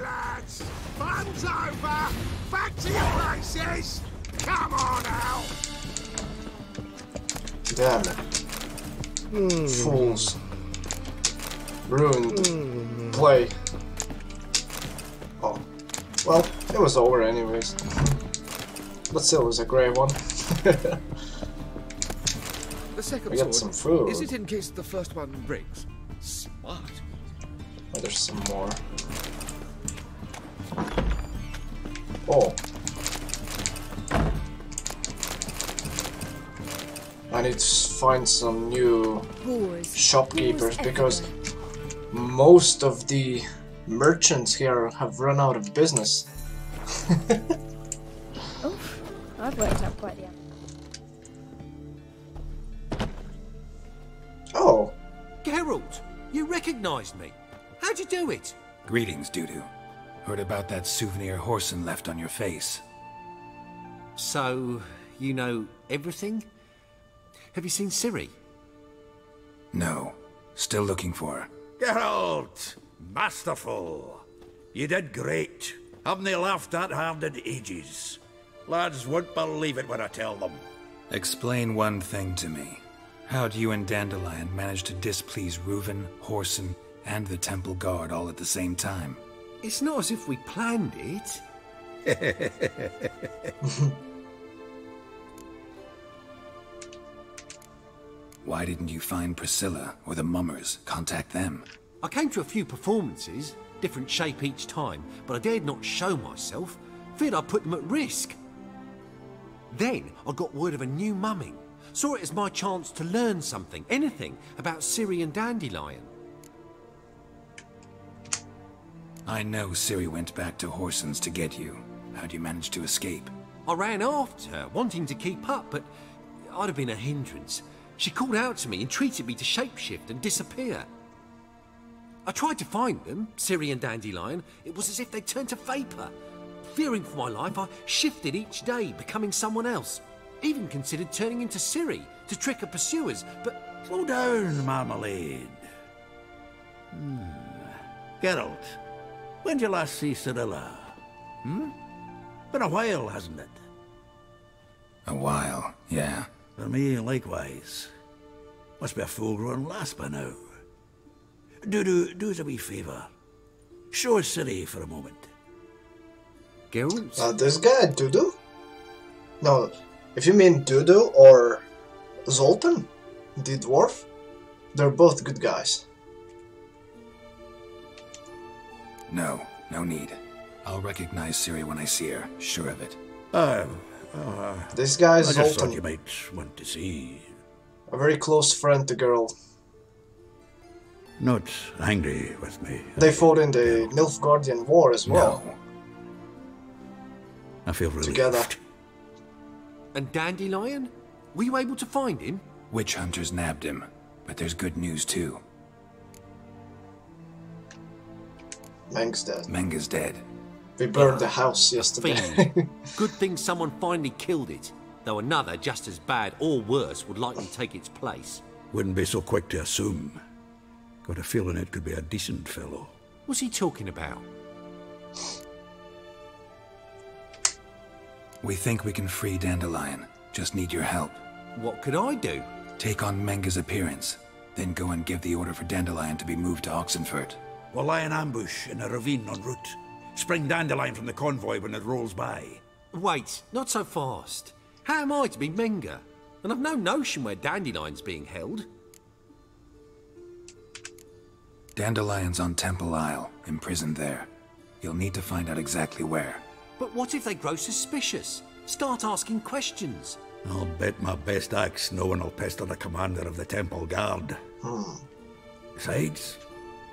lads. Fun's over. Back to your places. Come on out. Damn it. Fools. Ruined play. Oh. Well, it was over anyways. But still, it was a great one. The second We got sword, some food. is it in case the first one breaks? Smart. Oh, there's some more. Oh. I need to find some new shopkeepers because most of the merchants here have run out of business. Oh, I've worked out quite the Oh. Geralt, you recognized me. How'd you do it? Greetings, Dudu. Heard about that souvenir Whoreson left on your face. So, you know everything? Have you seen Ciri? No. Still looking for her. Geralt! Masterful! You did great. Haven't they laughed that hard in ages? Lads won't believe it when I tell them. Explain one thing to me. How'd you and Dandelion manage to displease Reuven, Whoreson, and the Temple Guard all at the same time? It's not as if we planned it. Why didn't you find Priscilla or the Mummers? Contact them. I came to a few performances, different shape each time, but I dared not show myself. Feared I'd put them at risk. Then I got word of a new mumming. Saw it as my chance to learn something, anything, about Ciri and Dandelion. I know Ciri went back to Whoreson's to get you. How'd you manage to escape? I ran after her, wanting to keep up, but I'd have been a hindrance. She called out to me, entreated me to shapeshift and disappear. I tried to find them, Ciri and Dandelion. It was as if they'd turned to vapour. Fearing for my life, I shifted each day, becoming someone else. Even considered turning into Ciri to trick her pursuers, but... Slow down, Marmalade. Geralt, when did you last see Cirilla? Been a while, hasn't it? A while, yeah. For me, likewise. Must be a full-grown lass by now. Do us a wee favour. Show us Ciri for a moment. Geralt? This guy, Dudu? No, if you mean Dudu or Zoltan, the dwarf, they're both good guys. No, no need. I'll recognize Ciri when I see her, sure of it. This guy is I just thought Zoltan. you might want to see. A very close friend to girl. Not angry with me. They fought in the Nilfgaardian War as well. No. I feel relieved. Together. And Dandelion? Were you able to find him? Witch hunters nabbed him, but there's good news too. Meng's dead. Meng is dead. We burned the house yesterday. Fiend. Good thing someone finally killed it, though another just as bad or worse would likely take its place. Wouldn't be so quick to assume. Got a feeling it could be a decent fellow. What's he talking about? We think we can free Dandelion. Just need your help. What could I do? Take on Menga's appearance, then go and give the order for Dandelion to be moved to Oxenfurt. We'll lie in ambush in a ravine en route. Spring Dandelion from the convoy when it rolls by. Wait, not so fast. How am I to be Menga? And I've no notion where Dandelion's being held. Dandelion's on Temple Isle, imprisoned there. You'll need to find out exactly where. But what if they grow suspicious? Start asking questions. I'll bet my best axe no one will pester the commander of the Temple Guard. Besides,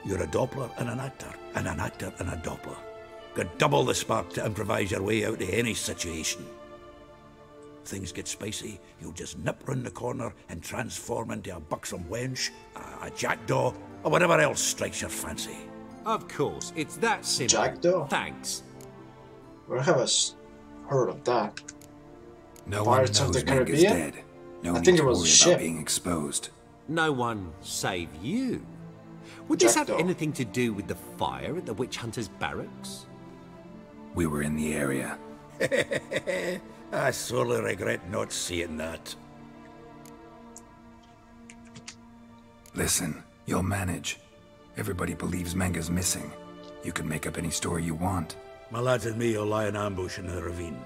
you're a Doppler and an actor and a Doppler. Got double the spark to improvise your way out of any situation. If things get spicy, you'll just nip round the corner and transform into a buxom wench, a jackdaw, or whatever else strikes your fancy. Of course, it's that simple. Jackdaw? Thanks. Where have I heard of that? No Pirates one of knows the Menga's Caribbean? dead. No I need think to it was a worry ship. about being exposed. No one save you. Would this have Jackdaw. anything to do with the fire at the witch hunter's barracks? We were in the area. I sorely regret not seeing that. Listen, you'll manage. Everybody believes Menga's missing. You can make up any story you want. My lads and me will lie in ambush in the ravine.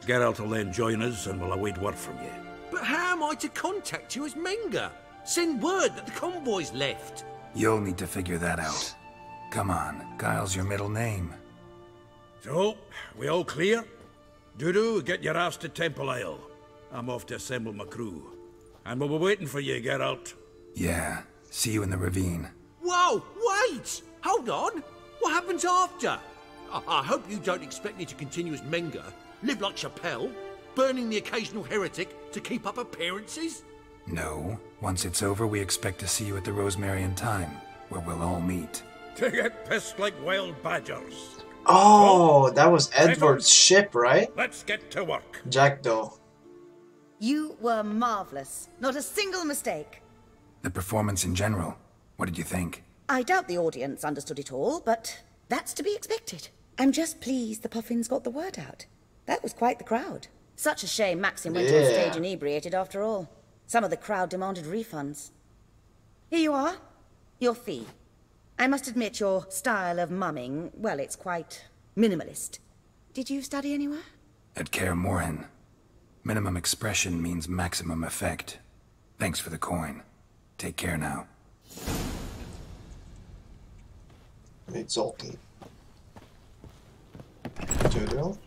Geralt will then join us and we'll await word from you. But how am I to contact you as Menga? Send word that the convoy's left. You'll need to figure that out. Come on, Guile's your middle name. So, we all clear? Dudu, get your ass to Temple Isle. I'm off to assemble my crew. And we'll be waiting for you, Geralt. Yeah, see you in the ravine. Whoa, wait! Hold on! What happens after? I hope you don't expect me to continue as Menga, live like Chappelle, burning the occasional heretic to keep up appearances? No, once it's over, we expect to see you at the Rosemarian Time, where we'll all meet. To get pissed like wild badgers. Oh, that was Edward's ship, right? Let's get to work. Jackdaw. You were marvelous. Not a single mistake. The performance in general, what did you think? I doubt the audience understood it all, but that's to be expected. I'm just pleased the Puffins got the word out. That was quite the crowd. Such a shame Maxim went on stage inebriated after all. Some of the crowd demanded refunds. Here you are. Your fee. I must admit your style of mumming, well, it's quite minimalist. Did you study anywhere? At Kaer Morhen. Minimum expression means maximum effect. Thanks for the coin. Take care now. Meet Zoltan. Dudu.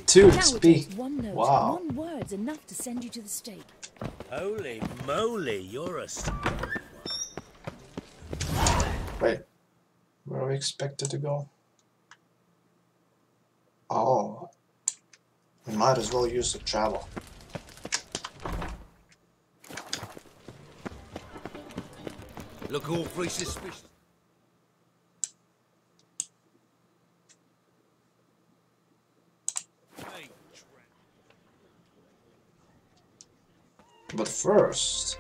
2 XP. One note, Wow. one word's enough to send you to the stake. Holy moly, you're a Wait. Where are we expected to go? Oh. We might as well use the travel. Look awfully suspicious. But first,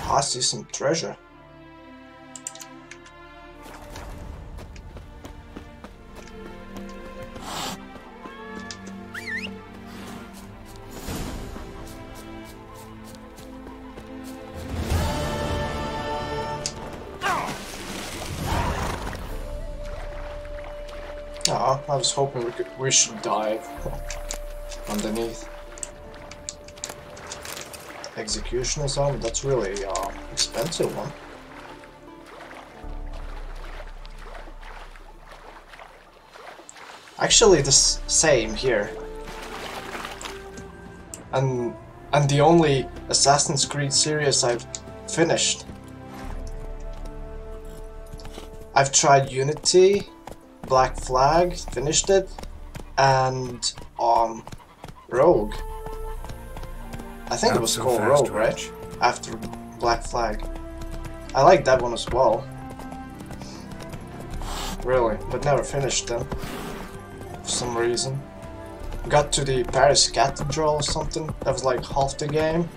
I see some treasure. Aw. I was hoping we should dive underneath. Executioner zone, that's really expensive one. Actually, the same here. And the only Assassin's Creed series I've finished. I've tried Unity, Black Flag, finished it, and Rogue. I think it was called Rogue, right? After Black Flag. I like that one as well. Really, but never finished them. For some reason. Got to the Paris Cathedral or something. That was like half the game.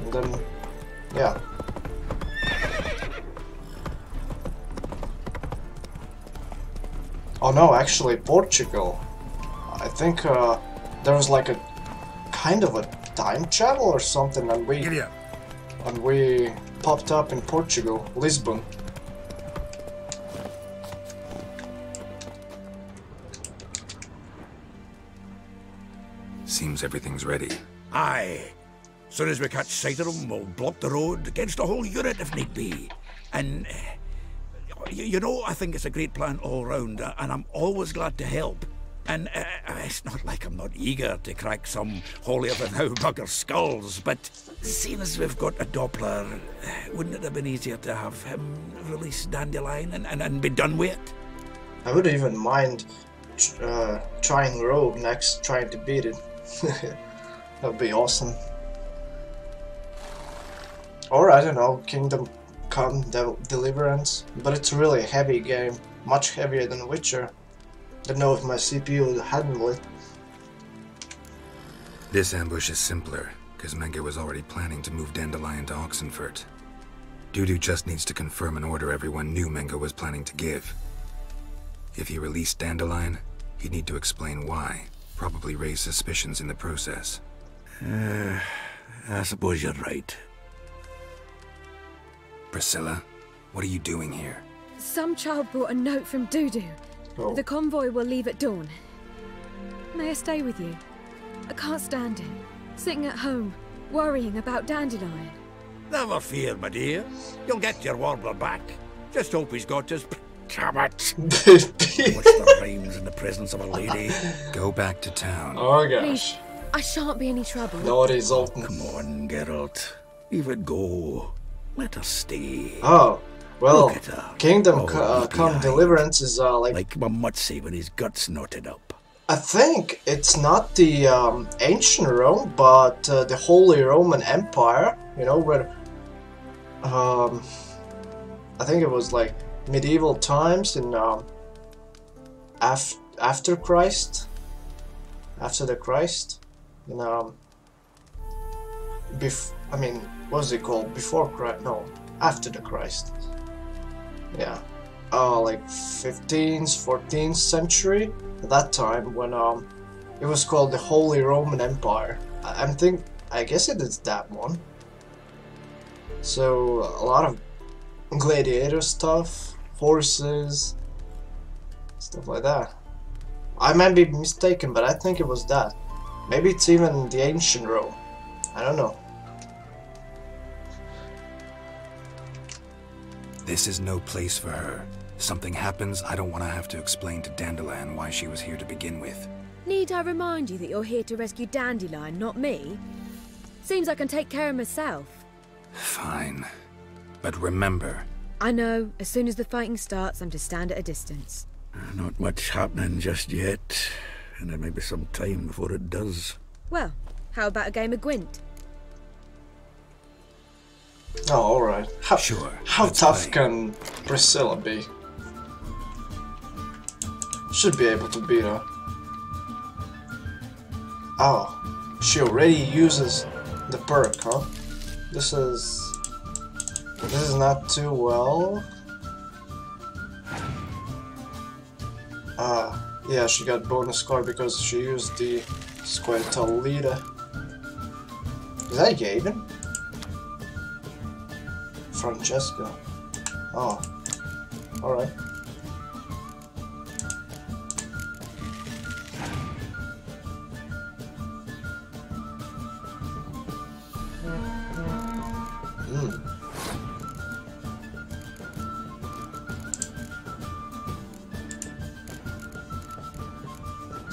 And then, yeah. Oh no, actually Portugal. I think there was like a kind of a time travel or something, and we popped up in Portugal, Lisbon. Seems everything's ready. Aye. Soon as we catch sight of them, we'll block the road against the whole unit if need be. And you know, I think it's a great plan all round, and I'm always glad to help. And it's not like I'm not eager to crack some holier-than-thou bugger's skulls, but seeing as we've got a Doppler, wouldn't it have been easier to have him release Dandelion and be done with it? I would even mind trying Rogue next, trying to beat it. That would be awesome. Or, I don't know, Kingdom Come Deliverance, but it's a really heavy game, much heavier than Witcher. Don't know if my CPU would handle it. This ambush is simpler, because Menge was already planning to move Dandelion to Oxenfurt. Dudu just needs to confirm an order everyone knew Menge was planning to give. If he released Dandelion, he'd need to explain why, probably raise suspicions in the process. I suppose you're right. Priscilla, what are you doing here? Some child brought a note from Dudu. Oh. The convoy will leave at dawn. May I stay with you? I can't stand it. Sitting at home, worrying about Dandelion. Never fear, my dear. You'll get your warbler back. Just hope he's got his... Damn it! What's the rhymes in the presence of a lady? Go back to town. Oh gosh. Please, I shan't be any trouble. Naughty Zoltan. Come on, Geralt. Leave it go. Let her stay. Oh, well, Kingdom Oh, Come Deliverance is like my Mutsy when his guts knotted up. I think it's not the ancient Rome, but the Holy Roman Empire. You know, where I think it was like medieval times in after Christ, after the Christ, in I mean, what was it called? Before Christ? No, after the Christ. Yeah, like 15th, 14th century. At that time, when it was called the Holy Roman Empire. I guess it is that one. So a lot of gladiator stuff, horses, stuff like that. I might be mistaken, but I think it was that. Maybe it's even the ancient Rome. I don't know. This is no place for her. If something happens, I don't want to have to explain to Dandelion why she was here to begin with. Need I remind you that you're here to rescue Dandelion, not me? Seems I can take care of myself. Fine. But remember... I know. As soon as the fighting starts, I'm to stand at a distance. Not much happening just yet. And there may be some time before it does. Well, how about a game of Gwent? Oh, alright. Sure. How tough can Priscilla be? Should be able to beat her. Oh, she already uses the perk, huh? This is not too well. Yeah, she got bonus score because she used the Squirtalita. Is that Gaben? Francesca. Oh, alright.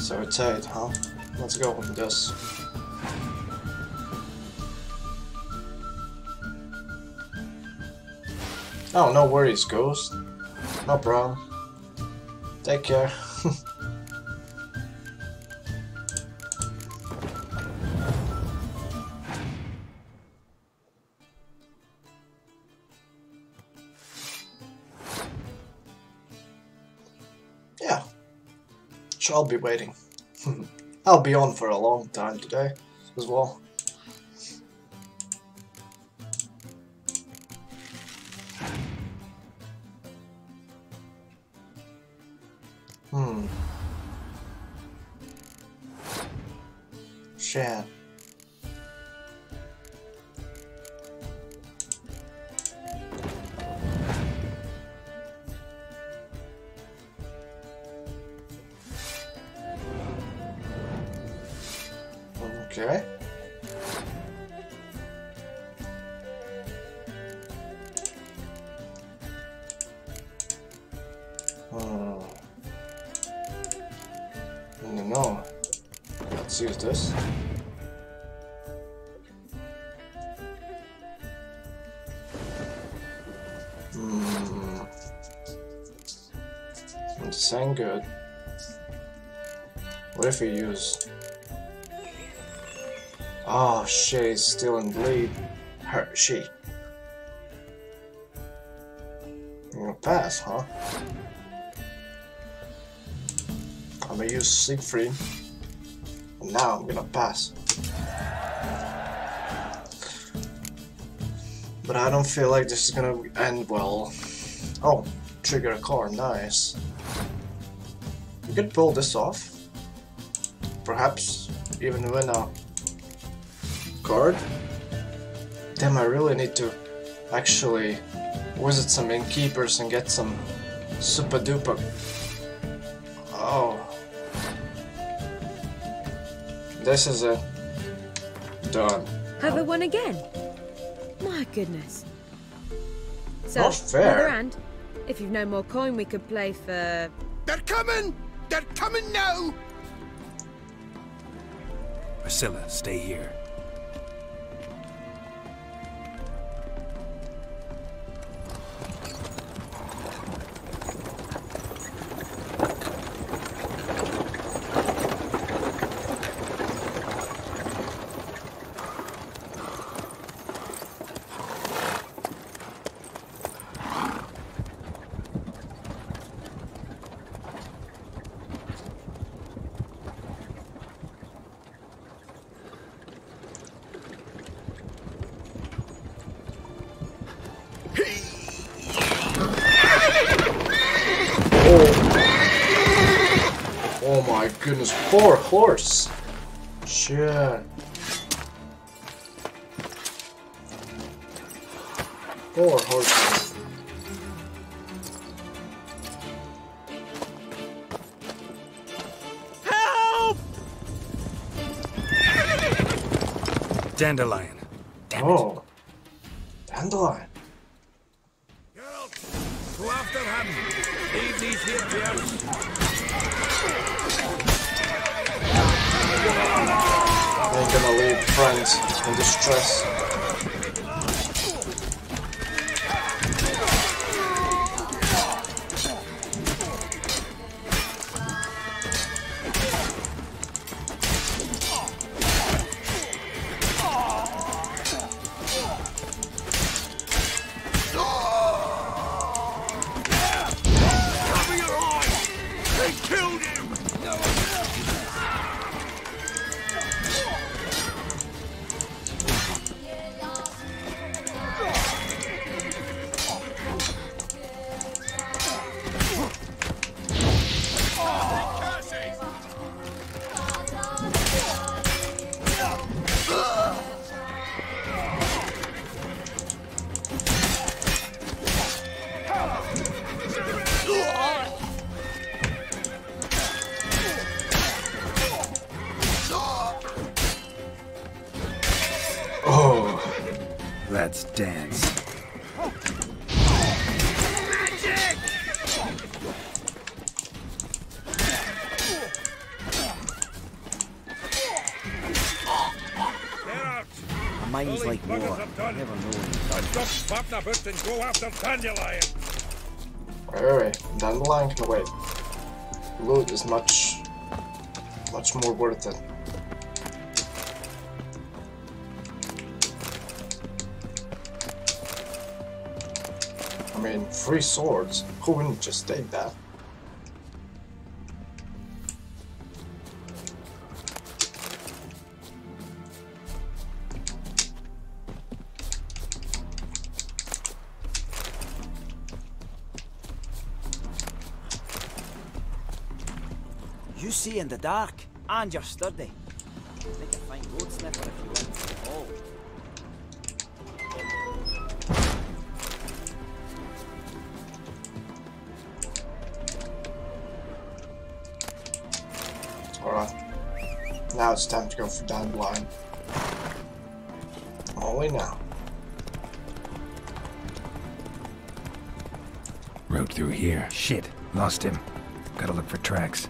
So it's 8, huh? Let's go with this. Oh, no worries, Ghost. No problem. Take care. Yeah. I'll be waiting. I'll be on for a long time today as well. Shit. Okay. No. Let's use this. This ain't good. What if we use... Oh, she's still in bleed. She. I'm gonna pass, huh? I'm gonna use Siegfried. And now I'm gonna pass. But I don't feel like this is gonna end well. Oh, trigger a card, nice. We could pull this off. Perhaps even win a card. Damn, I really need to actually visit some innkeepers and get some super duper. Oh. This is it. Done. Have it won again? My goodness. So, Not fair. another hand. If you've no more coin, we could play for... They're coming! They're coming now! Priscilla, stay here. Oh my goodness, 4 horse! Shit. 4 horses. Help! Dandelion. Damn it. Dandelion. Go after him! Leave these here tears! I'm gonna leave friends in distress. Cover your eyes! They killed him! Oh, Let's dance. Mind's like war. Never know. Stop partner boots and go after Dandelion. Wait. Dandelion can wait. Loot is much more worth it. I mean, 3 swords. Who wouldn't just take that? You see in the dark, and you're sturdy. Make a fine road sniffer if you win at all. Alright. Now it's time to go for Dandelion. Only now. Road through here. Shit, lost him. Gotta look for tracks.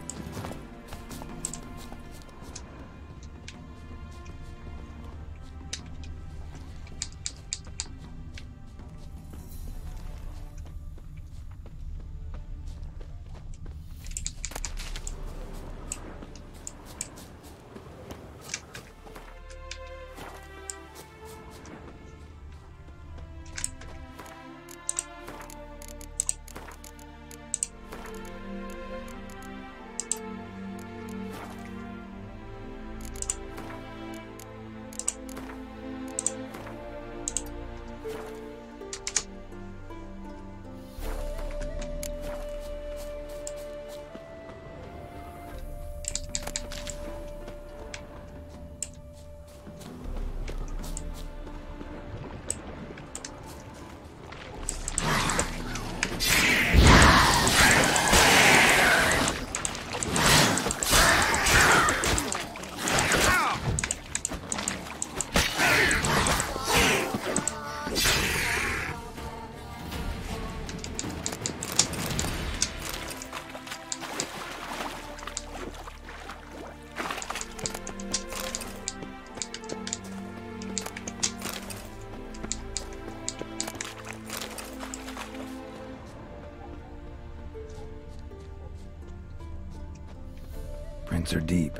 Prints are deep.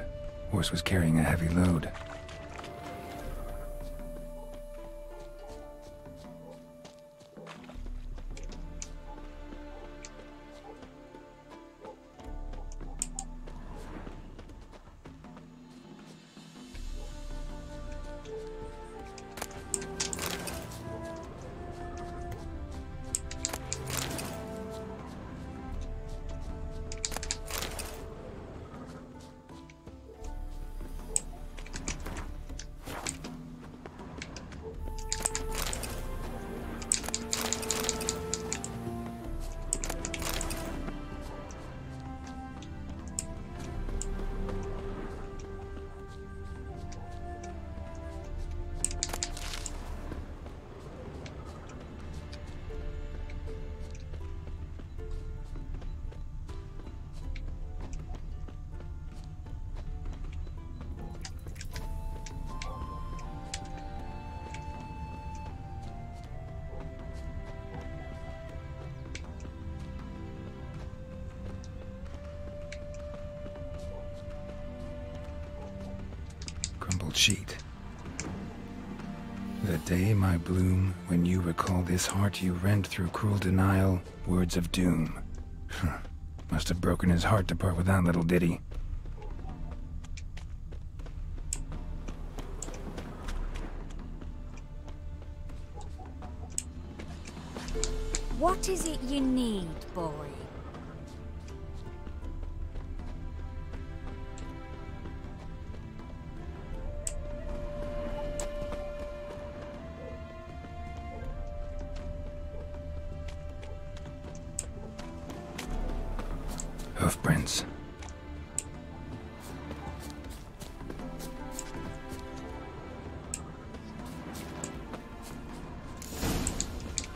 Horse was carrying a heavy load. Crumpled sheet. The day, my bloom, when you recall this heart you rent through cruel denial, words of doom. Must have broken his heart to part with that little ditty. What is it you need, boy? Hoofprints.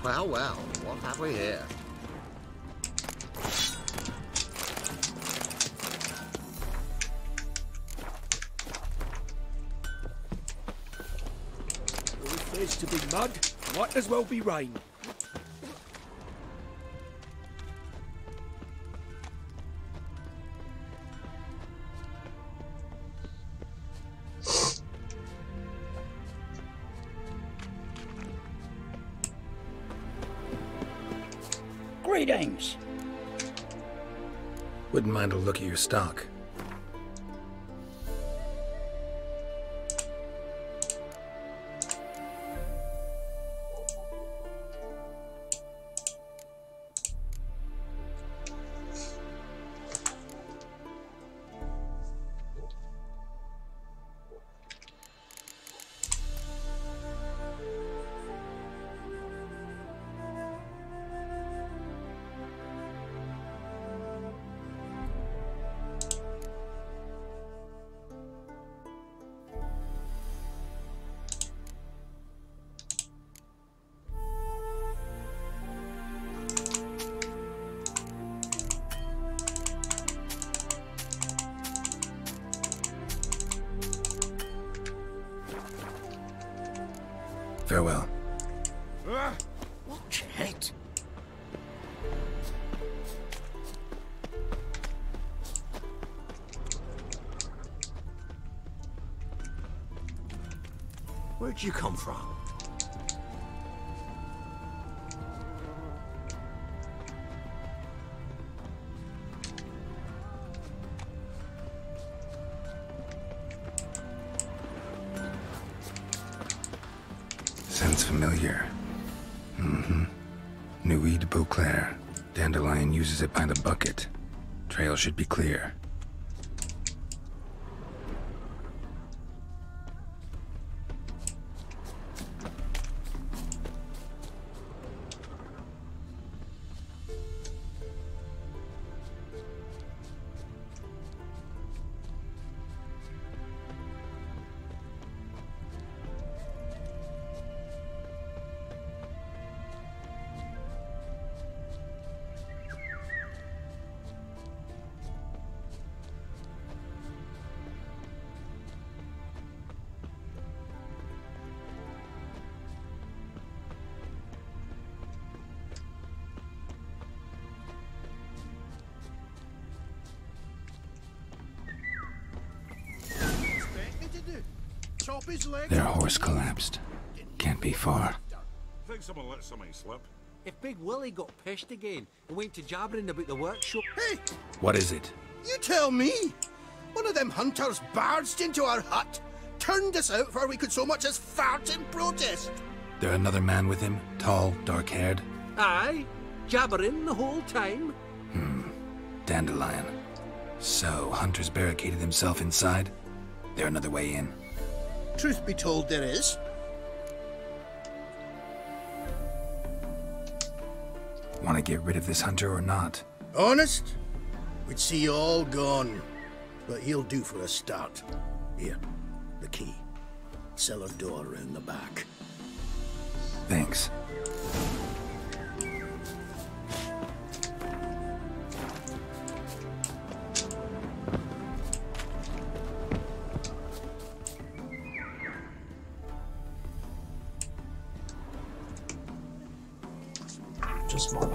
Well, well, what have we here? is to be mud, might as well be rain. Greetings. Wouldn't mind a look at your stock. Farewell. Watch it. Where'd you come from? Sounds familiar. Nuit de Beauclair. Dandelion uses it by the bucket. Trail should be clear. Their horse collapsed. Can't be far. Think someone let somebody slip? If Big Willie got pissed again and went to jabbering about the workshop... Hey! What is it? You tell me! One of them hunters barged into our hut, turned us out before we could so much as fart in protest. There another man with him? Tall, dark-haired? Aye, jabbering the whole time. Dandelion. So, Hunter's barricaded himself inside? There another way in? Truth be told, there is. Want to get rid of this hunter or not? Honest? We'd see you all gone. But he'll do for a start. Here, the key. Cellar door around the back. Thanks. Just one.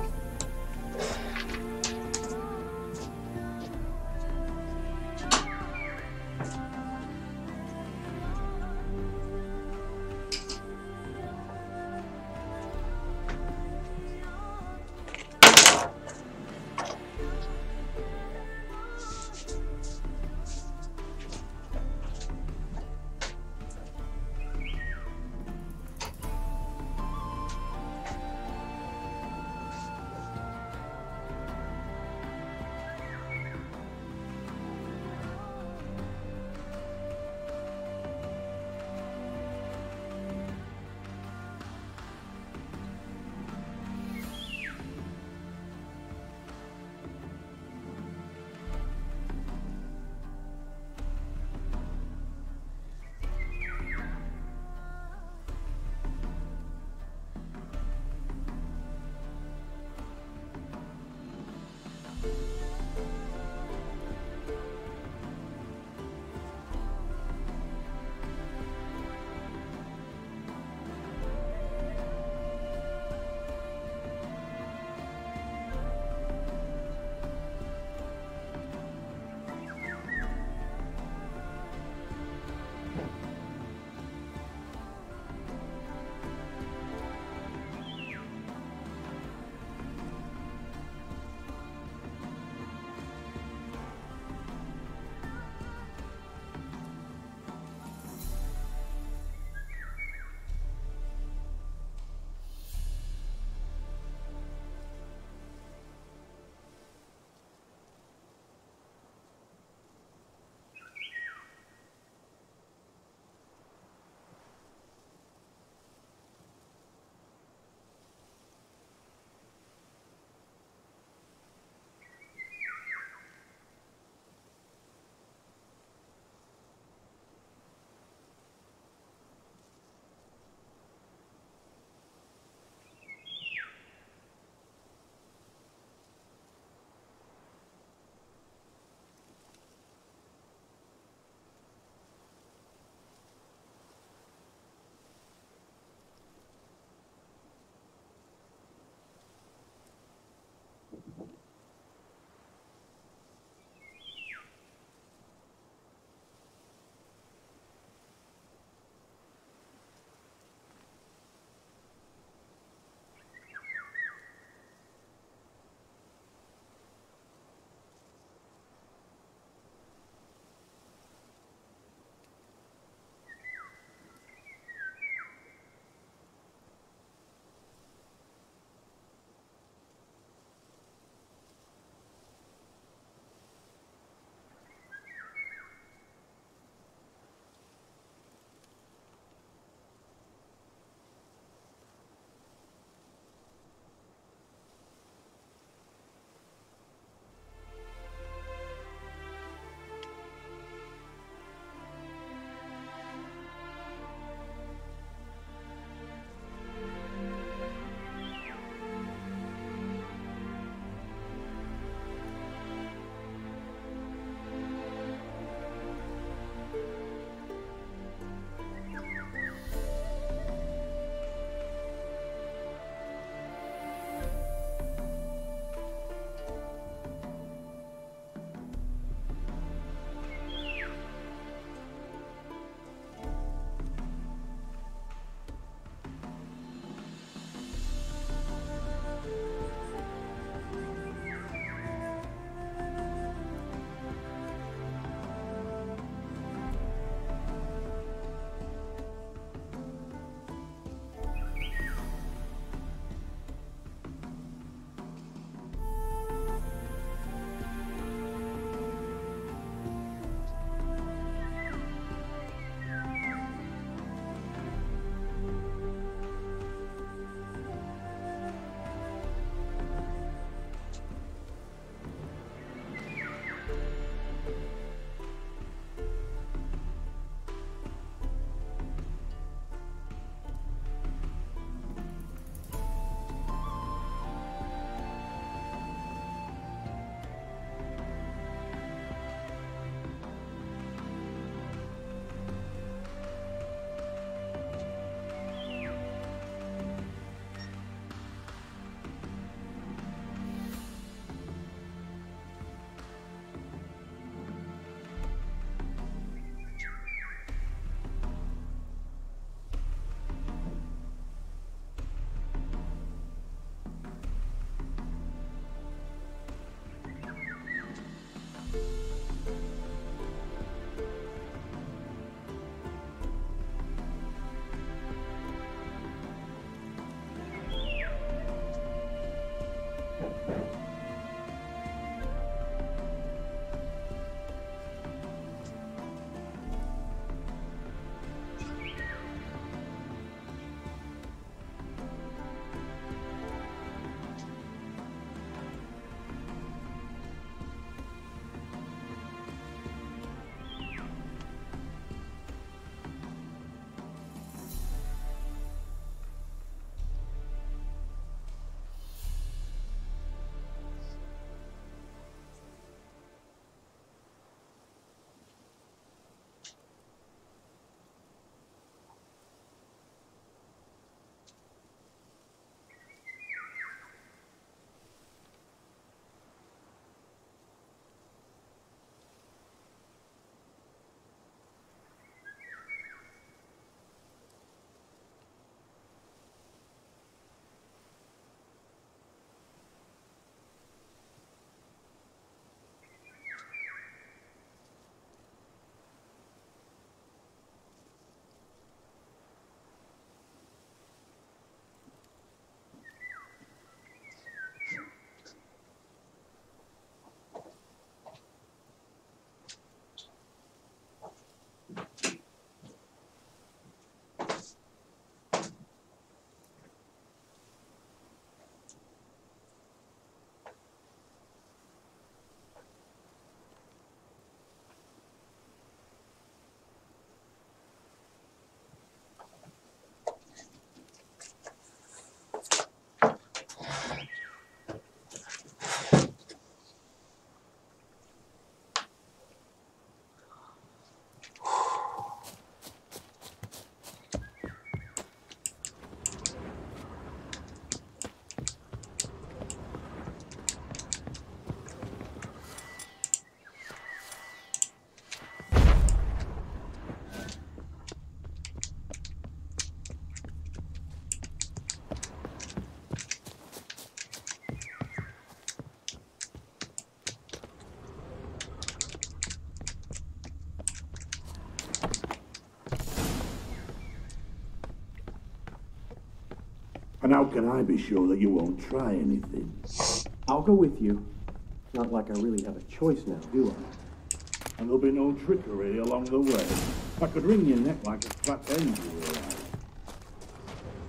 And how can I be sure that you won't try anything? I'll go with you. Not like I really have a choice now, do I? And there'll be no trickery along the way. I could wring your neck like a flat end, you realize.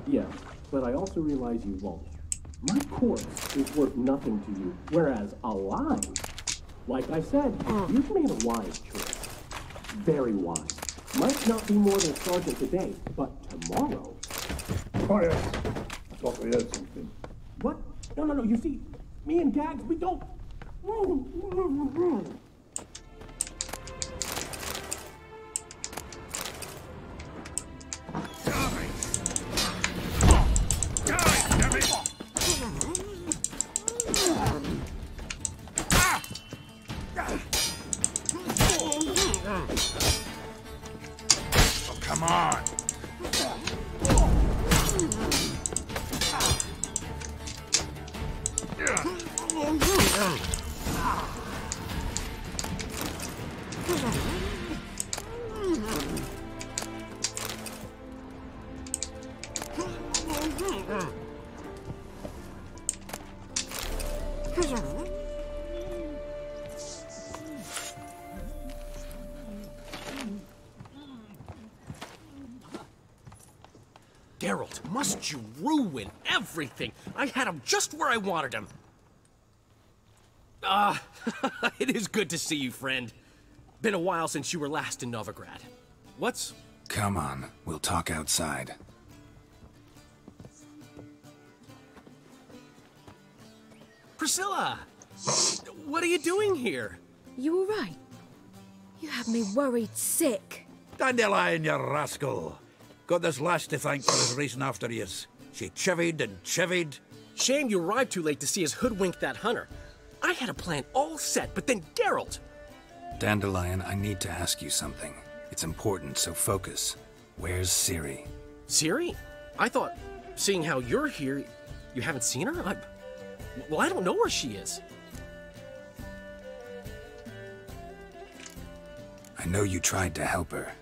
Yeah, but I also realize you won't. My corpse is worth nothing to you, whereas alive, like I said, you've made a wise choice. Very wise. Might not be more than a sergeant today, but tomorrow... Quiet! I thought we heard something. What? No, you see, me and Gags, we don't... Oh, come on! Geralt, must you ruin everything? I had him just where I wanted him. It is good to see you, friend. Been a while since you were last in Novigrad. What's... Come on, we'll talk outside. Priscilla! What are you doing here? You all right? You have me worried sick. Dandelion, you rascal! Got this lass to thank for his racing after yous. She chivied and chivied. Shame you arrived too late to see us hoodwink that hunter. I had a plan all set, but then Geralt... Dandelion, I need to ask you something. It's important, so focus. Where's Ciri? Ciri? I thought, seeing how you're here, you haven't seen her? Well, I don't know where she is. I know you tried to help her.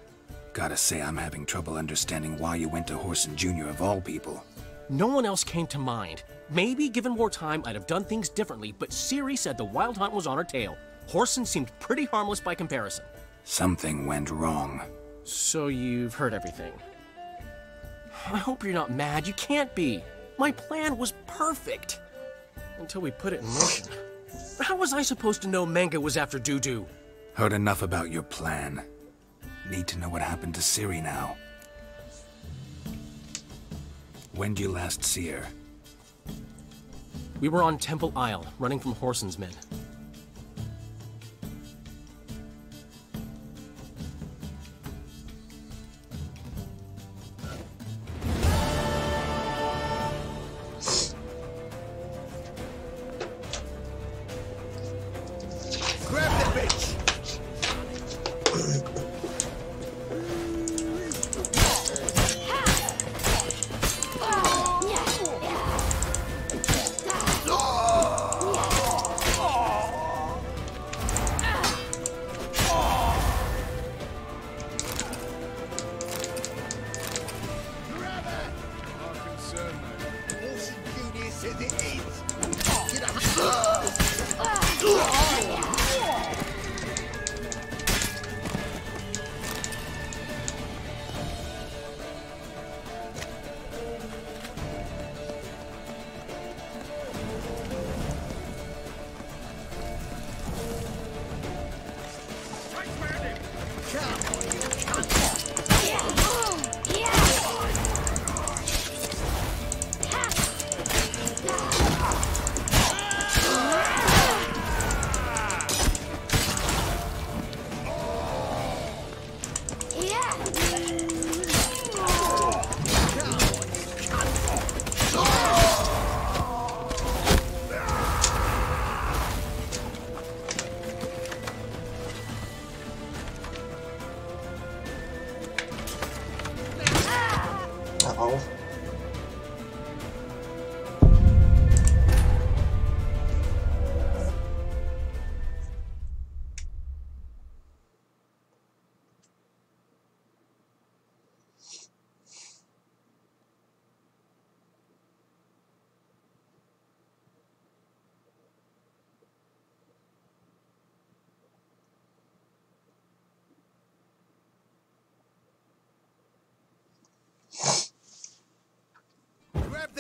Gotta say, I'm having trouble understanding why you went to Whoreson Jr. of all people. No one else came to mind. Maybe, given more time, I'd have done things differently, but Ciri said the Wild Hunt was on her tail. Whoreson seemed pretty harmless by comparison. Something went wrong. So you've heard everything. I hope you're not mad. You can't be. My plan was perfect. Until we put it in motion. How was I supposed to know Menge was after Dudu? Heard enough about your plan. Need to know what happened to Ciri now. When did you last see her? We were on Temple Isle, running from Whoreson's men.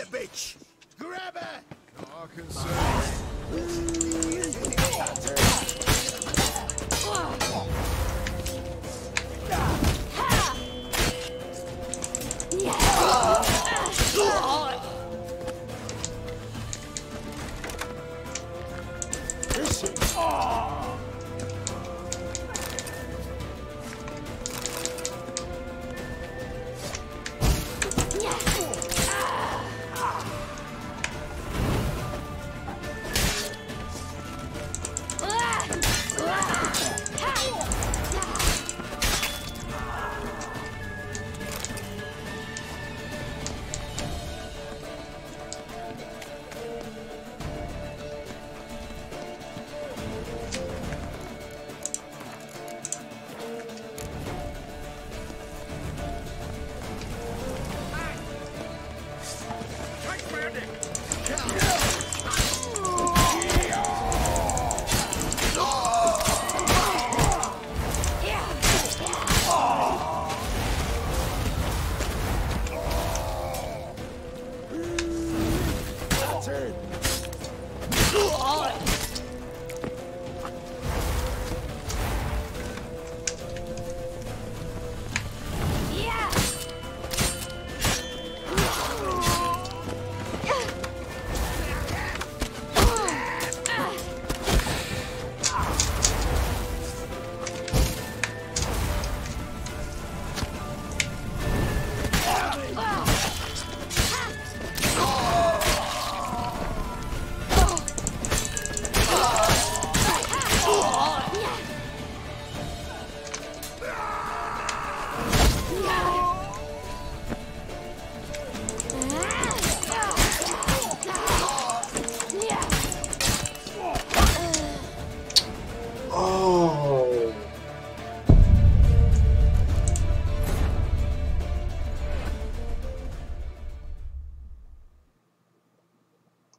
the bitch! Grab her! Our concern.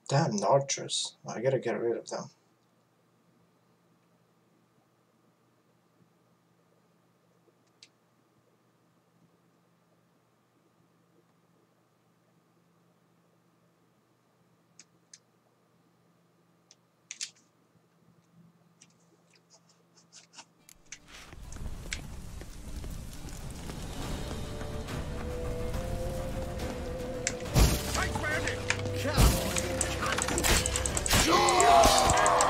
Damn archers. I gotta get rid of them. Come on!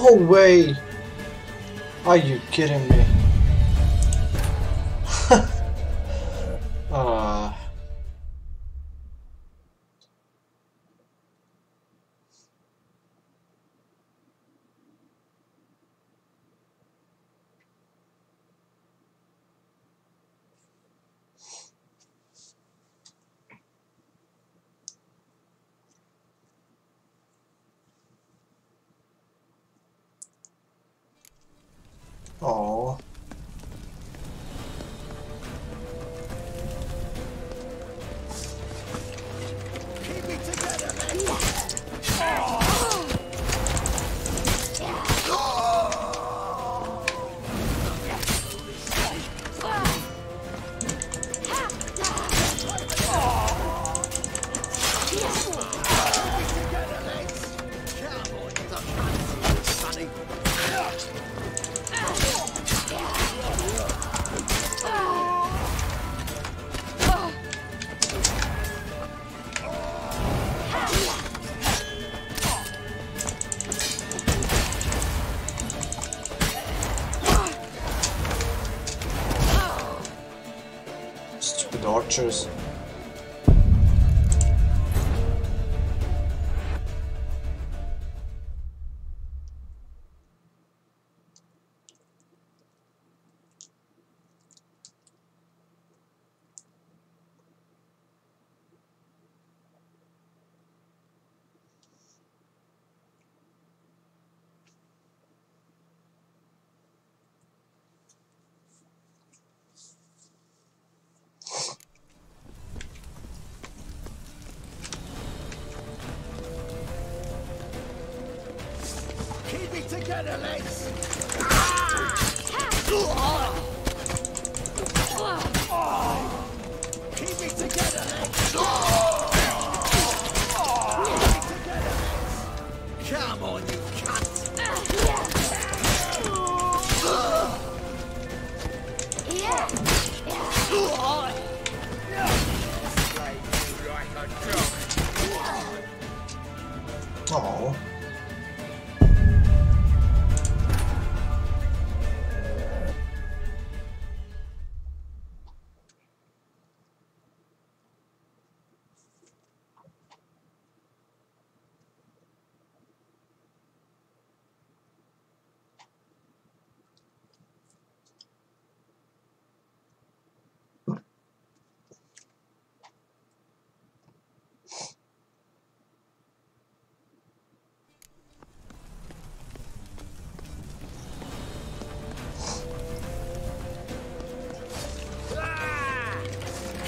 No way! Are you kidding me? Oh. Keep me together, man. Stupid archers. Keep me together, lads. Keep me together, lads. Come on, you cunt. Oh.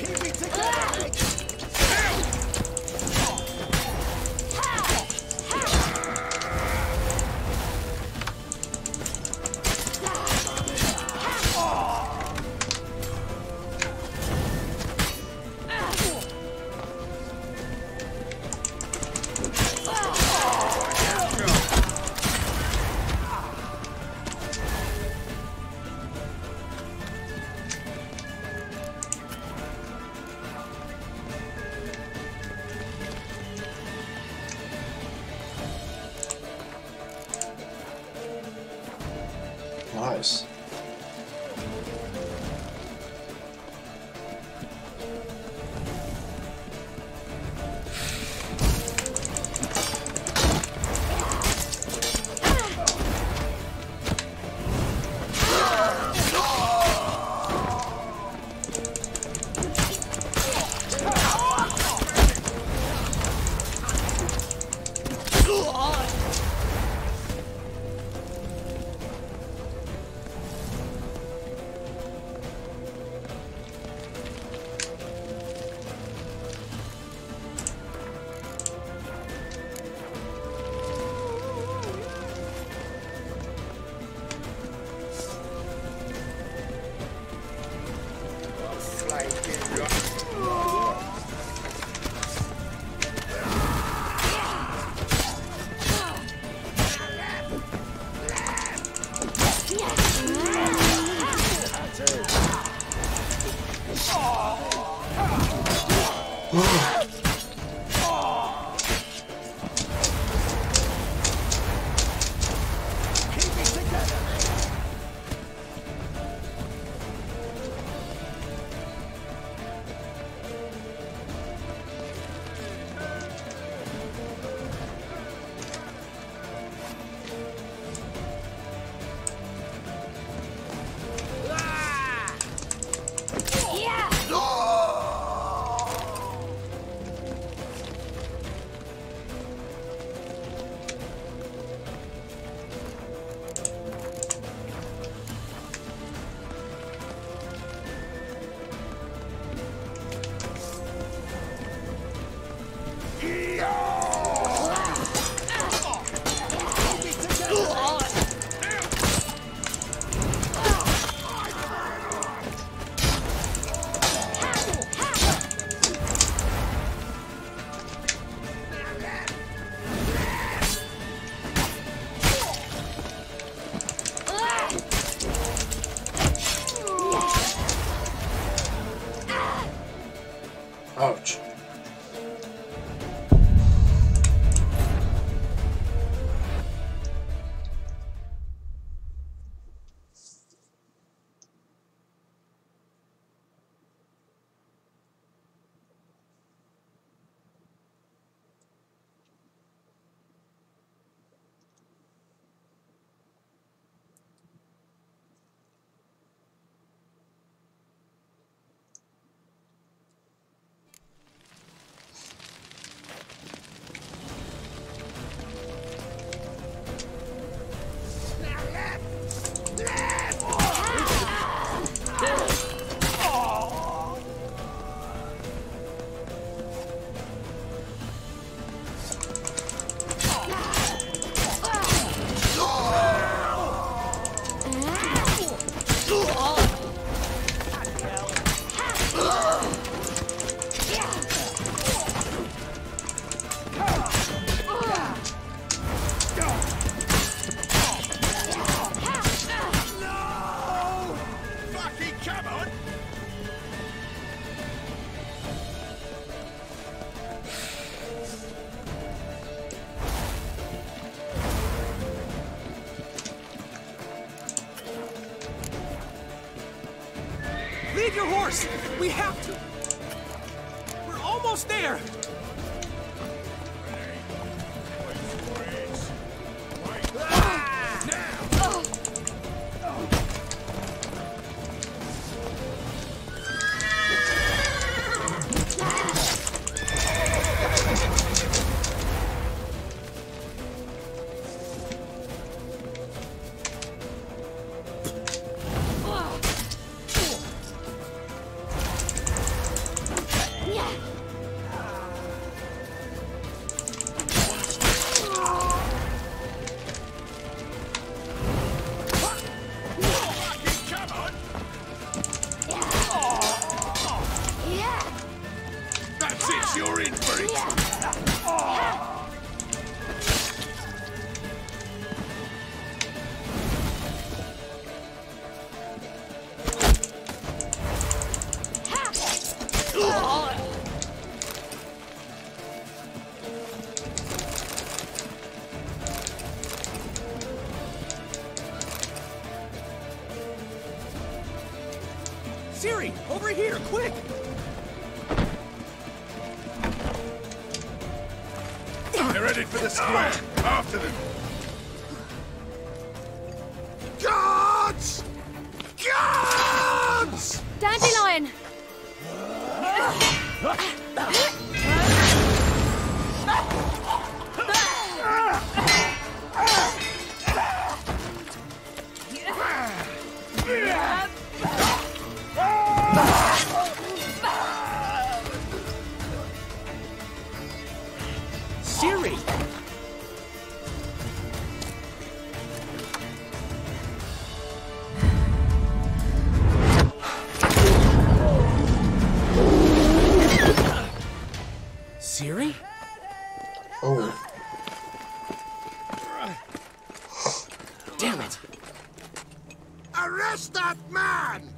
Keep me together, lads. Nice. Ouch. Leave your horse! We have to! We're almost there! That's it, you're in for it! Ciri, over here, quick! They're headed for the square. After them. Guards! Guards! Dandelion! Ciri! Ciri? Oh. Damn it! Arrest that man!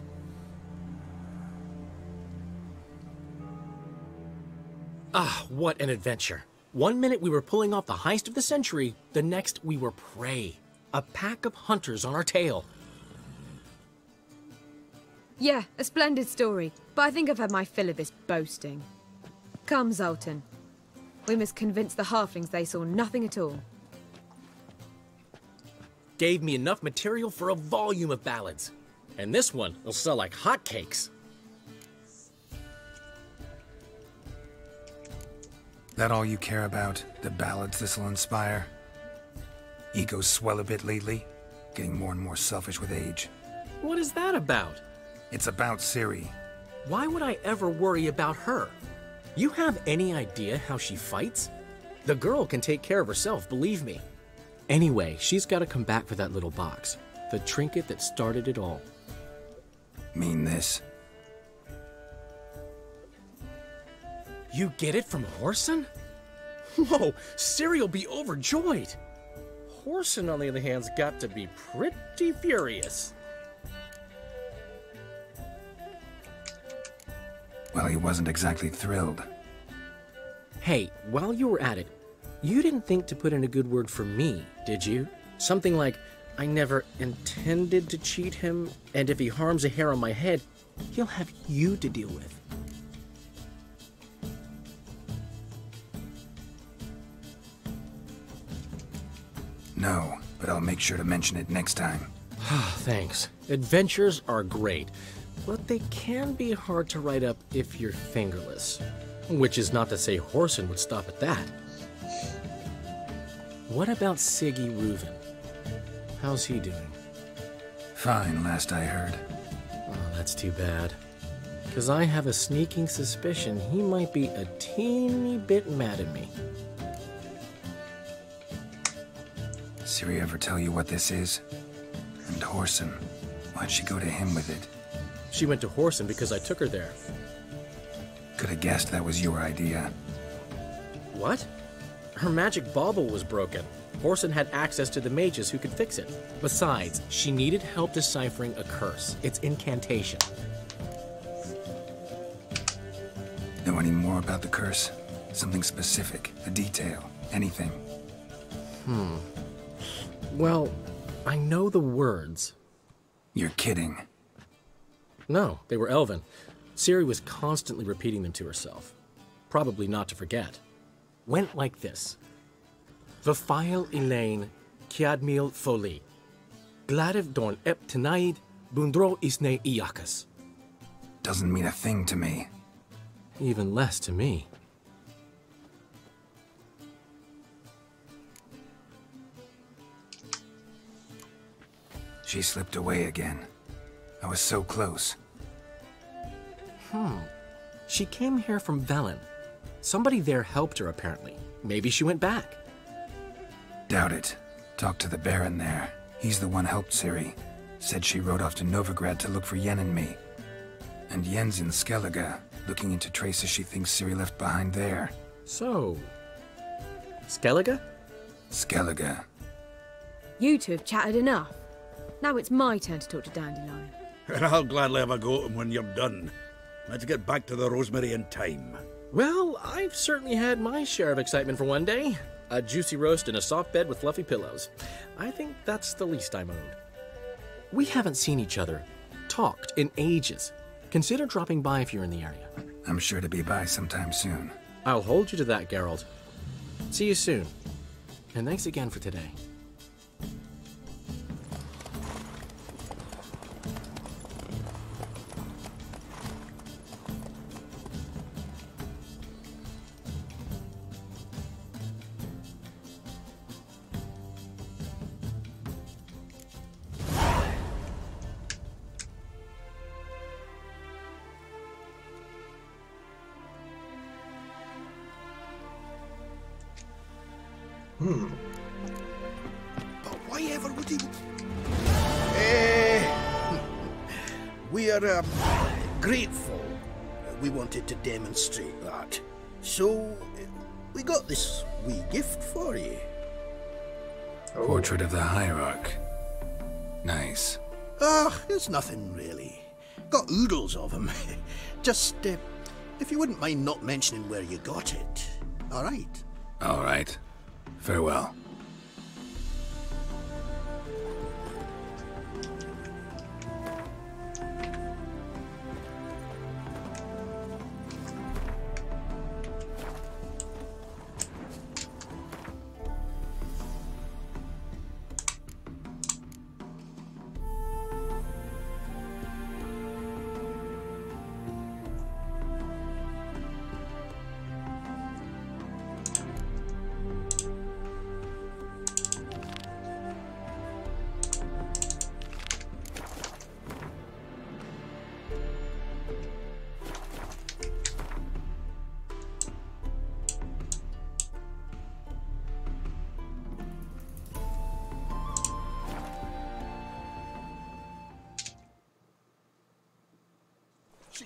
Ah, what an adventure. One minute we were pulling off the heist of the century, the next we were prey. A pack of hunters on our tail. Yeah, a splendid story, but I think I've had my fill of this boasting. Come, Zoltan. We must convince the halflings they saw nothing at all. Gave me enough material for a volume of ballads. And this one will sell like hotcakes. That all you care about? The ballads this'll inspire? Egos swell a bit lately? Getting more and more selfish with age. What is that about? It's about Ciri. Why would I ever worry about her? You have any idea how she fights? The girl can take care of herself, believe me. Anyway, she's got to come back for that little box. The trinket that started it all. Mean this? You get it from Whoreson? Whoa, Ciri'll be overjoyed. Whoreson, on the other hand, has got to be pretty furious. Well, he wasn't exactly thrilled. Hey, while you were at it, you didn't think to put in a good word for me, did you? Something like, I never intended to cheat him, and if he harms a hair on my head, he'll have you to deal with. No, but I'll make sure to mention it next time. Thanks. Adventures are great, but they can be hard to write up if you're fingerless. Which is not to say Whoreson would stop at that. What about Siggy Reuven? How's he doing? Fine, last I heard. Oh, that's too bad. Because I have a sneaking suspicion he might be a teeny bit mad at me. Ciri ever tell you what this is? And Whoreson, why'd she go to him with it? She went to Whoreson because I took her there. Could have guessed that was your idea. What? Her magic bauble was broken. Whoreson had access to the mages who could fix it. Besides, she needed help deciphering a curse. It's incantation. Know any more about the curse? Something specific, a detail, anything? Well, I know the words. You're kidding. No, they were Elven. Ciri was constantly repeating them to herself. Probably not to forget. Went like this. Vafile Elaine, Kiadmil Foli. Gladev Dorn Ep Tenaid, Bundro Isne Iakas. Doesn't mean a thing to me. Even less to me. She slipped away again. I was so close. She came here from Velen. Somebody there helped her, apparently. Maybe she went back. Doubt it. Talked to the Baron there. He's the one helped Ciri. Said she rode off to Novigrad to look for Yen and me. And Yen's in Skellige, looking into traces she thinks Ciri left behind there. So... Skellige? Skellige. You two have chatted enough. Now it's my turn to talk to Dandelion. And I'll gladly have a go at him when you're done. Let's get back to the Rosemary in time. Well, I've certainly had my share of excitement for one day. A juicy roast in a soft bed with fluffy pillows. I think that's the least I'm owed. We haven't seen each other, talked in ages. Consider dropping by if you're in the area. I'm sure to be by sometime soon. I'll hold you to that, Geralt. See you soon. And thanks again for today. But why ever would he... We are grateful. We wanted to demonstrate that. So, we got this wee gift for you. Portrait of the Hierarch. Nice. It's nothing really. Got oodles of him. Just, if you wouldn't mind not mentioning where you got it. All right? All right. Farewell.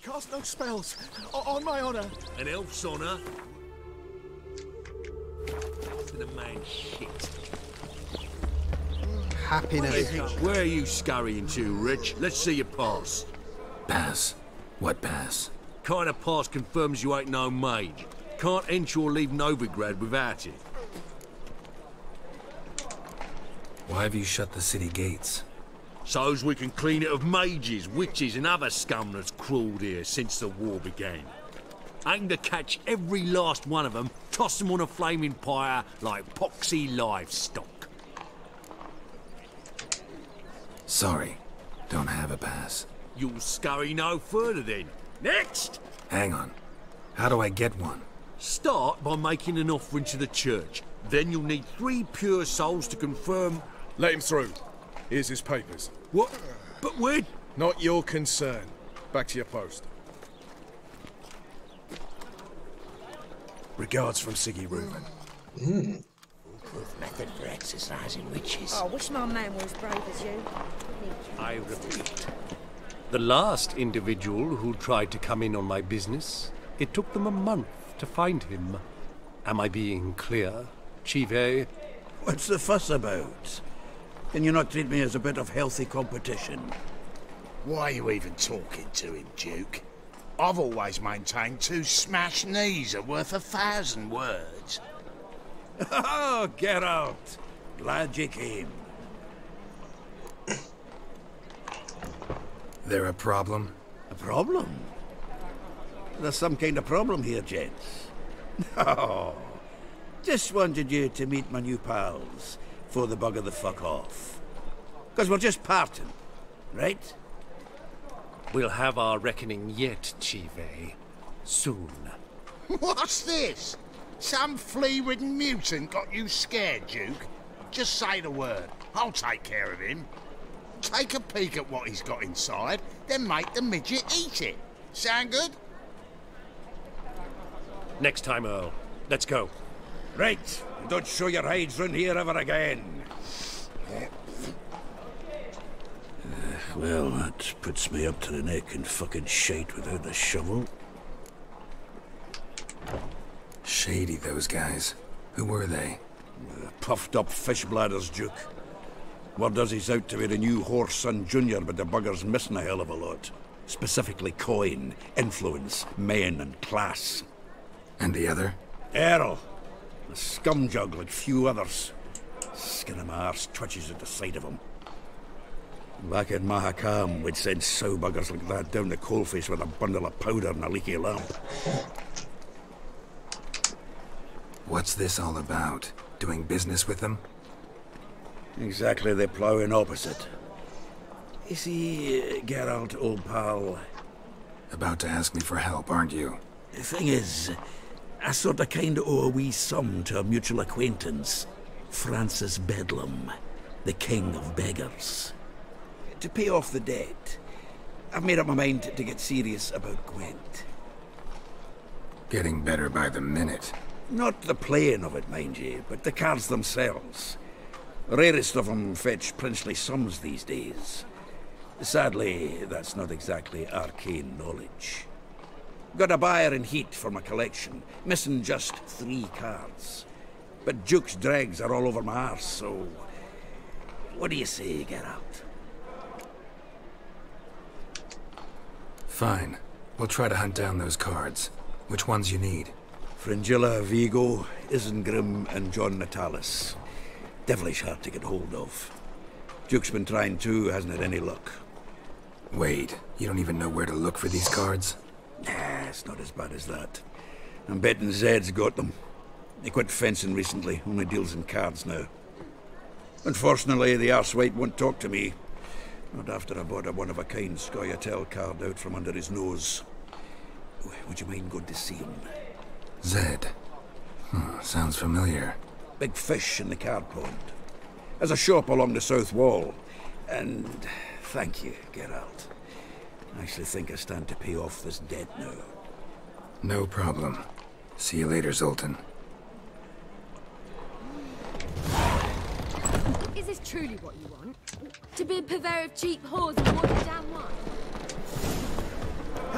cast no spells. On my honor. An elf's honor? And a man's shit. Happiness. Where are you scurrying to, Rich? Let's see your pass. Pass? What pass? Kind of pass confirms you ain't no mage. Can't enter or leave Novigrad without it. Why have you shut the city gates? So's we can clean it of mages, witches and other scum that's crawled here since the war began. Aim to catch every last one of them, toss them on a flaming pyre like poxy livestock. Sorry, don't have a pass. You'll scurry no further then. Next! Hang on. How do I get one? Start by making an offering to the church. Then you'll need 3 pure souls to confirm... Let him through. Here's his papers. What? But where... Not your concern. Back to your post. Regards from Siggy Reuven. Foolproof method for exercising witches. Oh, I wish my man were as brave as you. I repeat. The last individual who tried to come in on my business, it took them a month to find him. Am I being clear, Chive? What's the fuss about? Can you not treat me as a bit of healthy competition? Why are you even talking to him, Duke? I've always maintained 2 smashed knees are worth 1,000 words. Oh, Geralt! Glad you came. There a problem? A problem? There's some kind of problem here, gents. No. Just wanted you to meet my new pals before they bugger the fuck off. Because we're just parting, right? We'll have our reckoning yet, Chive. Soon. What's this? Some flea-ridden mutant got you scared, Duke? Just say the word. I'll take care of him. Take a peek at what he's got inside, then make the midget eat it. Sound good? Next time, Earl. Let's go. Right. Don't show your hides round here ever again. Well, that puts me up to the neck in fucking shite without a shovel. Shady, those guys. Who were they? Puffed up fish bladders, Duke. Word does he's out to be the new Whoreson Jr., but the bugger's missing a hell of a lot. Specifically coin, influence, men, and class. And the other? Earl. A scumjug like few others. Skin of my arse twitches at the sight of him. Back in Mahakam, we'd send sow buggers like that down the coalface with a bundle of powder and a leaky lamp. What's this all about? Doing business with them? Exactly the ploughing opposite. You see, Geralt, old pal... About to ask me for help, aren't you? The thing is, I sort of kinda owe a wee sum to a mutual acquaintance. Francis Bedlam, the king of beggars. To pay off the debt, I've made up my mind to get serious about Gwent. Getting better by the minute. Not the playing of it, mind you, but the cards themselves. The rarest of them fetch princely sums these days. Sadly, that's not exactly arcane knowledge. Got a buyer in heat for my collection, missing just 3 cards. But Duke's dregs are all over my arse, so... What do you say, Geralt? Fine. We'll try to hunt down those cards. Which ones you need? Fringilla, Vigo, Isengrim, and John Natalis. Devilish hard to get hold of. Duke's been trying too, hasn't had any luck. Wait, you don't even know where to look for these cards? Nah, it's not as bad as that. I'm betting Zed's got them. He quit fencing recently, only deals in cards now. Unfortunately, the arsewite won't talk to me. Not after I bought a one-of-a-kind Scoia'tael card out from under his nose. Would you mind going to see him? Zed. Sounds familiar. Big fish in the card pond. Has a shop along the south wall. And thank you, Geralt. I actually think I stand to pay off this debt now. No problem. See you later, Zoltan. Is this truly what you want? To be a purveyor of cheap whores and watered down wine?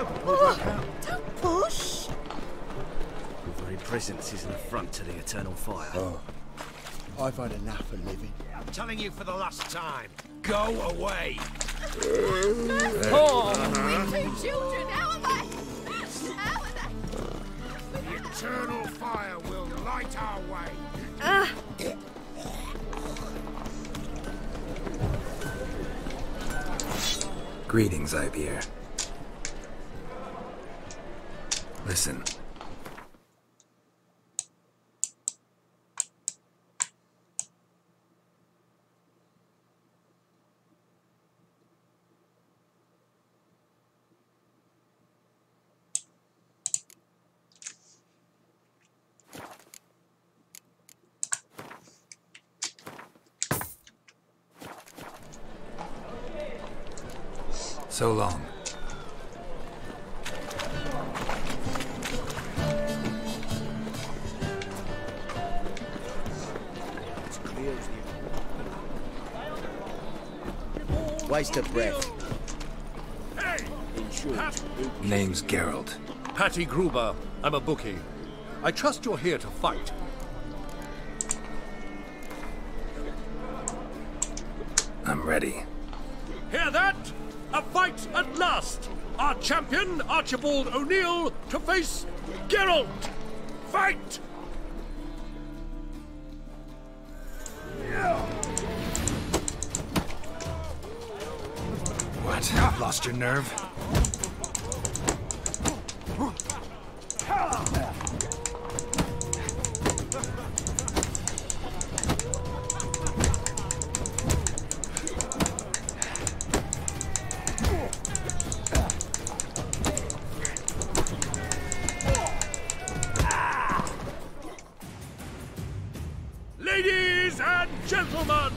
Don't push! Your very presence is an affront to the eternal fire. I've had enough of living. I'm telling you for the last time. Go away. Oh, with two children, how am I? How are they? The eternal fire will light our way. Greetings, Ivyr. Listen. So long. Waste of breath. Name's Geralt. Patty Gruber. I'm a bookie. I trust you're here to fight. I'm ready. Hear that? A fight at last! Our champion, Archibald O'Neill, to face Geralt! Fight! What? Lost your nerve? Ladies and gentlemen,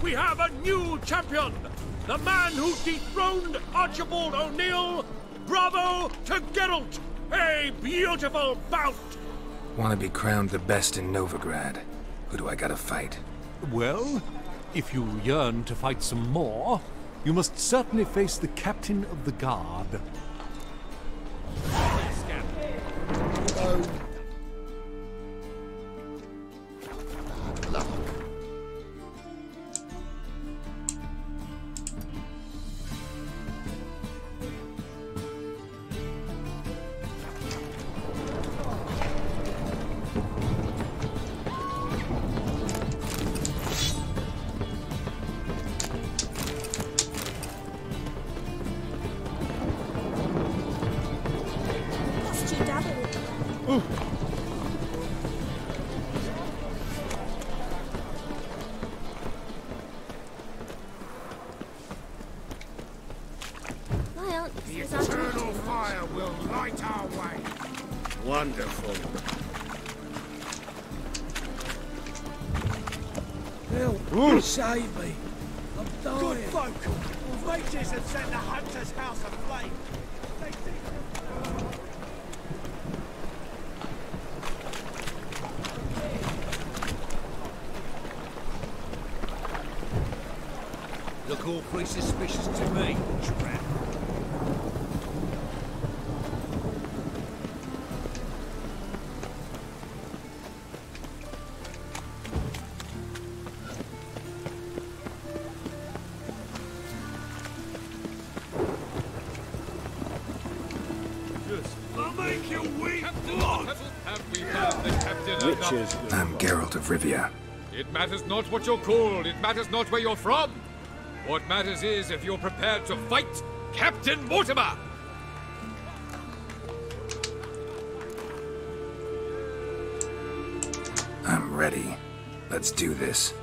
we have a new champion! The man who dethroned Archibald O'Neill! Bravo to Geralt! A beautiful bout! Want to be crowned the best in Novigrad. Who do I gotta fight? Well, if you yearn to fight some more, you must certainly face the captain of the guard. The eternal fire will light our way. Wonderful. Help! Save me! I'm dying! Good folk! Mages have set the hunter's house aflame. Look awfully suspicious to me, trap. I'll make you weep blood! Have we found the captain enough? I'm Geralt of Rivia. It matters not what you're called, it matters not where you're from. What matters is if you're prepared to fight Captain Mortimer! I'm ready. Let's do this.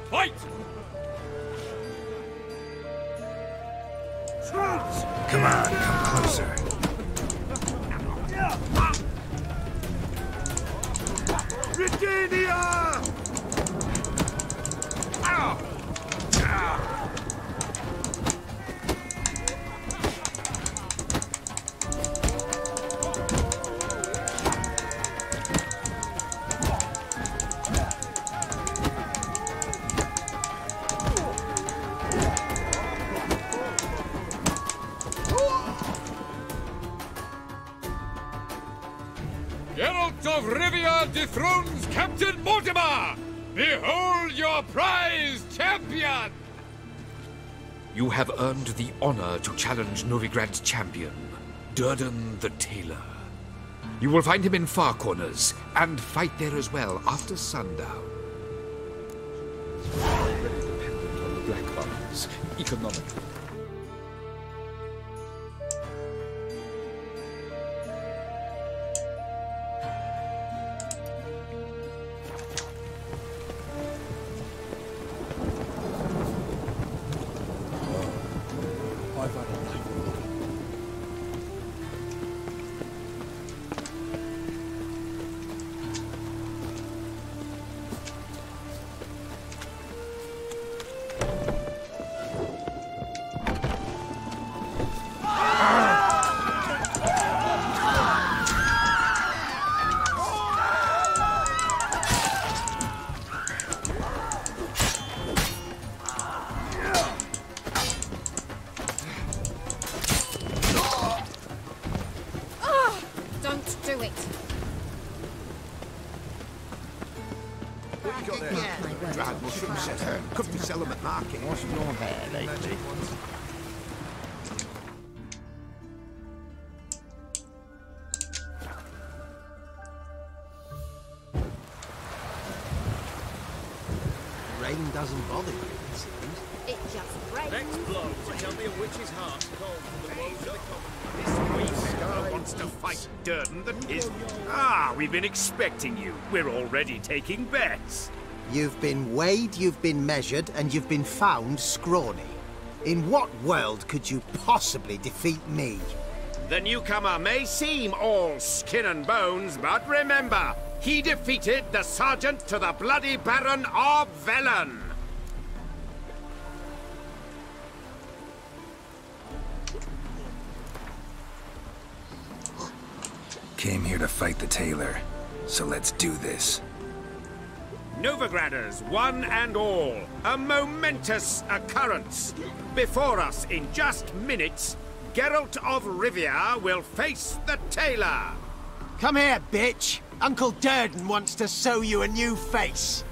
Fight! Come on, come closer. Virginia! Ow! Geralt of Rivia dethrones Captain Mortimer! Behold your prize champion! You have earned the honor to challenge Novigrad's champion, Durden the Tailor. You will find him in Far Corners, and fight there as well after sundown. Dependent on the Black Bonds, economically. Couldn't sell them at market. What's your hair, lady? Rain doesn't bother you, it seems. It just rains. Next blow to tell me a witch's heart cold for the woes of the common. This Wayfarer wants to fight Durden the Tism. Ah, we've been expecting you. We're already taking bets. You've been weighed, you've been measured, and you've been found scrawny. In what world could you possibly defeat me? The newcomer may seem all skin and bones, but remember, he defeated the Sergeant to the Bloody Baron of Velen. Came here to fight the Tailor, so let's do this. Novigraders, one and all, a momentous occurrence. Before us, in just minutes, Geralt of Rivia will face the Tailor. Come here, bitch. Uncle Durden wants to sew you a new face.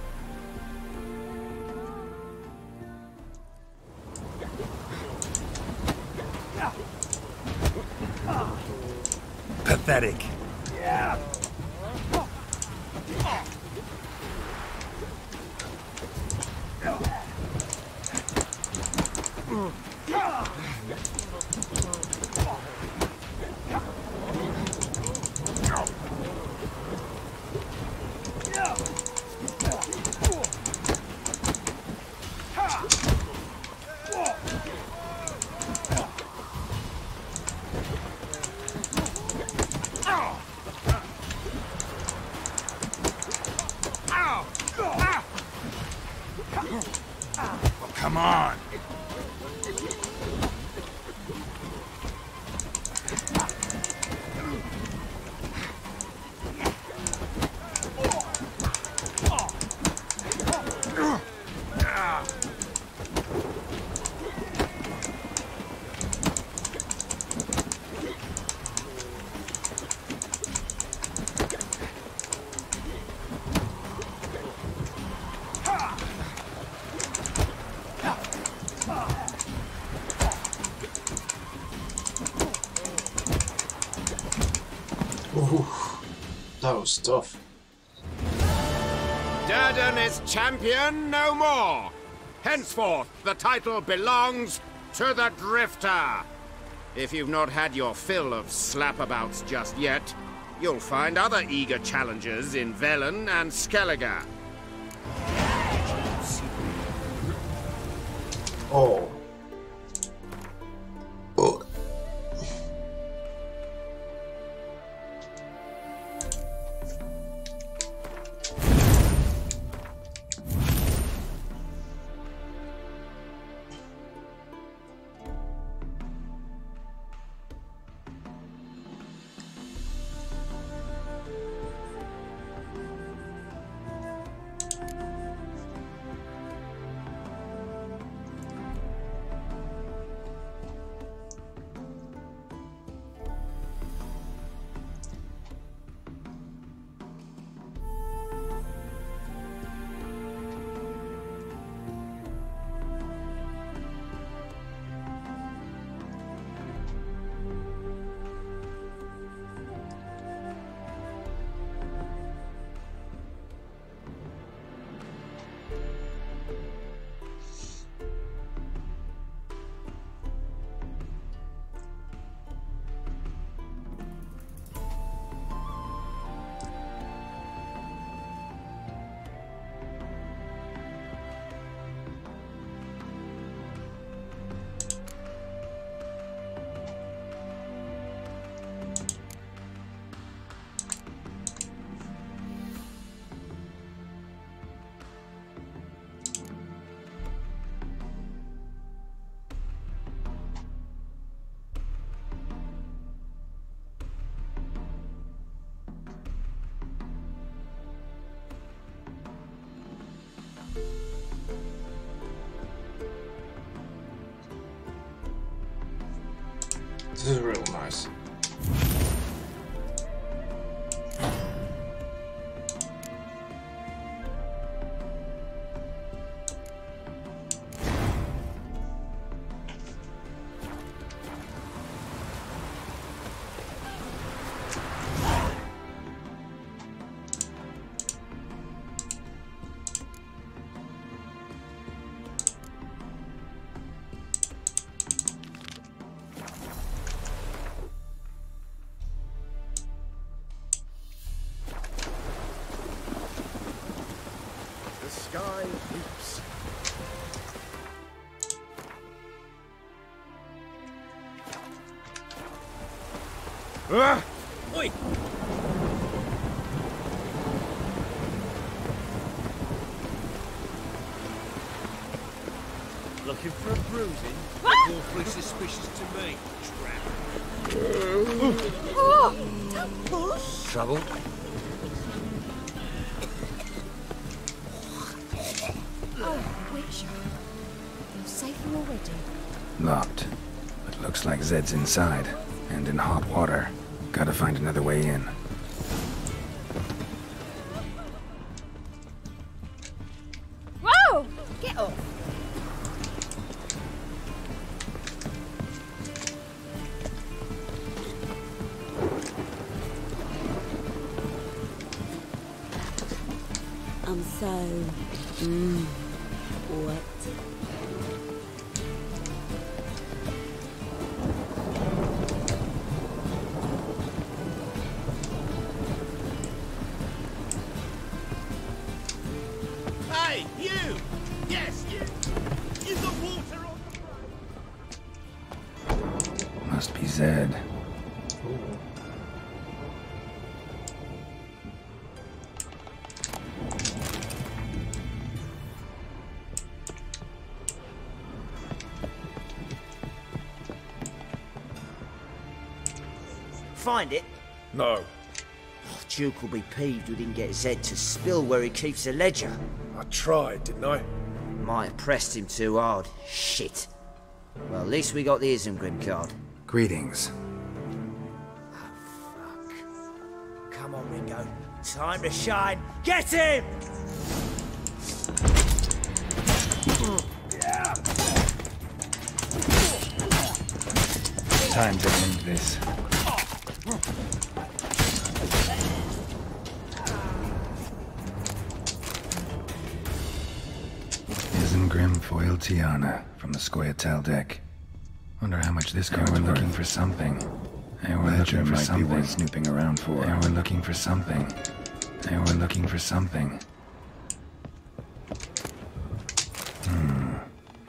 Pathetic. Yeah. Come on. That was tough. Durden is champion no more. Henceforth, the title belongs to the Drifter. If you've not had your fill of slapabouts just yet, you'll find other eager challengers in Velen and Skellige. Oh. This is real nice. Sky leaps. Ah! Oi! Looking for a bruising? Awfully suspicious to me, trap. Oh, don't push. Trouble? Oh, Witcher. You're safer already. Locked. But looks like Zed's inside. And in hot water. Gotta find another way in. Whoa! Get off. I'm so... wet. Hey, you! Yes, you! You got water on Must be Zed. Find it? No. Oh, Duke will be peeved we didn't get Zed to spill where he keeps the ledger. I tried, didn't I? Might have pressed him too hard. Shit. Well, at least we got the Isengrim card. Greetings. Come on, Ringo. Time to shine. Get him! Time to end this. Isengrim foil Tiana from the Scoia'tael deck. Wonder how much this card's worth. We're looking for something. They were looking for something. Worth snooping around for. They were looking for something. They were looking for something.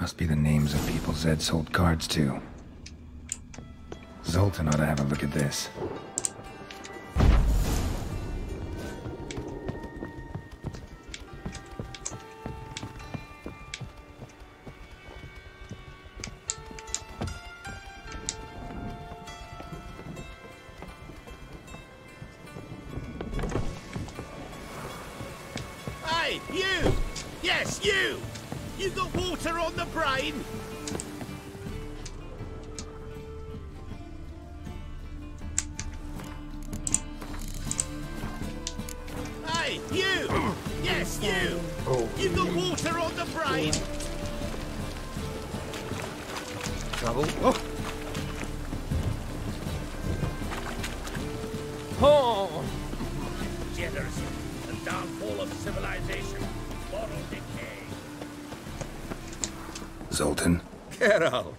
Must be the names of people Zed sold cards to. Zoltan ought to have a look at this. Hey, you! Yes, you! You got water on the brain? Hey, you! Yes, you! You got water on the brain? Trouble? Oh! Degeneracy, the downfall of civilization, moral decay. Zoltan? Get out.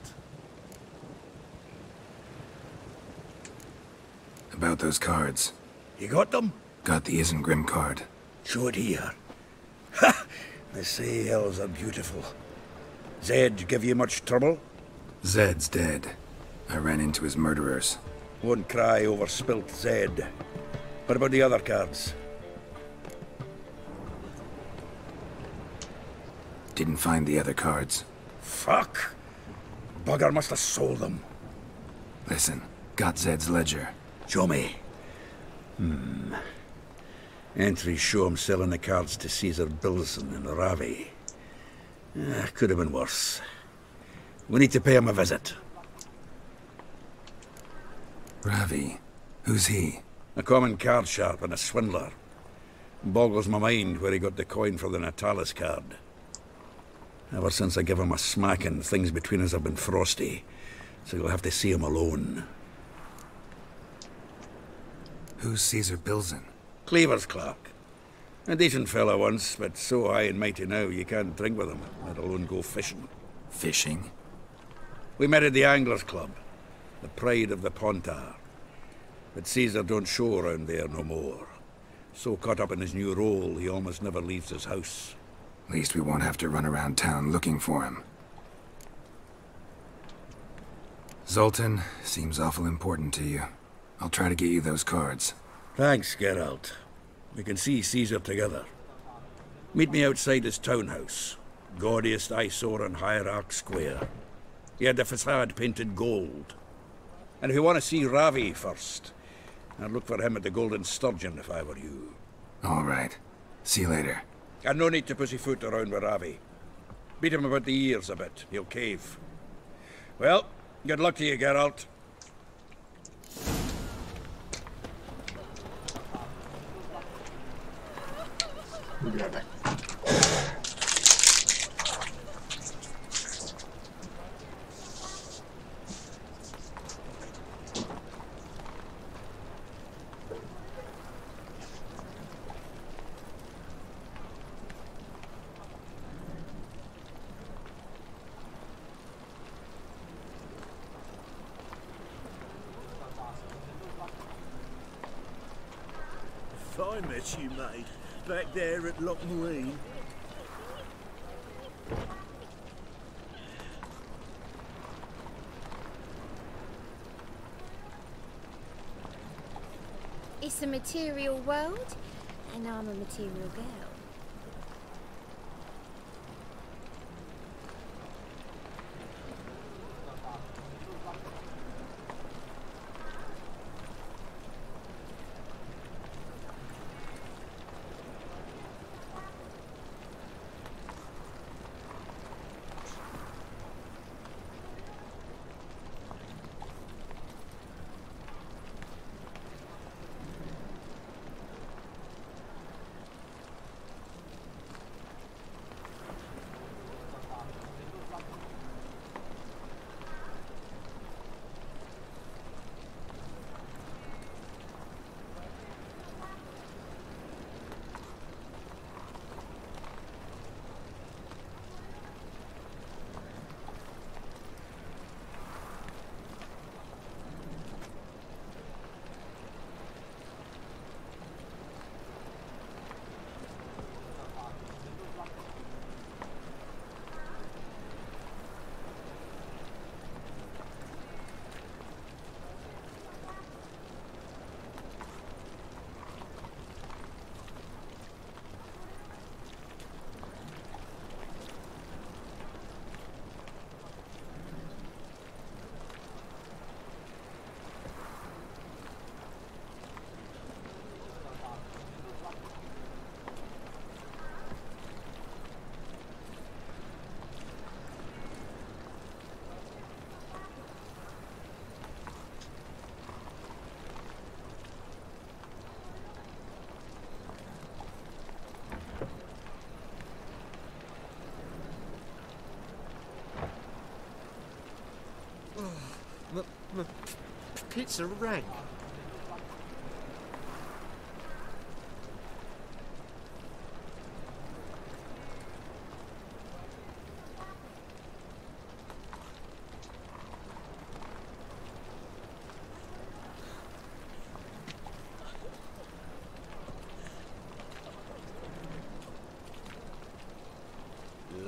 About those cards. You got them? Got the Isengrim card. Show it here. Ha! They say elves are beautiful. Zed give you much trouble? Zed's dead. I ran into his murderers. Won't cry over spilt Zed. What about the other cards? Didn't find the other cards. Fuck! Bugger must have sold them. Listen, got Zed's ledger. Show me. Entries show him selling the cards to Caesar Bilson in Ravi. Could have been worse. We need to pay him a visit. Ravi. Who's he? A common card sharp and a swindler. Boggles my mind where he got the coin for the Natalis card. Ever since I gave him a smacking, things between us have been frosty. So you'll have to see him alone. Who's Caesar Bilzen? Cleaver's clerk. A decent fellow once, but so high and mighty now you can't drink with him, let alone go fishing. Fishing? We met at the Anglers Club, the pride of the Pontar. But Caesar don't show around there no more. So caught up in his new role, he almost never leaves his house. At least we won't have to run around town looking for him. Zoltan, seems awful important to you. I'll try to get you those cards. Thanks, Geralt. We can see Caesar together. Meet me outside his townhouse. Gaudiest eyesore on Hierarch Square. He had the facade painted gold. And if you want to see Ravi first, I'd look for him at the Golden Sturgeon if I were you. All right. See you later. And no need to pussyfoot around with Ravi. Beat him about the ears a bit. He'll cave. Well, good luck to you, Geralt. I met you, mate, back there at Loch Muine. It's a material world, and I'm a material girl. My pizza rank.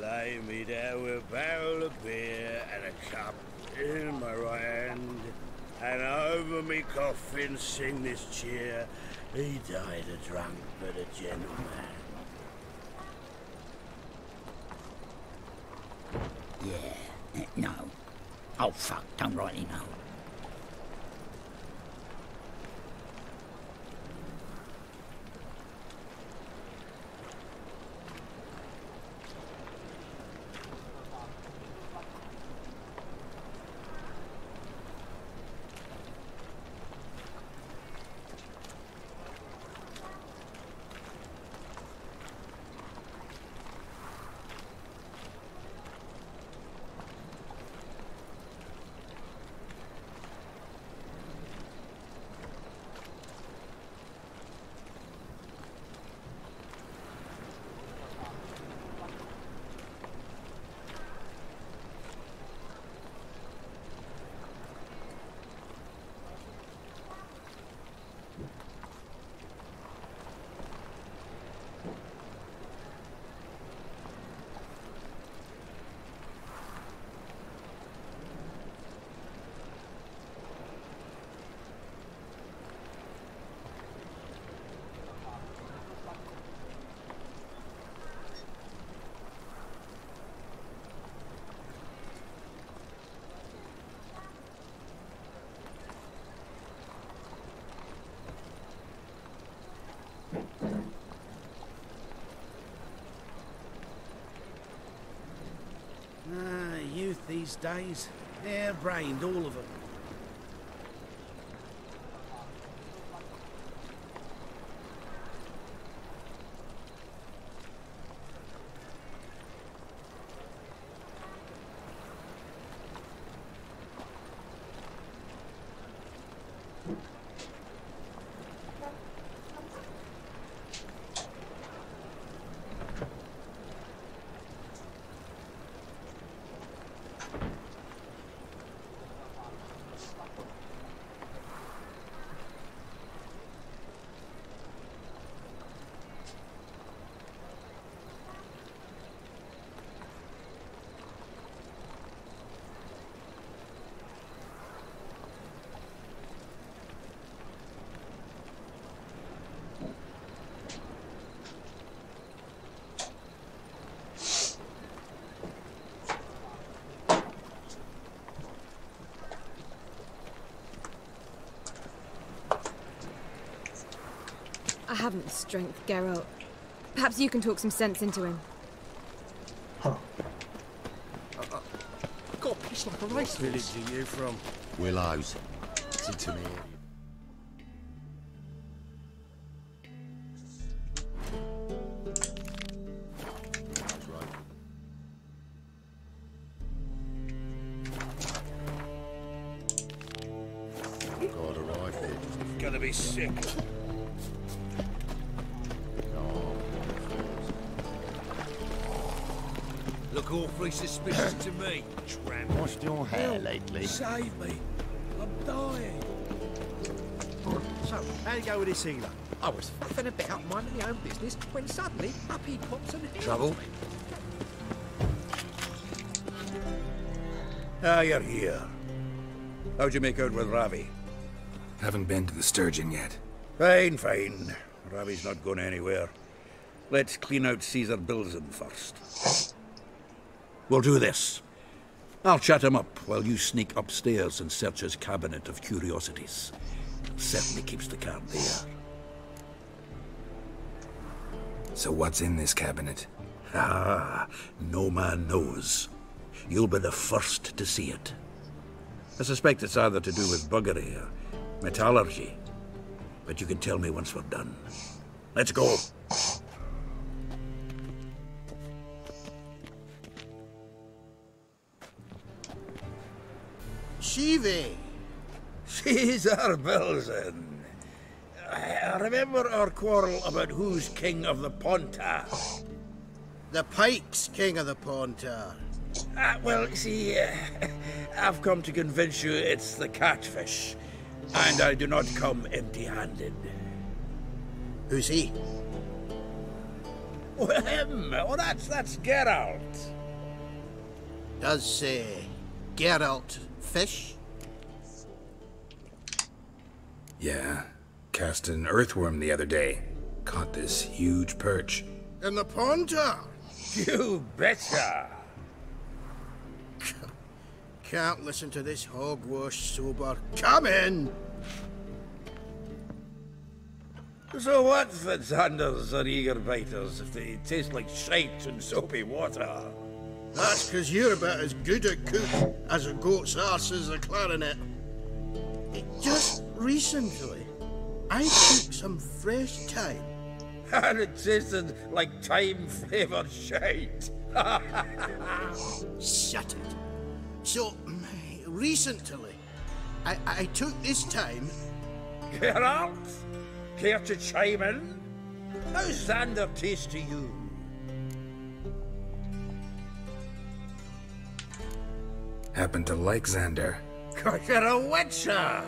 Lay me there with a barrel of beer and a cup in my right hand, and over me coffin sing this cheer. He died a drunk but a gentleman. Yeah, no. Oh fuck, don't rightly know. Youth these days. Hair-brained, all of them. I haven't the strength, Geralt. Perhaps you can talk some sense into him. Got a piece like a race. What village are you from? Willows. Listen to me. God, arrived here. Gonna be sick. Look awfully suspicious to me, tramp. Washed your hair lately? Save me. I'm dying. So, how'd it go with this healer? I was faffing about minding my own business when suddenly up he pops and heals Trouble? me. Ah, you're here. How'd you make out with Ravi? Haven't been to the Sturgeon yet. Fine, fine. Ravi's not going anywhere. Let's clean out Caesar Bilzen first. We'll do this. I'll chat him up while you sneak upstairs and search his cabinet of curiosities. Certainly keeps the card there. So what's in this cabinet? Ah, no man knows. You'll be the first to see it. I suspect it's either to do with buggery or metallurgy. But you can tell me once we're done. Let's go. Shivi! Caesar Bilzen. I remember our quarrel about who's king of the Pontar. The Pike's king of the Pontar. Well, see, I've come to convince you it's the catfish. And I do not come empty-handed. Who's he? Well, him. Oh, that's Geralt. Does, Geralt fish? Yeah. Cast an earthworm the other day. Caught this huge perch. In the Pontar? You betcha! Can't listen to this hogwash sober. Come in! So what, Fitzanders or eager biters, if they taste like shite and soapy water? That's because you're about as good a cook as a goat's arse is a clarinet. Just recently, I took some fresh thyme. And it tasted like thyme-flavoured shite. Shut it. So, recently, I took this time... Geralt? Care to chime in? How's Xander taste to you? Happen to like Xander. 'Cause you're a witcher!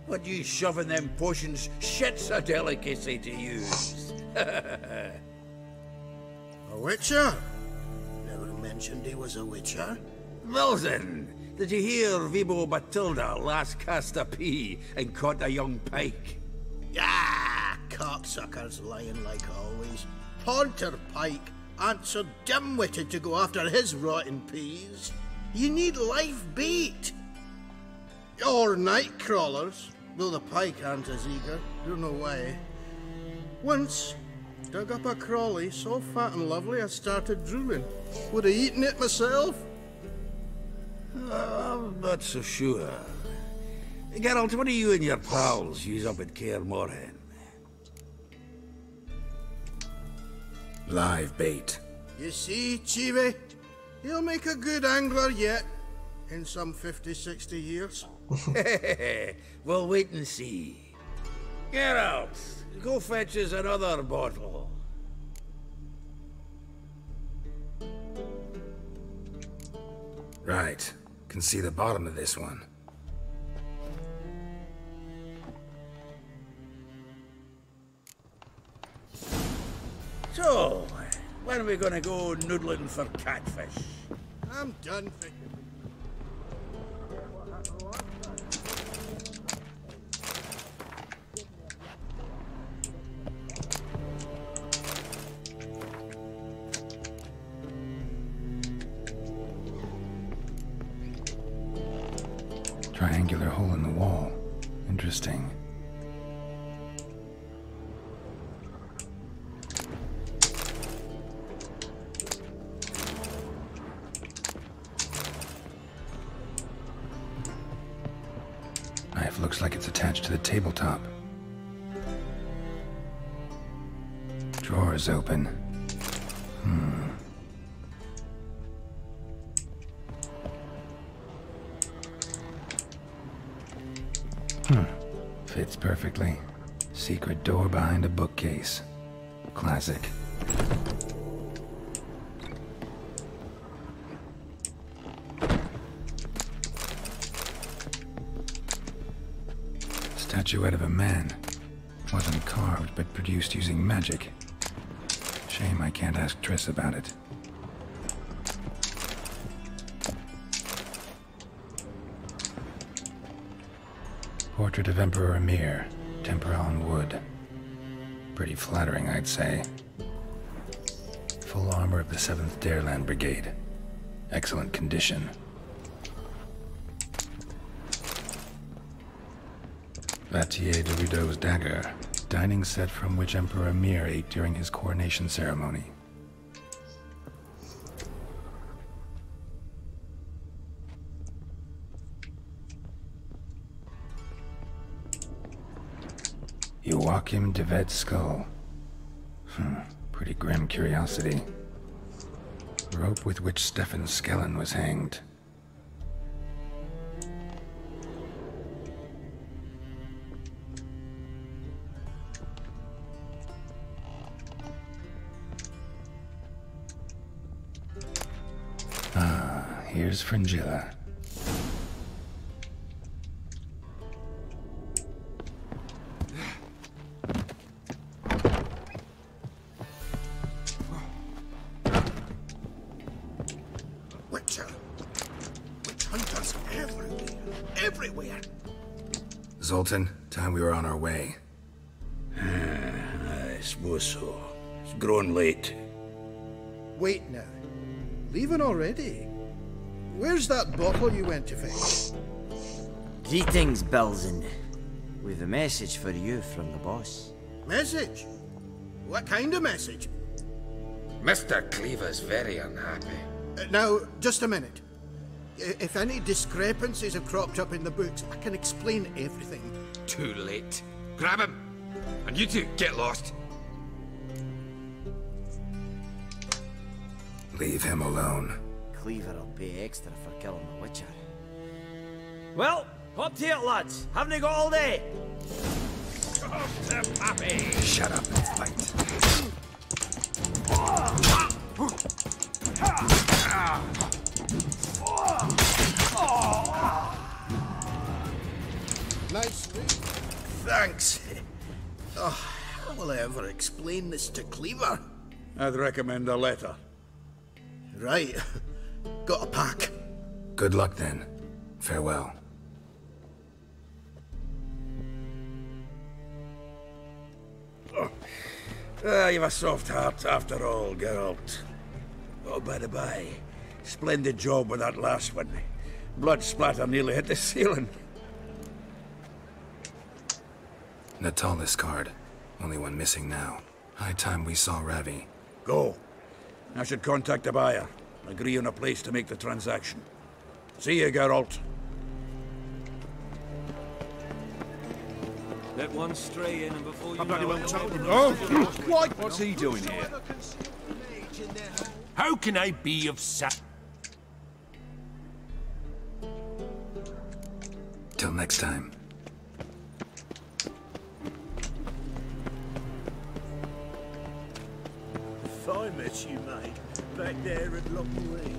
What you shoving them potions shit's a delicacy to use. A witcher? Never mentioned he was a witcher. Bilzen, did you hear Vibo Batilda last cast a pea and caught a young pike? Ah, cocksuckers lying like always. Pontar Pike aren't so dim-witted to go after his rotten peas. You need live bait. Or night crawlers, though the pike aren't as eager. Don't know why. Once, dug up a crawly so fat and lovely I started drooling. Would have eaten it myself. I'm not so sure. Geralt, what do you and your pals use up at Kaer Morhen? Live bait. You see, Chibi? He'll make a good angler yet. In some 50, 60 years. We'll wait and see. Geralt, go fetch us another bottle. Right. Can see the bottom of this one. So, when are we gonna go noodling for catfish? I'm done thinking. Triangular hole in the wall. Interesting. Knife looks like it's attached to the tabletop. Drawer is open. Fits perfectly. Secret door behind a bookcase. Classic. Statuette of a man. Wasn't carved, but produced using magic. Shame I can't ask Triss about it. Portrait of Emperor Emhyr, tempera on wood. Pretty flattering, I'd say. Full armor of the 7th Dareland Brigade. Excellent condition. Vatier de Rudeau's dagger, dining set from which Emperor Emhyr ate during his coronation ceremony. Joachim de Vet's skull. Pretty grim curiosity. Rope with which Stefan Skellen was hanged. Here's Fringilla. Witcher. Witch hunters everywhere. Zoltan, time we were on our way. I suppose so. It's grown late. Wait now. Leaving already? Where's that bottle you went to fetch? Greetings, Belzen. We've a message for you from the boss. Message? What kind of message? Mr. Cleaver's very unhappy. Now, just a minute. If any discrepancies have cropped up in the books, I can explain everything. Too late. Grab him! And you two, get lost. Leave him alone. Cleaver will pay extra for killing the Witcher. Well, hop to it, lads. Haven't you got all day? Shut up and fight. Nicely. Thanks. Oh, how will I ever explain this to Cleaver? I'd recommend a letter. Right. Got a pack. Good luck then. Farewell. You've a soft heart after all, Geralt. Oh, by the by, splendid job with that last one. Blood splatter nearly hit the ceiling. Natalis card. Only one missing now. High time we saw Ravi. Go. I should contact the buyer. Agree on a place to make the transaction. See you, Geralt. Let one stray in and before you I bloody know well it, told him. Oh, what? What's he doing here? How can I be of Till next time. If I met you, mate, back there at Lockwood.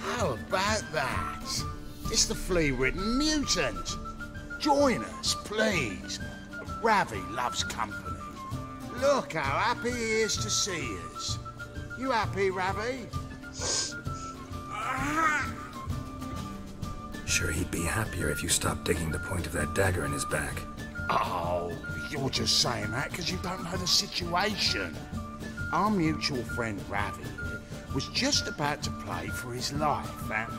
How about that? It's the flea-ridden mutant. Join us, please. Ravi loves company. Look how happy he is to see us. You happy, Ravi? Sure, he'd be happier if you stopped digging the point of that dagger in his back. Oh, you're just saying that because you don't know the situation. Our mutual friend Ravi here was just about to play for his life, and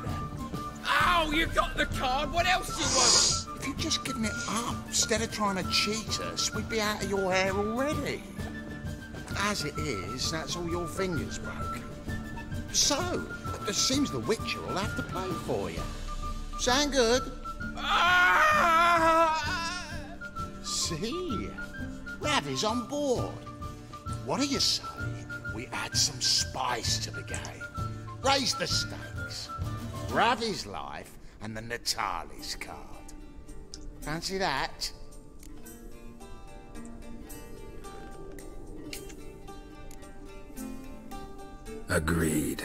Oh, you got the card. What else do you want? if you'd just given it up instead of trying to cheat us, we'd be out of your hair already. As it is, that's all your fingers broke. So, it seems the Witcher will have to play for you. Sound good? See? Ravi's on board. What do you say we add some spice to the game? Raise the stakes. Ravi's life and the Natalis card. Fancy that? Agreed.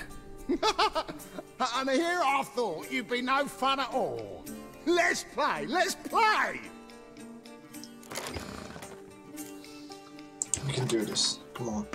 And here I thought you'd be no fun at all. Let's play, let's play! We can do this. Come on.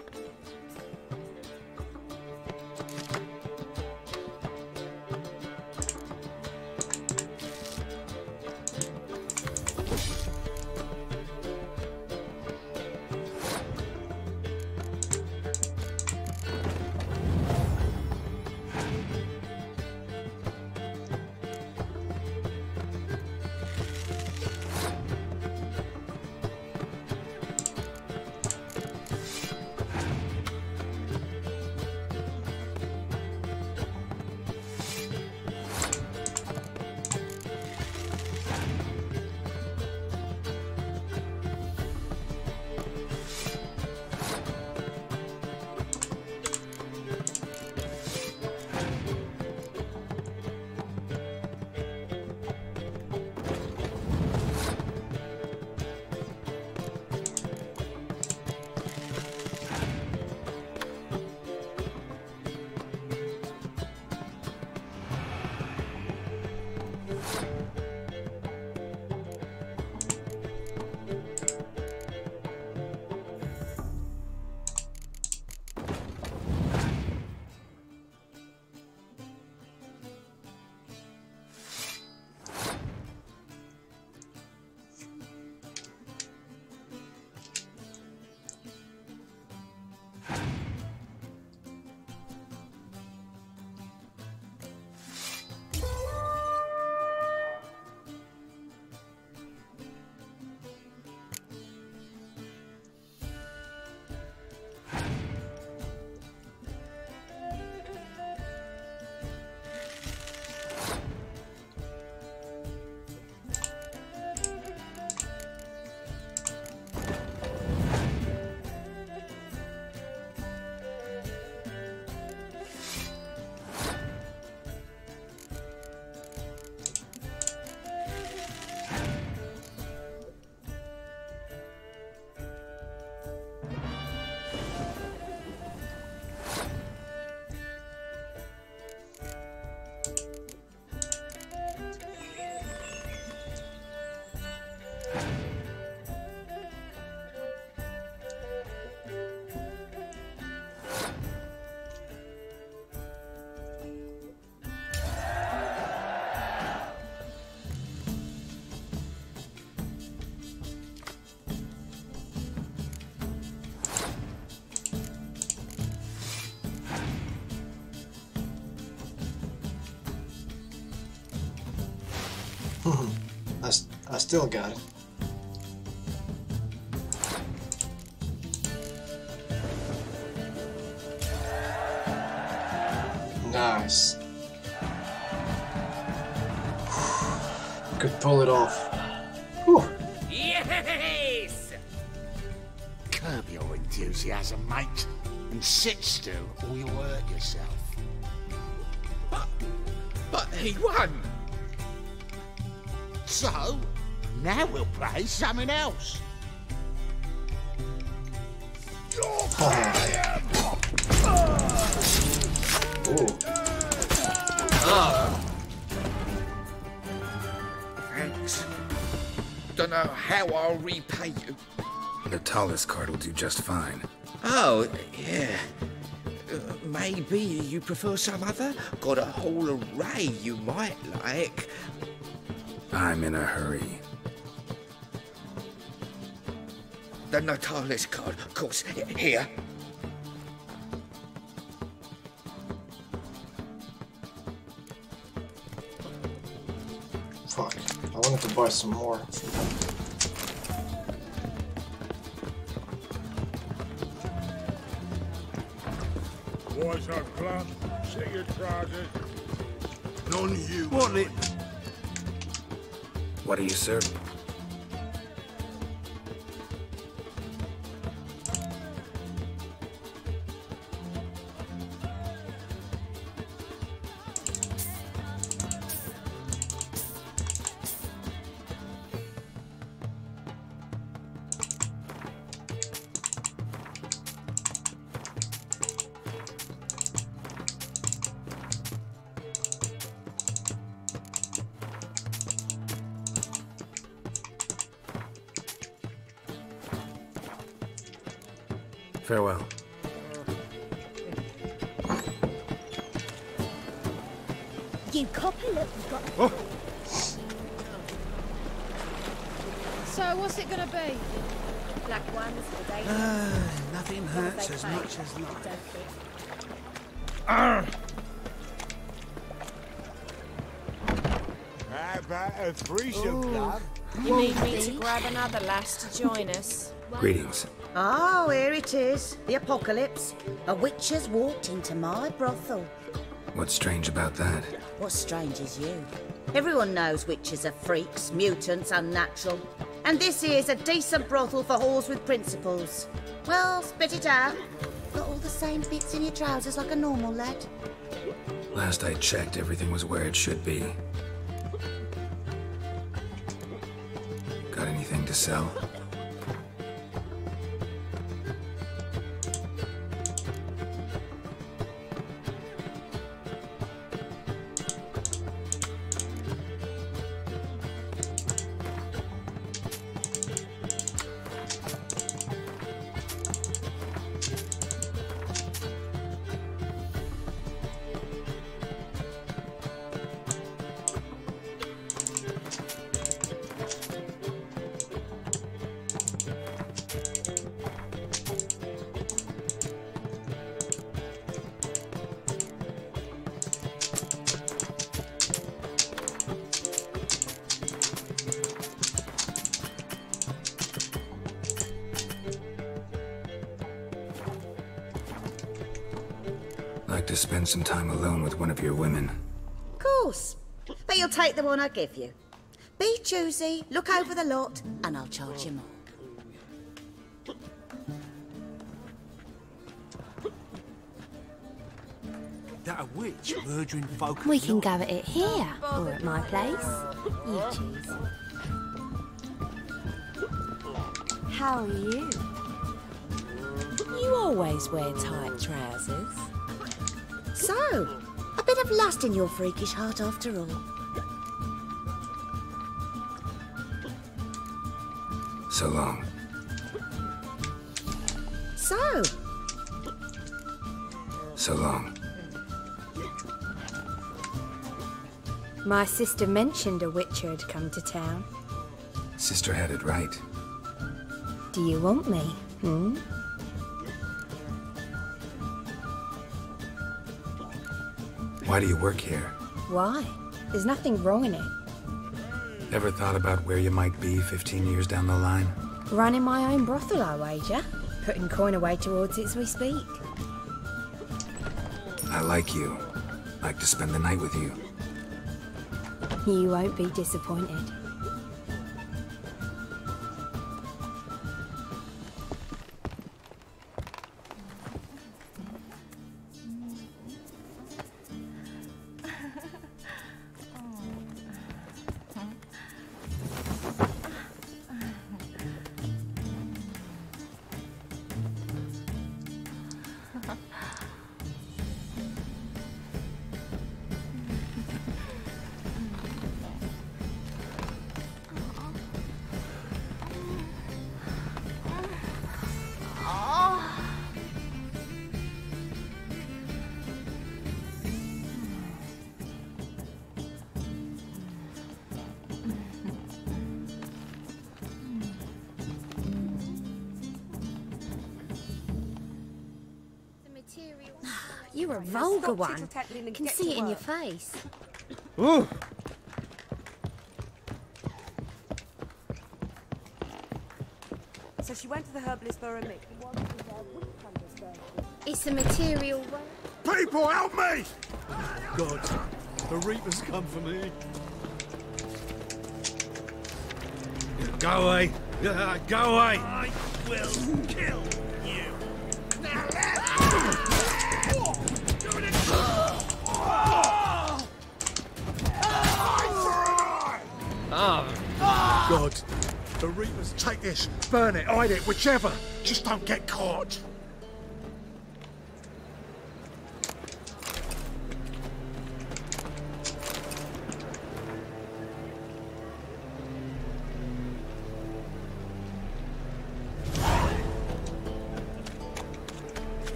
I still got it. Nice. Could pull it off. Whew. Yes! Curb your enthusiasm, mate, and sit still or you'll hurt yourself. But he won! So, now we'll play something else. Thanks. Don't know how I'll repay you. The tallest card will do just fine. Oh, yeah. Maybe you prefer some other? Got a whole array you might like. I'm in a hurry. The Natalis card, of course. Here. Fuck. I wanted to buy some more. Boys are club. Sit your trousers. None you. What it? What are you, sir? Farewell. You copy look, you've got... Oh. So, what's it gonna be? Black ones for days. Nothing hurts as much as life. How about a threesome, love? You need me to grab another lass to join us? Greetings. Oh, here it is. The apocalypse. A witch has walked into my brothel. What's strange about that? What's strange is you. Everyone knows witches are freaks, mutants, unnatural. And this here's a decent brothel for whores with principles. Well, spit it out. Got all the same bits in your trousers like a normal lad. Last I checked, everything was where it should be. Got anything to sell? Like to spend some time alone with one of your women. Of course. But you'll take the one I give you. Be choosy, look over the lot, and I'll charge you more. That a witch murdering folk? We can go at it here, or at my place. You choose. How are you? You always wear tight trousers. So, a bit of lust in your freakish heart after all. So long. So? So long. My sister mentioned a witcher had come to town. Sister had it right. Do you want me, hmm? Why do you work here? Why? There's nothing wrong in it. Ever thought about where you might be 15 years down the line? Running my own brothel, I wager. Putting coin away towards it as we speak. I like you. Like to spend the night with you. You won't be disappointed. You're a vulgar one. I can see it in your face. Ooh. So she went to the herbalist for a mix. It's the material one. People, help me! God, the Reaper's come for me. Go away. Go away. I will kill you. God, the Reaper's... Take this, burn it, hide it, whichever. Just don't get caught.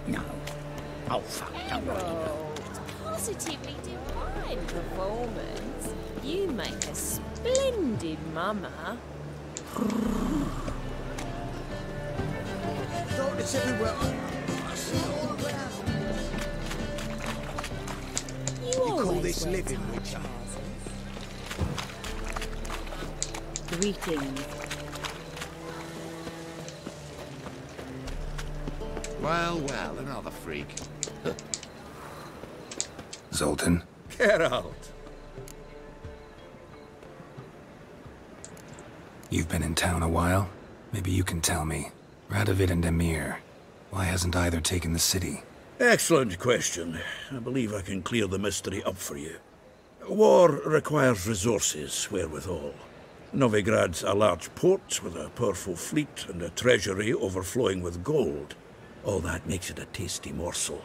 No. Oh, fuck, don't worry about it. Positively divine performance. You make a splendid mama. Darkness everywhere. You call always this wear living, tight Witcher? Greetings. Well, well, another freak. Zoltan? Get out. You've been in town a while? Maybe you can tell me. Radovid and Emir. Why hasn't either taken the city? Excellent question. I believe I can clear the mystery up for you. War requires resources, wherewithal. Novigrad's a large port with a powerful fleet and a treasury overflowing with gold. All that makes it a tasty morsel.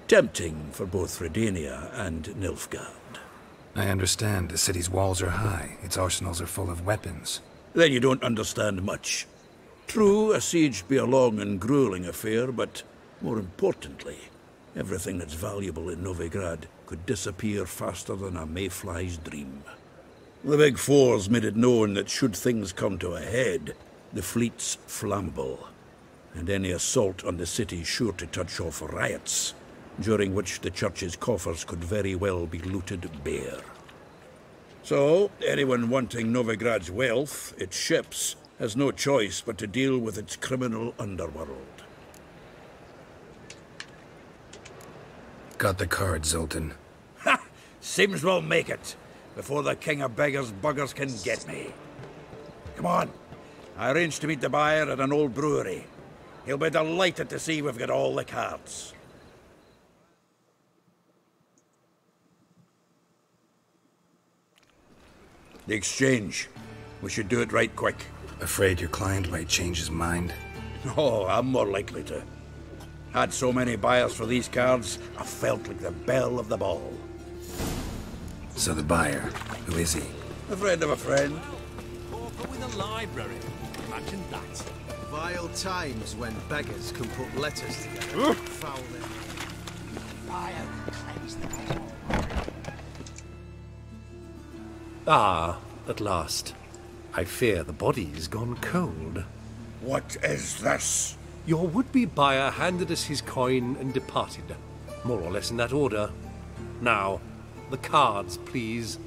Tempting for both Redania and Nilfgaard. I understand. The city's walls are high. Its arsenals are full of weapons. Then you don't understand much. True, a siege be a long and grueling affair, but more importantly, everything that's valuable in Novigrad could disappear faster than a mayfly's dream. The Big Four's made it known that should things come to a head, the fleet's flammable, and any assault on the city's sure to touch off riots, during which the church's coffers could very well be looted bare. So, anyone wanting Novigrad's wealth, its ships, has no choice but to deal with its criminal underworld. Got the card, Zoltan. Ha! Seems we'll make it, before the king of beggars buggers can get me. Come on. I arranged to meet the buyer at an old brewery. He'll be delighted to see we've got all the cards. The exchange. We should do it right quick. Afraid your client might change his mind? Oh, I'm more likely to. Had so many buyers for these cards, I felt like the belle of the ball. So the buyer, who is he? A friend of a friend. Pauper with a library. Imagine that. Vile times when beggars can put letters together. Foul them. Ah, at last. I fear the body's gone cold. What is this? Your would-be buyer handed us his coin and departed. More or less in that order. Now, the cards, please.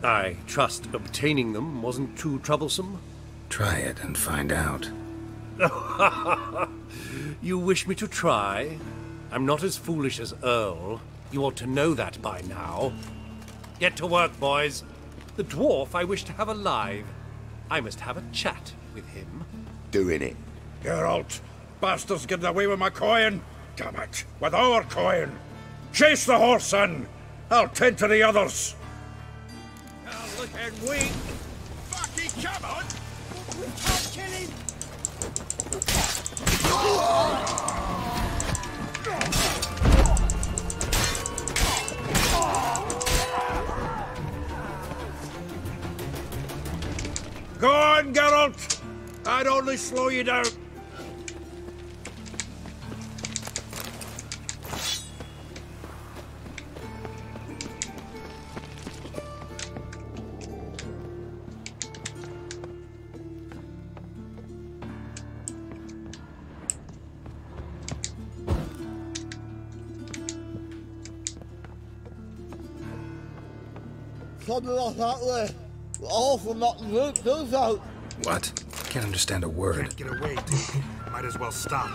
I trust obtaining them wasn't too troublesome? Try it and find out. You wish me to try? I'm not as foolish as Earl. You ought to know that by now. Get to work, boys. The dwarf I wish to have alive. I must have a chat with him. Doing it. Geralt, bastards getting away with my coin. Damn it, with our coin. Chase the horse in. I'll tend to the others. Now look and wink. Fucking come on. I'll kill him. Go on, Geralt. I'd only slow you down. Something like that way. All for not root those out. What? Can't understand a word. Can't get away, dude. Might as well stop.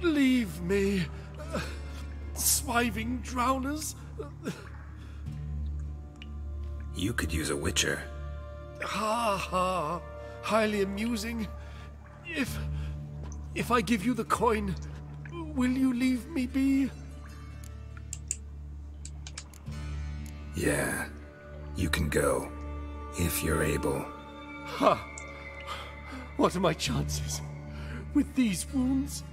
Leave me, swiving drowners. You could use a witcher. Ha ha, highly amusing. If I give you the coin, will you leave me be? Yeah, you can go, if you're able. Ha! What are my chances with these wounds?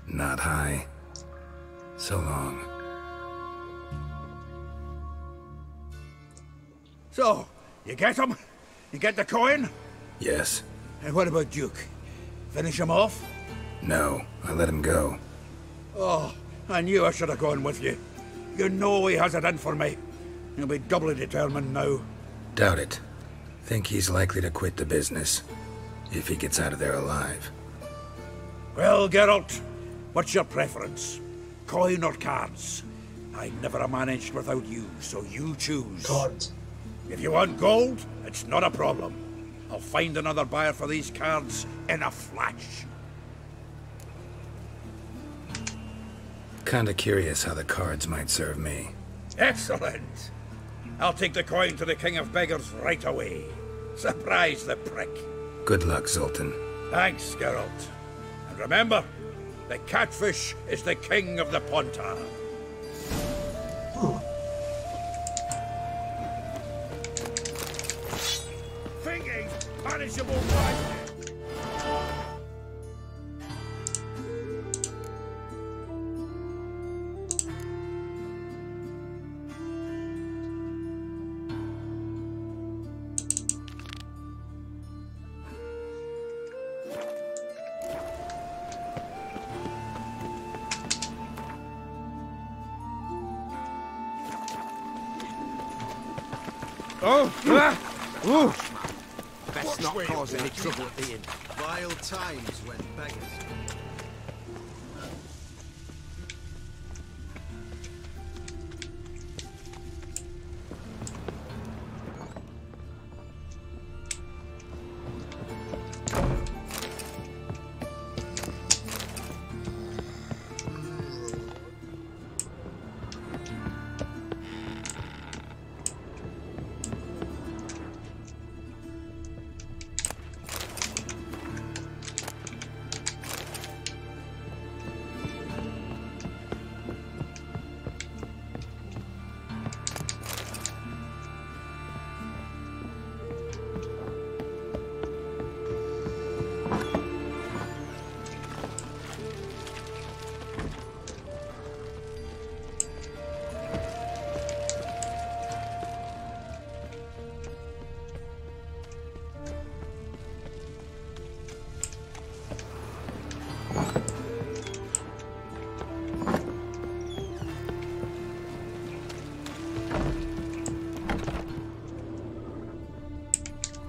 Not high. So long. So, you get him? You get the coin? Yes. And what about Duke? Finish him off? No, I let him go. Oh, I knew I should have gone with you. You know he has it in for me. He'll be doubly determined now. Doubt it. Think he's likely to quit the business, if he gets out of there alive. Well, Geralt, what's your preference? Coin or cards? I never managed without you, so you choose. Cards. If you want gold, it's not a problem. I'll find another buyer for these cards in a flash. Kinda curious how the cards might serve me. Excellent. I'll take the coin to the King of Beggars right away. Surprise the prick. Good luck, Zoltan. Thanks, Geralt. And remember, the catfish is the king of the Pontar. Thinking manageable right. Best not cause any trouble at the inn. Vile times when beggars...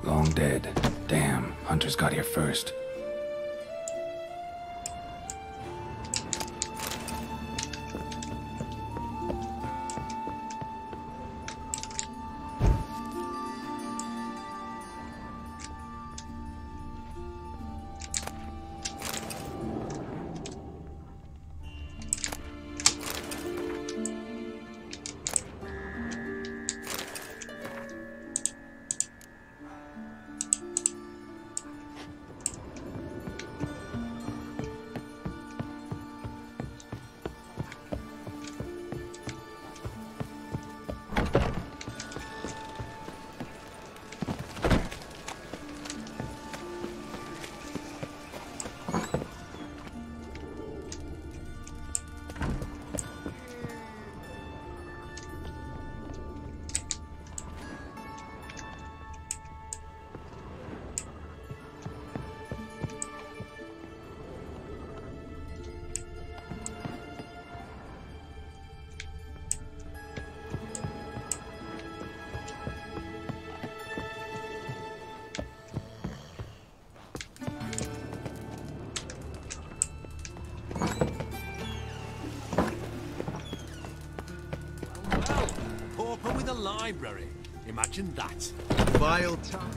Long dead. Damn, Hunters got here first. With a library. Imagine that. Vile time.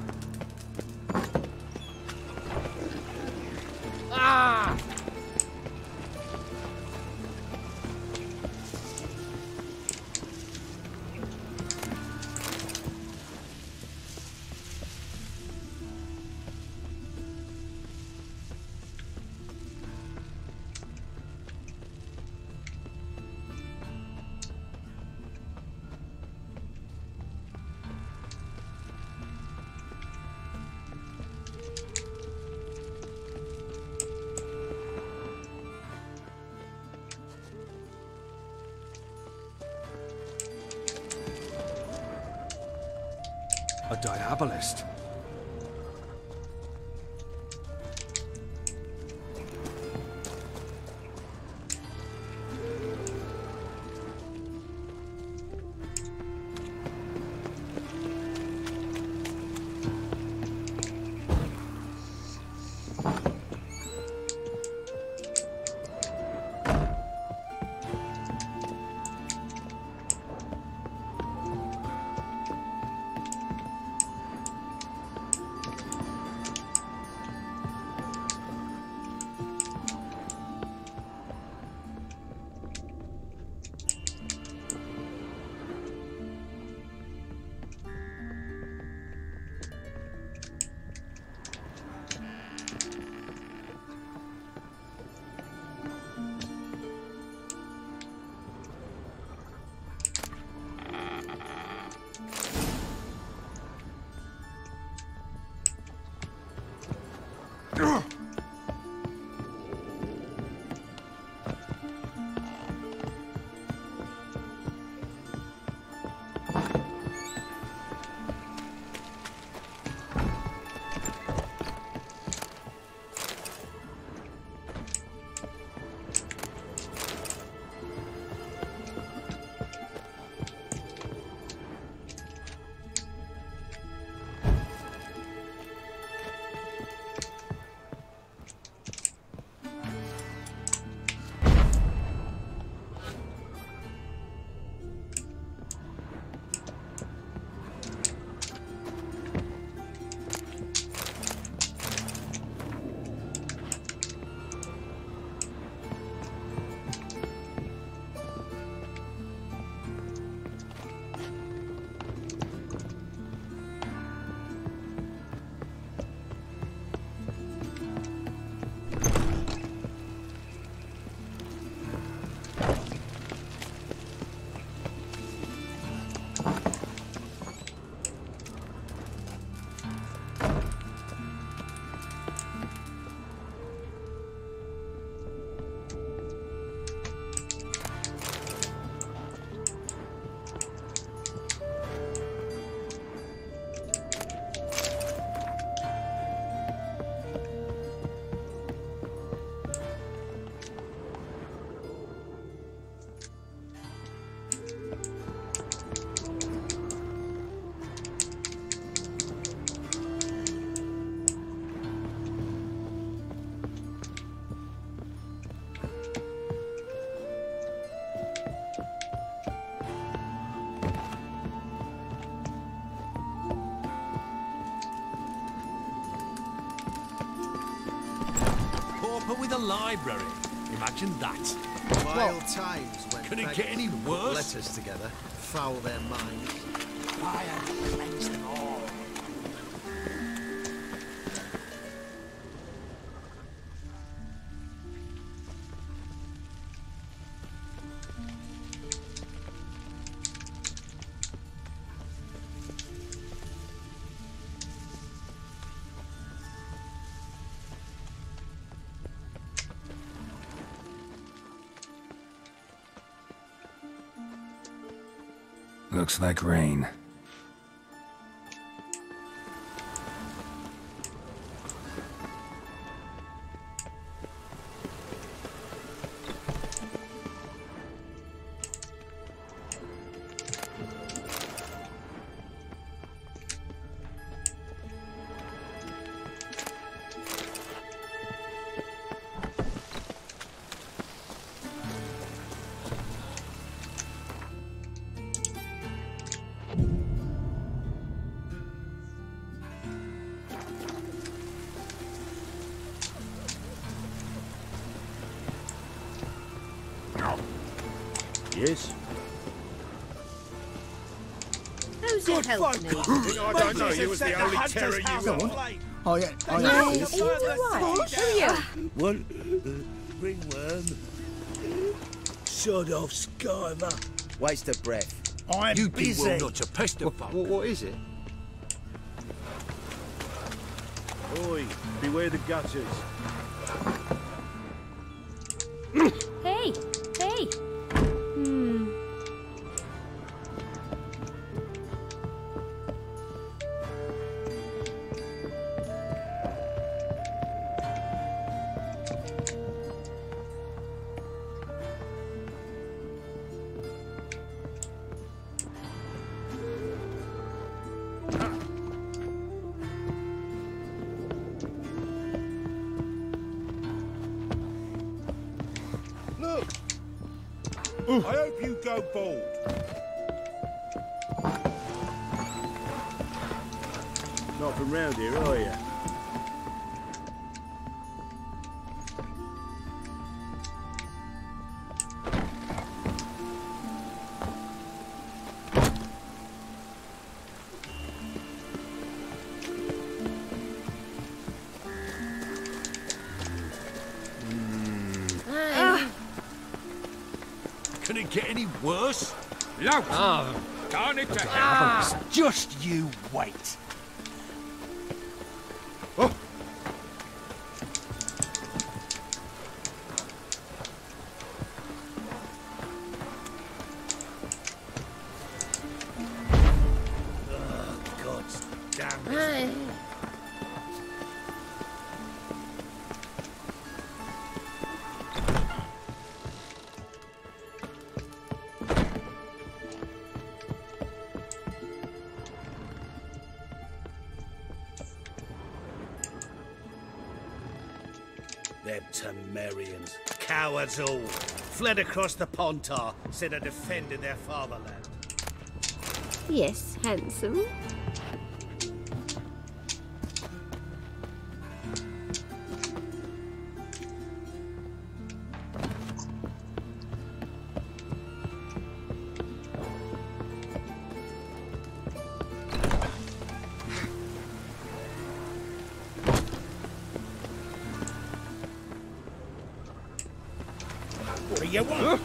Ah! A diabolist. but with a library. Imagine that. Wild times when Can it get any worse? letters together, foul their minds. Fire cleanse them all. Looks like rain. Yes? Who's your help me? I don't know, you was the only terror you were. Oh, yeah. Oh, Yeah, yeah. are you alright? Who are you? One ringworm. Sod off, Skyver. Waste of breath. I'm You busy. do well not to pester folk. What is it? Oi, beware the gutters. Hey! Hey! Look! I hope you go bald. Not from round here, are you? Can it get any worse? Lout! Ah. Darn it to hell! Just you wait. God damn it. Them Temerians, cowards all, fled across the Pontar instead of defending their fatherland. Yes, handsome. What do you want?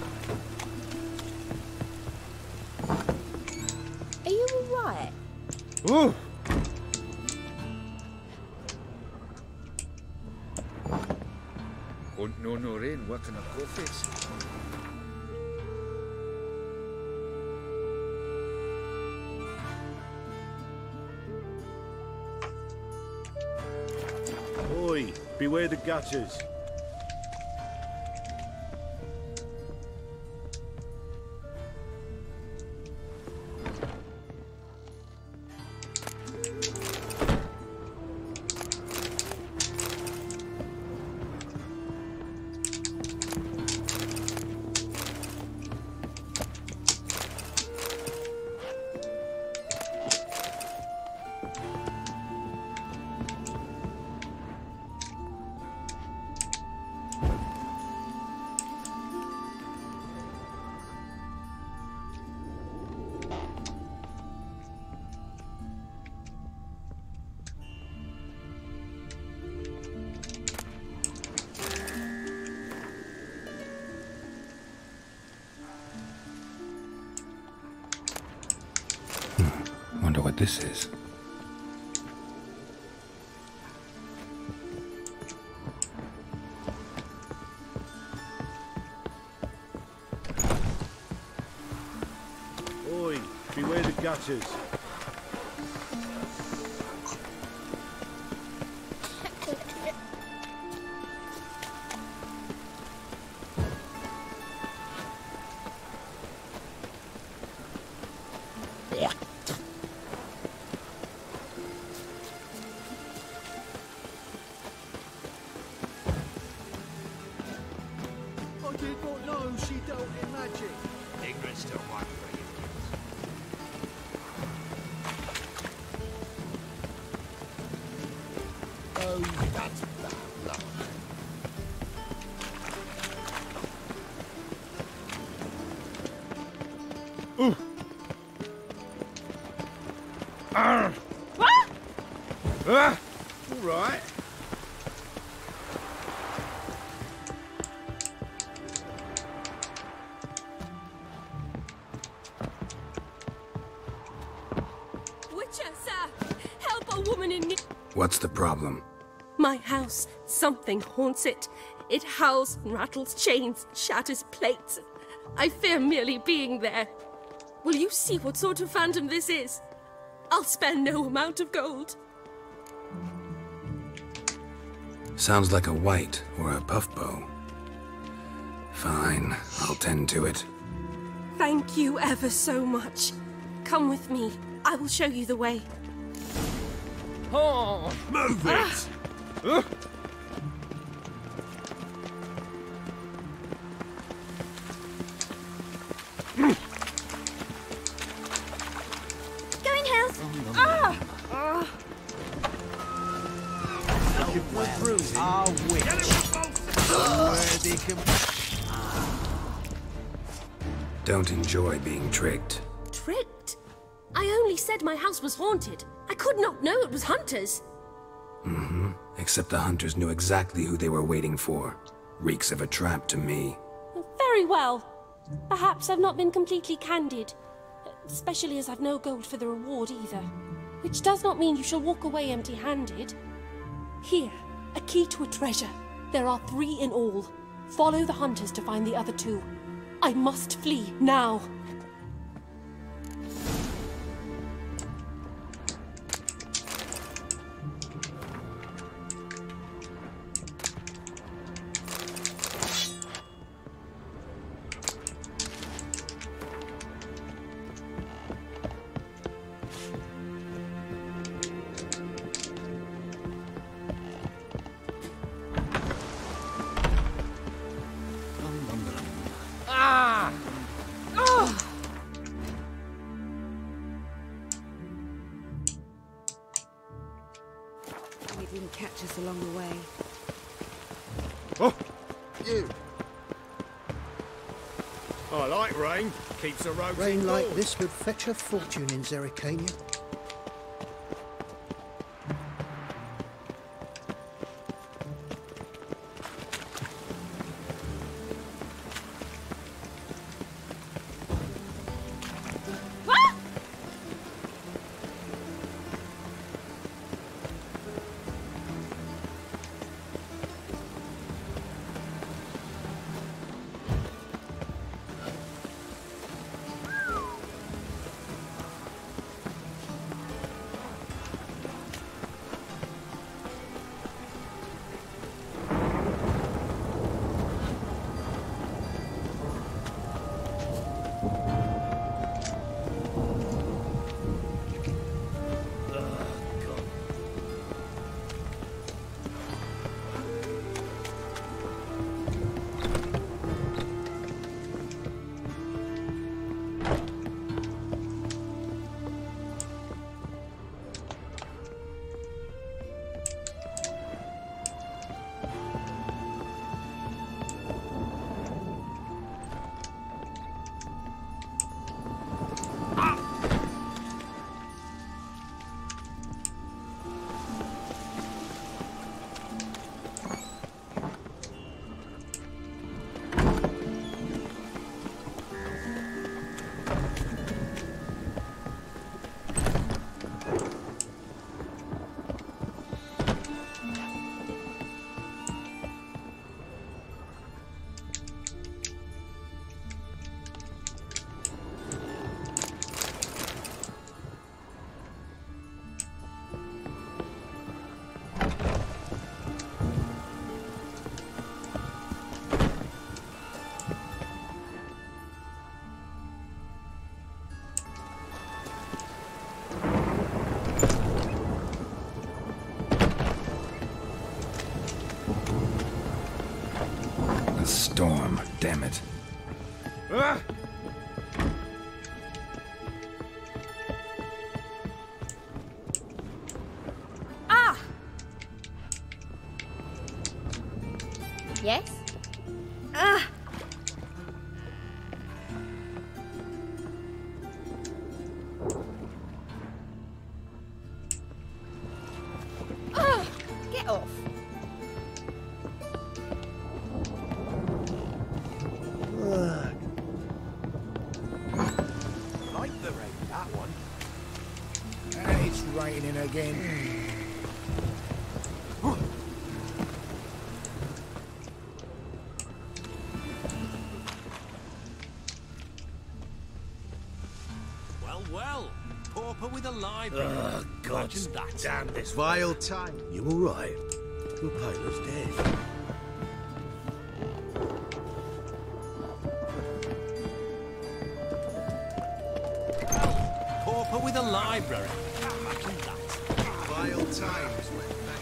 Are you alright? Ooh! Und no rain working a coffees. Oi, beware the gutters. this is. Oi, beware the gutters. I did not know she dealt in magic. Ignorance to one way of Oh, that's bad luck. Ooh. Ah! All right. Witcher, sir! Help a woman in need! What's the problem? My house. Something haunts it. It howls and rattles chains, shatters plates. I fear merely being there. Will you see what sort of phantom this is? I'll spare no amount of gold. Sounds like a white or a puff bow. Fine, I'll tend to it. Thank you ever so much. Come with me. I will show you the way. Oh, move it! Go in, House. Looking for a bruise. Ah, Don't enjoy being tricked. Tricked? I only said my house was haunted. I could not know it was hunters. Mm-hmm. Except the hunters knew exactly who they were waiting for. Reeks of a trap to me. Very well. Perhaps I've not been completely candid. Especially as I've no gold for the reward either. Which does not mean you shall walk away empty-handed. Here, a key to a treasure. There are 3 in all. Follow the hunters to find the other 2. I must flee now. They didn't catch us along the way. Oh, you. I like rain. Keeps the roads Rain like indoors. this would fetch a fortune in Zerrikania. A storm, damn it. Ah! Yes? Ah! Oh, get off. Like the rain, that one. It's raining again. Well, pauper with a library. Oh, God, Imagine that. damn this vile time. You all right? Your pilot's dead. Pauper with a library. Imagine that. Vile times went back.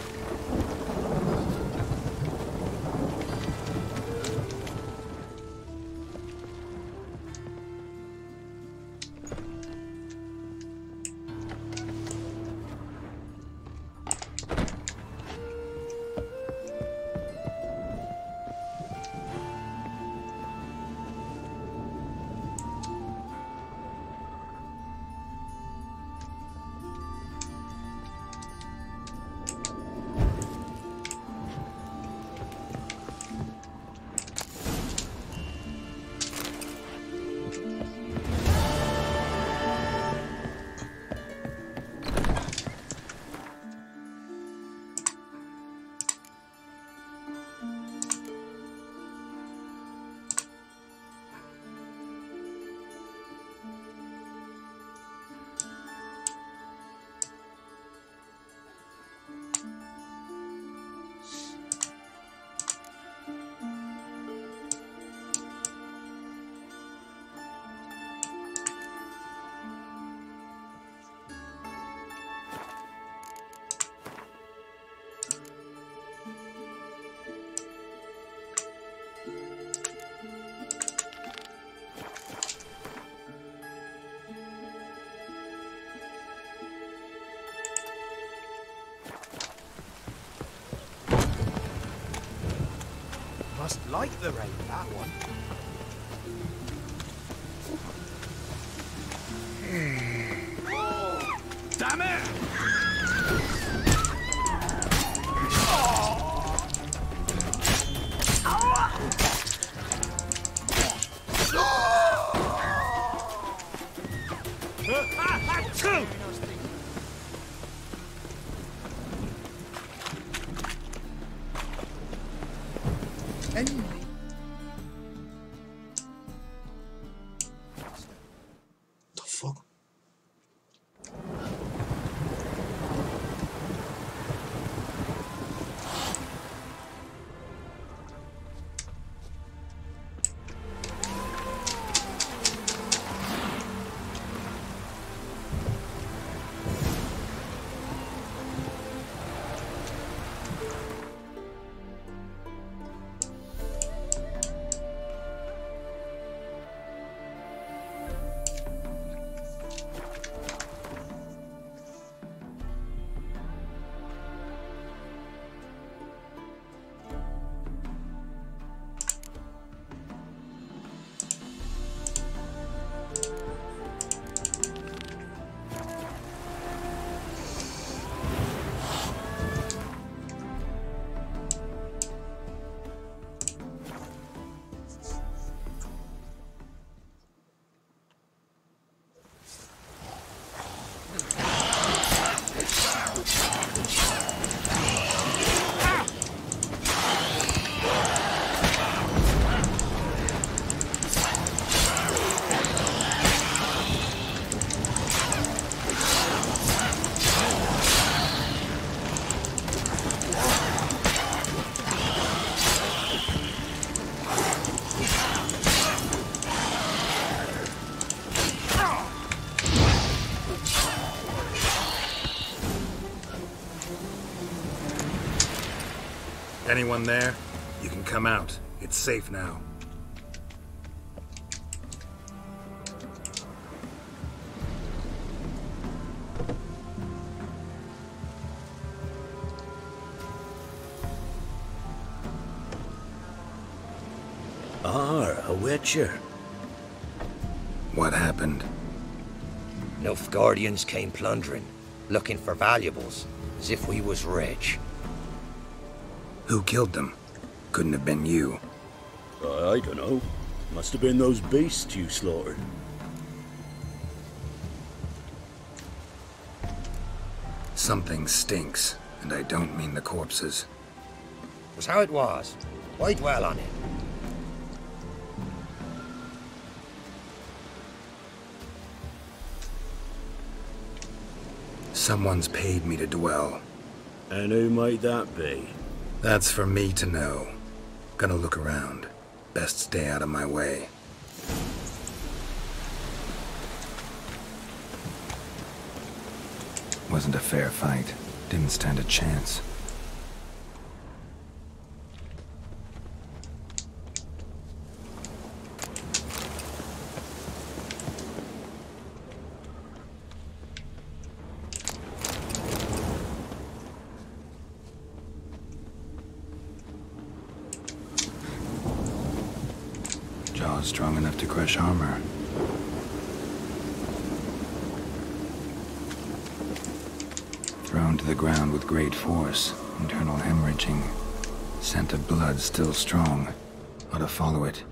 Must like the rain, that one. Damn it! The fuck? Anyone there? You can come out. It's safe now. A witcher. What happened? Nilfgaardians came plundering, looking for valuables, as if we was rich. Who killed them? Couldn't have been you. I don't know. Must have been those beasts you slaughtered. Something stinks, and I don't mean the corpses. Was how it was. Why dwell on it? Someone's paid me to dwell. And who might that be? That's for me to know. Gonna look around. Best stay out of my way. Wasn't a fair fight. Didn't stand a chance. Jaws strong enough to crush armor. Thrown to the ground with great force, internal hemorrhaging. Scent of blood still strong. Ought to follow it.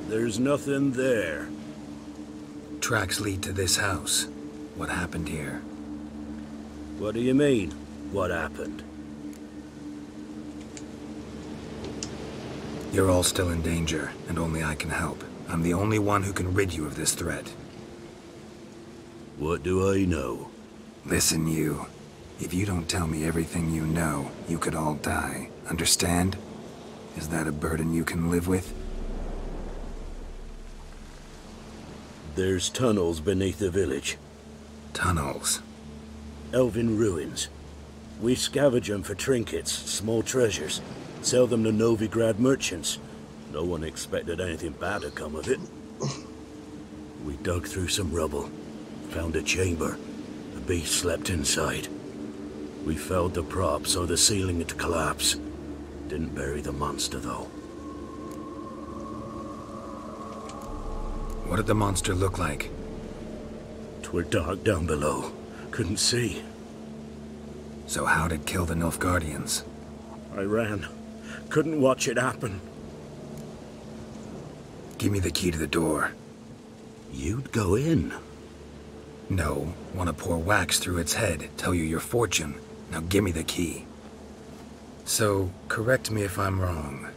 There's nothing there. Tracks lead to this house. What happened here? What do you mean, what happened? You're all still in danger, and only I can help. I'm the only one who can rid you of this threat. What do I know? Listen, you. If you don't tell me everything you know, you could all die. Understand? Is that a burden you can live with? There's tunnels beneath the village. Tunnels? Elven ruins. We scavenge them for trinkets, small treasures. Sell them to Novigrad merchants. No one expected anything bad to come of it. We dug through some rubble. Found a chamber. The beast slept inside. We felled the prop so the ceiling had collapsed. Didn't bury the monster, though. What did the monster look like? 'Twere dark down below. Couldn't see. So how'd it kill the Nilfgaardians? I ran. Couldn't watch it happen. Give me the key to the door. You'd go in? No. Want to pour wax through its head, tell you your fortune. Now give me the key. So, correct me if I'm wrong.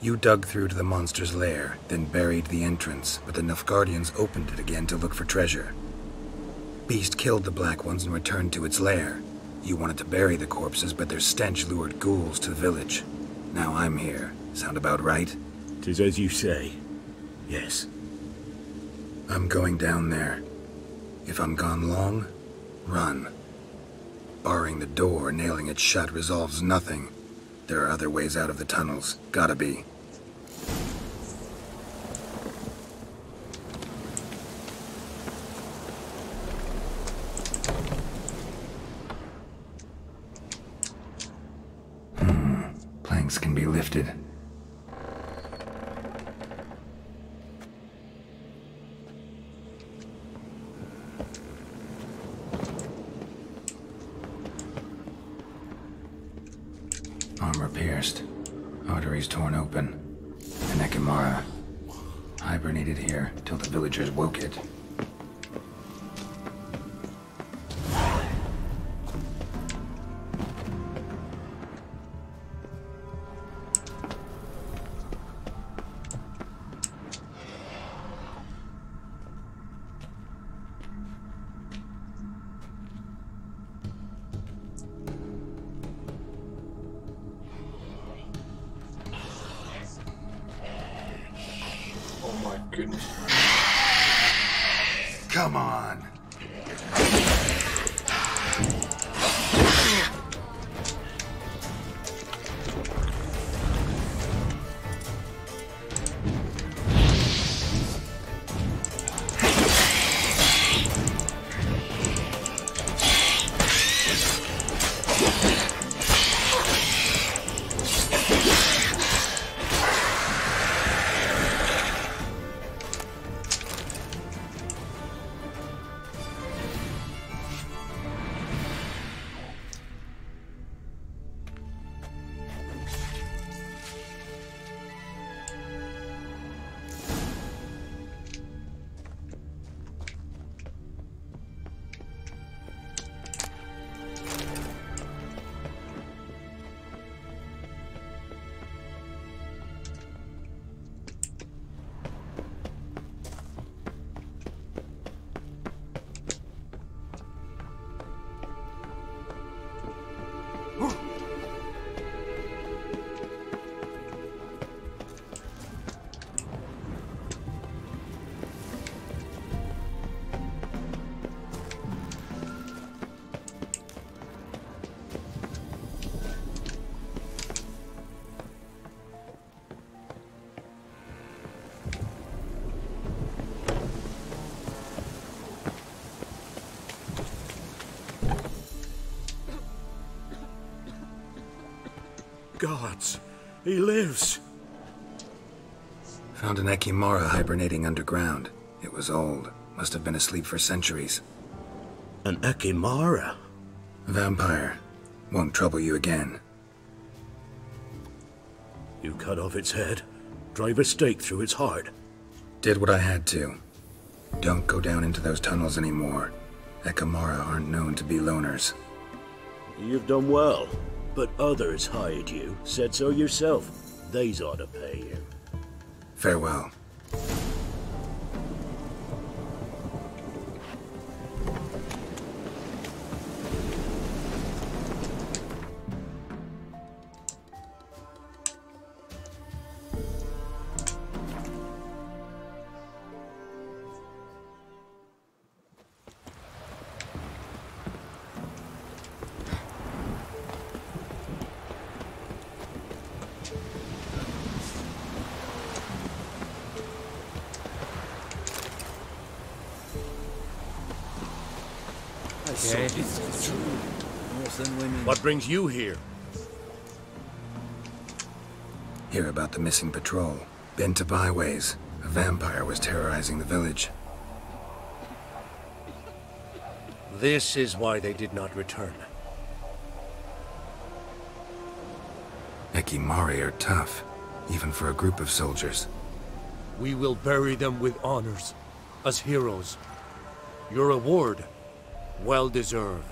You dug through to the monster's lair, then buried the entrance, but the Nilfgaardians opened it again to look for treasure. Beast killed the Black Ones and returned to its lair. You wanted to bury the corpses, but their stench lured ghouls to the village. Now I'm here. Sound about right? 'Tis as you say. Yes. I'm going down there. If I'm gone long, run. Barring the door, nailing it shut resolves nothing. There are other ways out of the tunnels. Gotta be. Planks can be lifted. Armor pierced. Arteries torn open. An Ekimara. Hibernated here till the villagers woke it. goodness. Come on. Gods, he lives. Found an Ekimara hibernating underground. It was old. Must have been asleep for centuries. An Ekimara? A vampire. Won't trouble you again. You cut off its head, drive a stake through its heart. Did what I had to. Don't go down into those tunnels anymore. Ekimara aren't known to be loners. You've done well, but others hired you. Said so yourself. They's ought to pay you. Farewell. Okay. What brings you here? Hear about the missing patrol. Been to byways. A vampire was terrorizing the village. This is why they did not return. Ekimari are tough, even for a group of soldiers. We will bury them with honors, as heroes. Your reward, well deserved.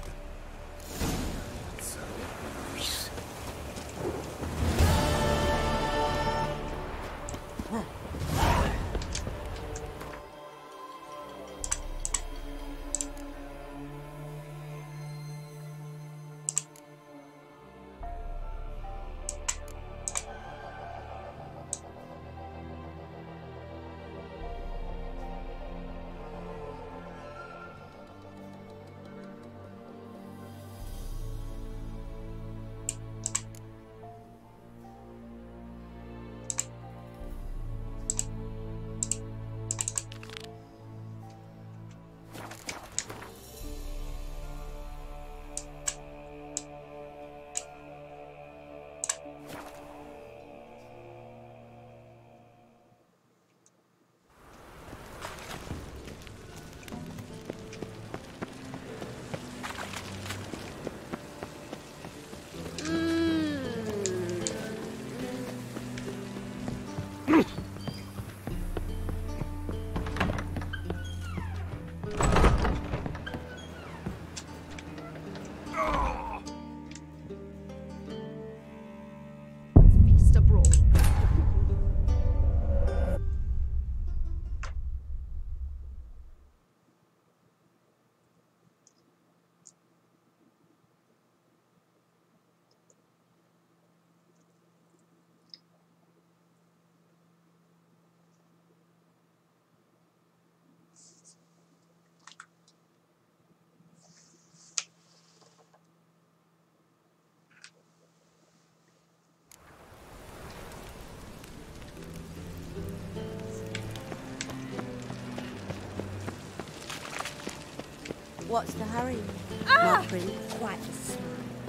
What's the hurry? Ah! My prince, quite the smile.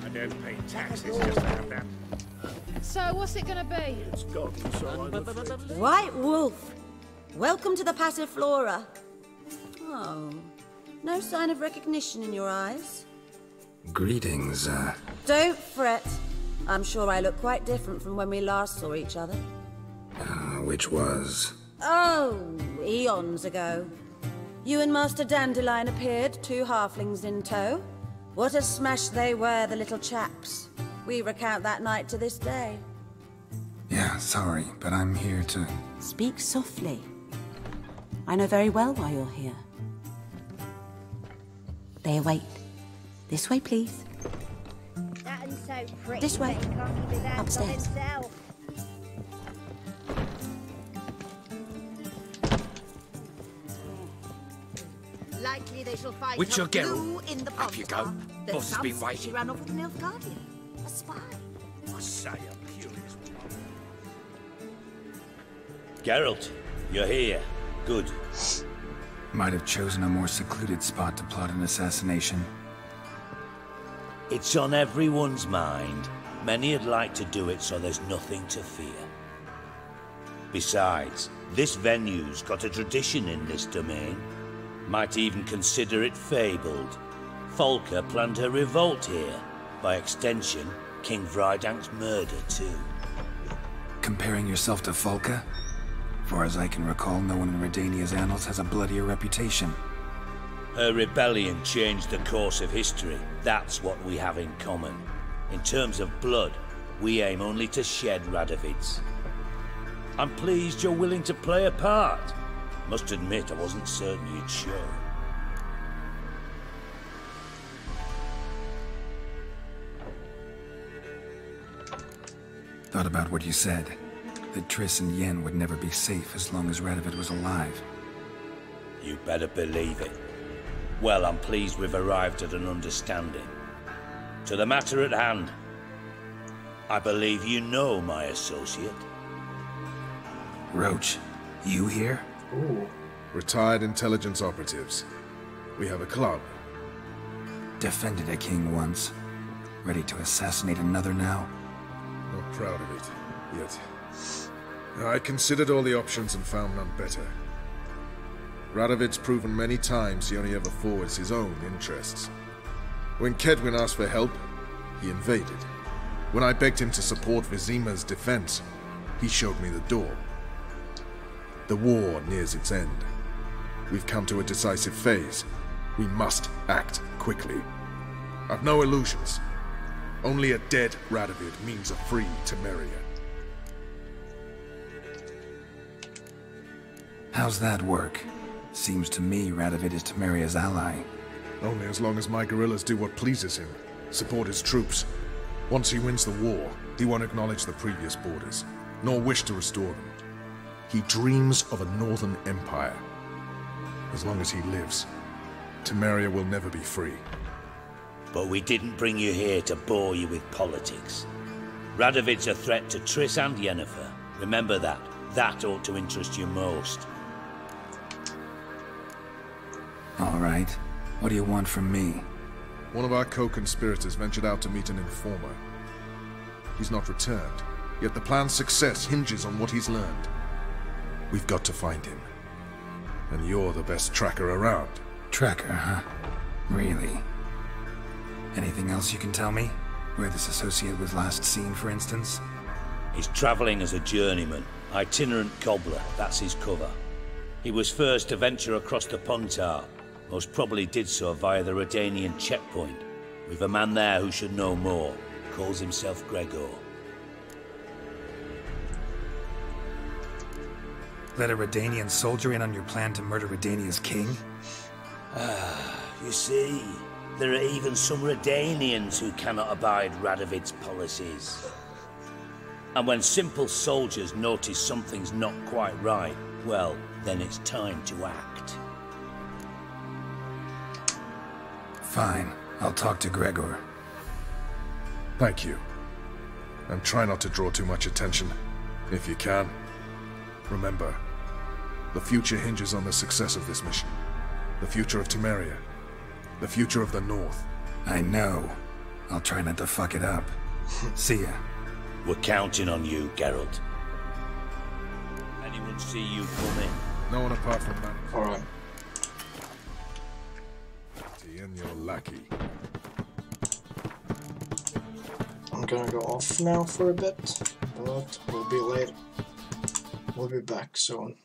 I don't pay taxes just to have that. So what's it gonna be? It's gone, so I'm afraid. White Wolf, welcome to the Passiflora. Oh, no sign of recognition in your eyes. Greetings, Don't fret. I'm sure I look quite different from when we last saw each other. which was? Oh, eons ago. You and Master Dandelion appeared, 2 halflings in tow. What a smash they were, the little chaps. We recount that night to this day. Yeah, sorry, but I'm here to... Speak softly. I know very well why you're here. They await. This way, please. That one's so pretty. This way. They can't keep his hands on Upstairs. himself. Likely they shall find Witcher her Geralt, blue in the up you go. pond. Boss has been She waiting. ran off with an Nilfgaardian. A spy. I say a curious one. Geralt, you're here. Good. Might have chosen a more secluded spot to plot an assassination. It's on everyone's mind. Many would like to do it, so there's nothing to fear. Besides, this venue's got a tradition in this domain. Might even consider it fabled. Folker planned her revolt here. By extension, King Vrydank's murder, too. Comparing yourself to Folka? Far as I can recall, no one in Redania's annals has a bloodier reputation. Her rebellion changed the course of history. That's what we have in common. In terms of blood, we aim only to shed Radovid's. I'm pleased you're willing to play a part. Must admit, I wasn't certain you'd show. Thought about what you said. That Triss and Yen would never be safe as long as Radovid was alive. You better believe it. Well, I'm pleased we've arrived at an understanding. To the matter at hand. I believe you know my associate. Roach, you here? Ooh. Retired intelligence operatives. We have a club. Defended a king once. Ready to assassinate another now? Not proud of it, yet. I considered all the options and found none better. Radovid's proven many times he only ever forwards his own interests. When Kedwin asked for help, he invaded. When I begged him to support Vizima's defense, he showed me the door. The war nears its end. We've come to a decisive phase. We must act quickly. I've no illusions. Only a dead Radovid means a free Temeria. How's that work? Seems to me Radovid is Temeria's ally. Only as long as my guerrillas do what pleases him. Support his troops. Once he wins the war, he won't acknowledge the previous borders, nor wish to restore them. He dreams of a northern empire. As long as he lives, Temeria will never be free. But we didn't bring you here to bore you with politics. Radovid's a threat to Triss and Yennefer. Remember that. That ought to interest you most. All right. What do you want from me? One of our co-conspirators ventured out to meet an informer. He's not returned, yet the plan's success hinges on what he's learned. We've got to find him. And you're the best tracker around. Tracker, huh? Really? Anything else you can tell me? Where this associate was last seen, for instance? He's travelling as a journeyman. Itinerant cobbler, that's his cover. He was first to venture across the Pontar. Most probably did so via the Redanian checkpoint. We've a man there who should know more. Calls himself Gregor. Let a Redanian soldier in on your plan to murder Redania's king? You see, there are even some Redanians who cannot abide Radovid's policies. And when simple soldiers notice something's not quite right, well, then it's time to act. Fine. I'll talk to Gregor. Thank you. And try not to draw too much attention, if you can. Remember, the future hinges on the success of this mission. The future of Temeria. The future of the North. I know. I'll try not to fuck it up. See ya. We're counting on you, Geralt. Anyone see you come in? No one apart from that. Alright. And your lackey. I'm gonna go off now for a bit, but we'll be late. We'll be back soon.